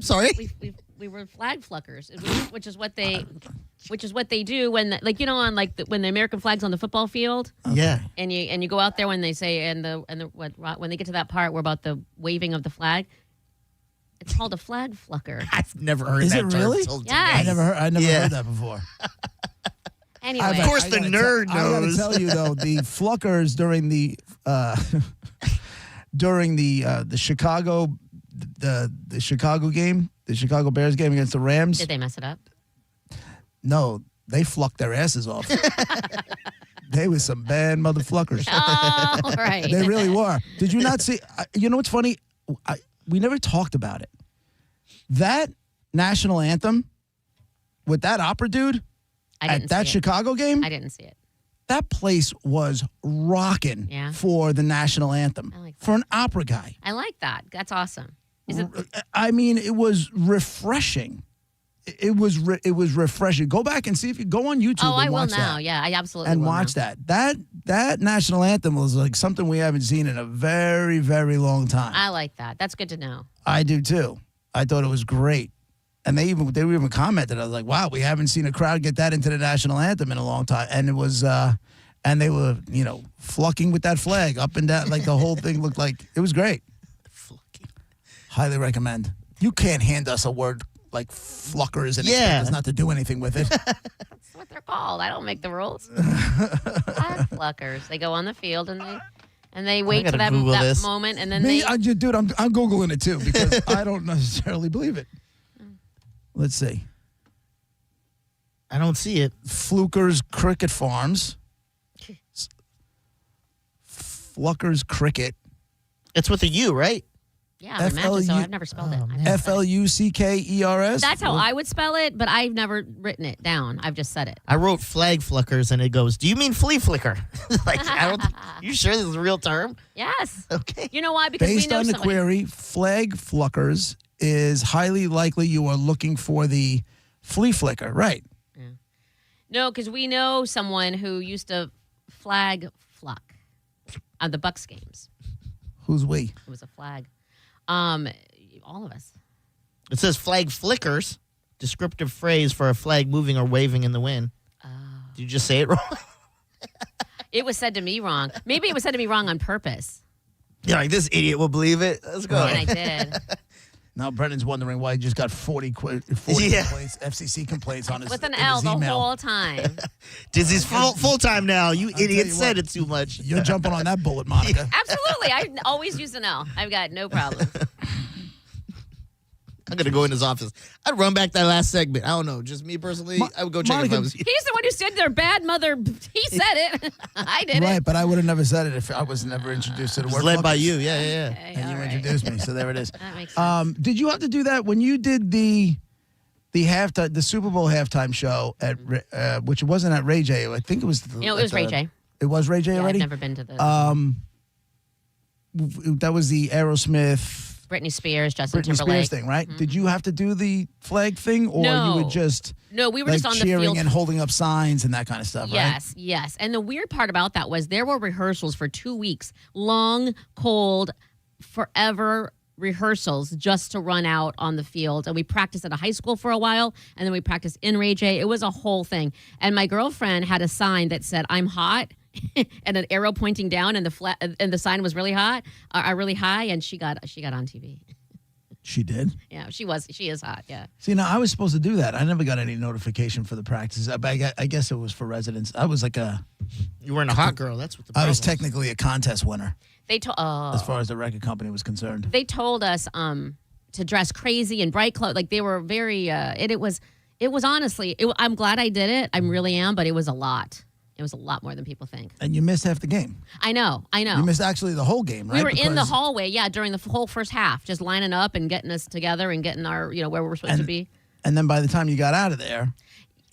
Sorry? We were flag fluckers, which is what they do when when the American flag's on the football field. Yeah. And you go out there when they say when they get to that part where about the waving of the flag. It's called a flag flucker. I've never heard Is that it term really? told to Yes. me. I never heard that before. Anyway. Of course, the nerd I gotta knows. tell you though, the Fluckers during the Chicago the Chicago game, the Chicago Bears game against the Rams. Did they mess it up? No, they flucked their asses off. They were some bad motherfuckers. Oh, right. They really were. Did you not see? You know what's funny? We never talked about it. That national anthem with that opera dude at that Chicago game. I didn't see it. That place was rocking Yeah. for the national anthem for an opera guy. I like that. That's awesome. Is it? I mean, it was refreshing. It was refreshing. Go back and see if you go on YouTube. Oh, and I will watch now. that. Yeah, I absolutely And will watch now. that national anthem was like something we haven't seen in a very, very long time. I like that. That's good to know. I do too. I thought it was great. And they were even commented. I was like, wow, we haven't seen a crowd get that into the national anthem in a long time. And it was and they were, flucking with that flag up and down. Like the whole thing looked like it was great. Highly recommend. You can't hand us a word like fluckers and expect us not to do anything with it. That's what they're called. I don't make the rules. Flag fluckers. They go on the field and they wait for that moment, and then I'm Googling it too because I don't necessarily believe it. Let's see. I don't see it. Fluker's Cricket Farms. Fluckers Cricket. It's with a U, right? Yeah, I would imagine so. I've never spelled it. Fluckers. That's how I would spell it, but I've never written it down. I've just said it. I wrote flag fluckers, and it goes, do you mean flea flicker? You sure this is a real term? Yes. Okay. You know why? Because Based we know on the somebody. query, flag fluckers is highly likely you are looking for the flea flicker. Right. No, because we know someone who used to flag fluck on the Bucks games. Who's we? It was a flag. All of us. It says flag flickers, descriptive phrase for a flag moving or waving in the wind. Did you just say it wrong? It was said to me wrong. Maybe it was said to me wrong on purpose. You're like, this idiot will believe it. Let's go. And I did. Now Brennan's wondering why he just got 40 complaints, FCC complaints on his With an in L his the email. whole time. Disney's full time now. You tell idiot you said what, it too much. You're jumping on that bullet, Monica. Absolutely. I always use an L. I've got no problem. I'm going to go in his office. I'd run back that last segment. I don't know. Just me personally, I would go check if I was. He's the one who said their bad mother. He said it. I did Right, it. but I would have never said it if I was never introduced to the It was word. led by fluckers. you. Yeah. Okay, And you all right. introduced me, so there it is. That makes sense. Did you have to do that when you did the halftime, the Super Bowl halftime show at which wasn't at Ray J? I think it was. It was Ray J. It was Ray J Yeah, already. I've never been to the That was the Aerosmith. Britney Spears, Justin Britney Timberlake. Spears thing, right? Did you have to do the flag thing, or you No. would just No, we were like just on the cheering field. and holding up signs and that kind of stuff, Yes, yes. And the weird part about that was there were rehearsals for 2 weeks, long, cold, forever rehearsals just to run out on the field. And we practiced at a high school for a while, and then we practiced in Ray J. It was a whole thing. And my girlfriend had a sign that said, "I'm hot," and an arrow pointing down, and the sign was really hot, really high, and she got on TV. She did. Yeah, she is hot. Yeah. See, now I was supposed to do that. I never got any notification for the practices. I guess it was for residents. I was like You weren't a hot girl. That's what the I problem was technically a contest winner They told as far as the record company was concerned. they told us to dress crazy and bright clothes. Like they were very. It was honestly. I'm glad I did it. I really am, but it was a lot. It was a lot more than people think. And you missed half the game. I know. You missed actually the whole game, right? We were in the Because- hallway, during the whole first half, just lining up and getting us together and getting our, where we were supposed to be. And then by the time you got out of there,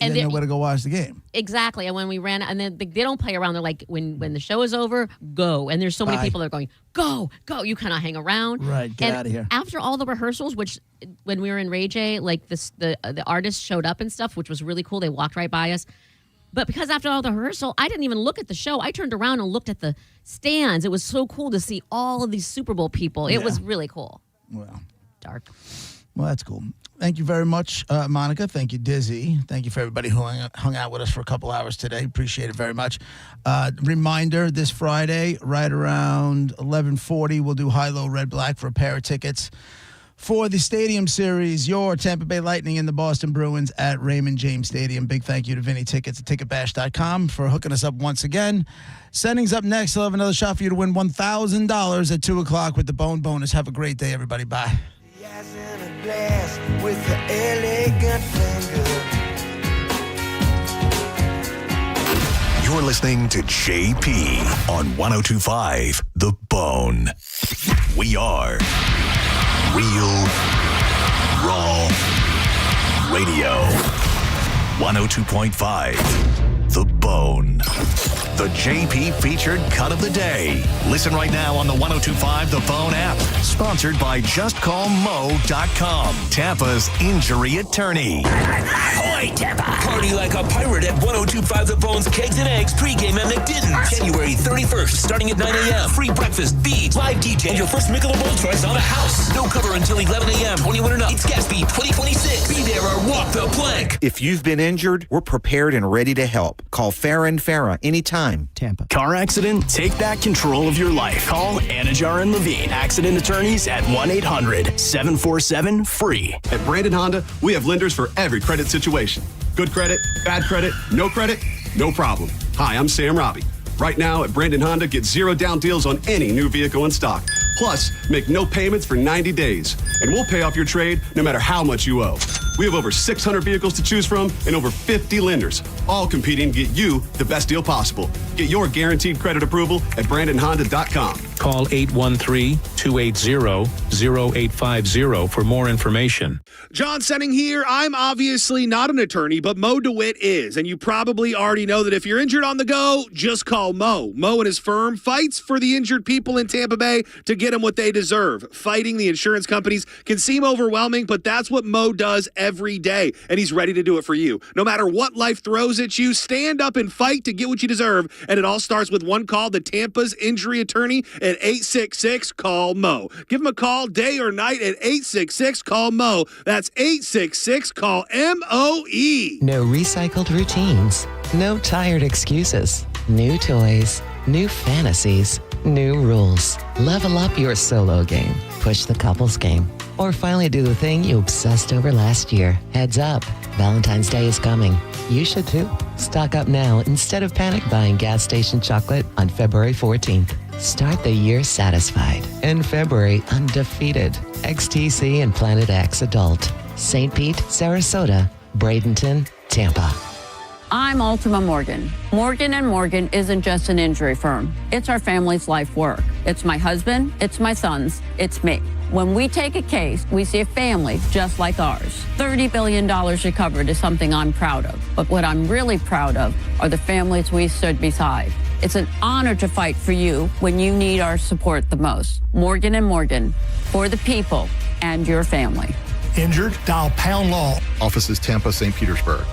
you And didn't know where to go watch the game. Exactly. And when we ran, and then they don't play around. They're like, when the show is over, go. And there's so many Bye. people that are going, go, go. You kind of hang around. Right, get And out of here. After all the rehearsals, which when we were in Ray J, like the artists showed up and stuff, which was really cool. They walked right by us. But because after all the rehearsal, I didn't even look at the show. I turned around and looked at the stands. It was so cool to see all of these Super Bowl people. It was really cool. Well, dark. Well, that's cool. Thank you very much, Monica. Thank you, Dizzy. Thank you for everybody who hung out with us for a couple hours today. Appreciate it very much. Reminder, this Friday, right around 11:40, we'll do high-low, red-black for a pair of tickets for the Stadium Series, your Tampa Bay Lightning and the Boston Bruins at Raymond James Stadium. Big thank you to Vinny Tickets at ticketbash.com for hooking us up once again. Sending's up next. I'll have another shot for you to win $1,000 at 2 o'clock with the Bone Bonus. Have a great day, everybody. Bye. Glass with the elegant finger. You're listening to JP on 102.5 The Bone. We are Real Raw Radio. 102.5 The Bone. The JP featured cut of the day. Listen right now on the 102.5 The Bone app. Sponsored by JustCallMo.com. Tampa's injury attorney. Ahoy, Tampa! Party like a pirate at 102.5 The Bone's Kegs and Eggs pregame at McDidden. January 31st, starting at 9 a.m. Free breakfast, beads, live DJ, and your first Michelob Ultras on the house. No cover until 11 a.m. 21 and up. It's Gatsby 2026. Be there or walk the plank. If you've been injured, we're prepared and ready to help. Call Farah and Farah anytime. Tampa. Car accident? Take back control of your life. Call Anajar and Levine, accident attorneys at 1-800-747-FREE. At Brandon Honda, we have lenders for every credit situation. Good credit, bad credit, no problem. Hi, I'm Sam Robbie. Right now at Brandon Honda, get 0 down deals on any new vehicle in stock. Plus, make no payments for 90 days. And we'll pay off your trade no matter how much you owe. We have over 600 vehicles to choose from and over 50 lenders, all competing to get you the best deal possible. Get your guaranteed credit approval at BrandonHonda.com. Call 813-280-0850 for more information. John Senning here. I'm obviously not an attorney, but Mo DeWitt is. And you probably already know that if you're injured on the go, just call Mo. Mo and his firm fights for the injured people in Tampa Bay to get them what they deserve. Fighting the insurance companies can seem overwhelming, but that's what Mo does every day. And he's ready to do it for you. No matter what life throws at you, stand up and fight to get what you deserve. And it all starts with one call to Tampa's injury attorney at 866-CALL-MO. Give him a call day or night at 866-CALL-MO. That's 866-CALL-MOE. No recycled routines. No tired excuses. New toys. New fantasies. New rules. Level up your solo game. Push the couples game. Or finally do the thing you obsessed over last year. Heads up. Valentine's Day is coming. You should too. Stock up now instead of panic buying gas station chocolate on February 14th. Start the year satisfied. In February, undefeated. XTC and Planet X Adult. St. Pete, Sarasota, Bradenton, Tampa. I'm Ultima Morgan. Morgan & Morgan isn't just an injury firm. It's our family's life work. It's my husband, it's my sons, it's me. When we take a case, we see a family just like ours. $30 billion recovered is something I'm proud of. But what I'm really proud of are the families we stood beside. It's an honor to fight for you when you need our support the most. Morgan & Morgan, for the people and your family. Injured? Dial Pound Law. Offices Tampa, St. Petersburg.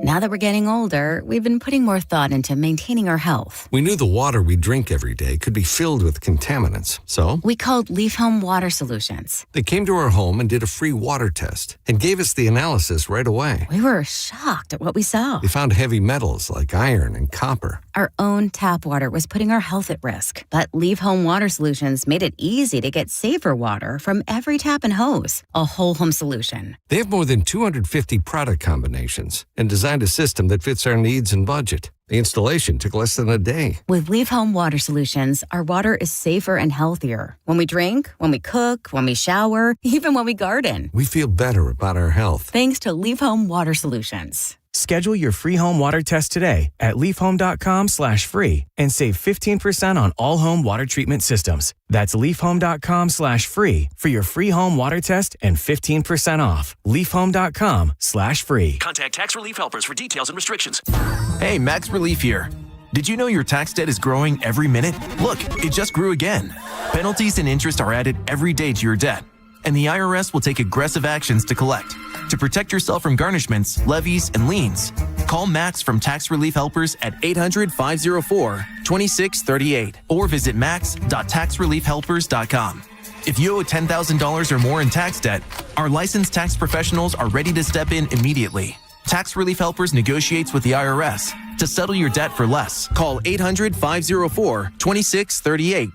Now that we're getting older, we've been putting more thought into maintaining our health. We knew the water we drink every day could be filled with contaminants, so we called Leaf Home Water Solutions. They came to our home and did a free water test and gave us the analysis right away. We were shocked at what we saw. They found heavy metals like iron and copper. Our own tap water was putting our health at risk, but Leaf Home Water Solutions made it easy to get safer water from every tap and hose. A whole home solution. They have more than 250 product combinations and designed a system that fits our needs and budget. The installation took less than a day. With Leaf Home Water Solutions, our water is safer and healthier. When we drink, when we cook, when we shower, even when we garden. We feel better about our health. Thanks to Leaf Home Water Solutions. Schedule your free home water test today at leafhome.com/free and save 15% on all home water treatment systems. That's leafhome.com/free for your free home water test and 15% off. leafhome.com/free. Contact Tax Relief Helpers for details and restrictions. Hey, Max Relief here. Did you know your tax debt is growing every minute? Look, it just grew again. Penalties and interest are added every day to your debt, and the IRS will take aggressive actions to collect. To protect yourself from garnishments, levies, and liens, call Max from Tax Relief Helpers at 800-504-2638 or visit max.taxreliefhelpers.com. If you owe $10,000 or more in tax debt, our licensed tax professionals are ready to step in immediately. Tax Relief Helpers negotiates with the IRS to settle your debt for less. Call 800-504-2638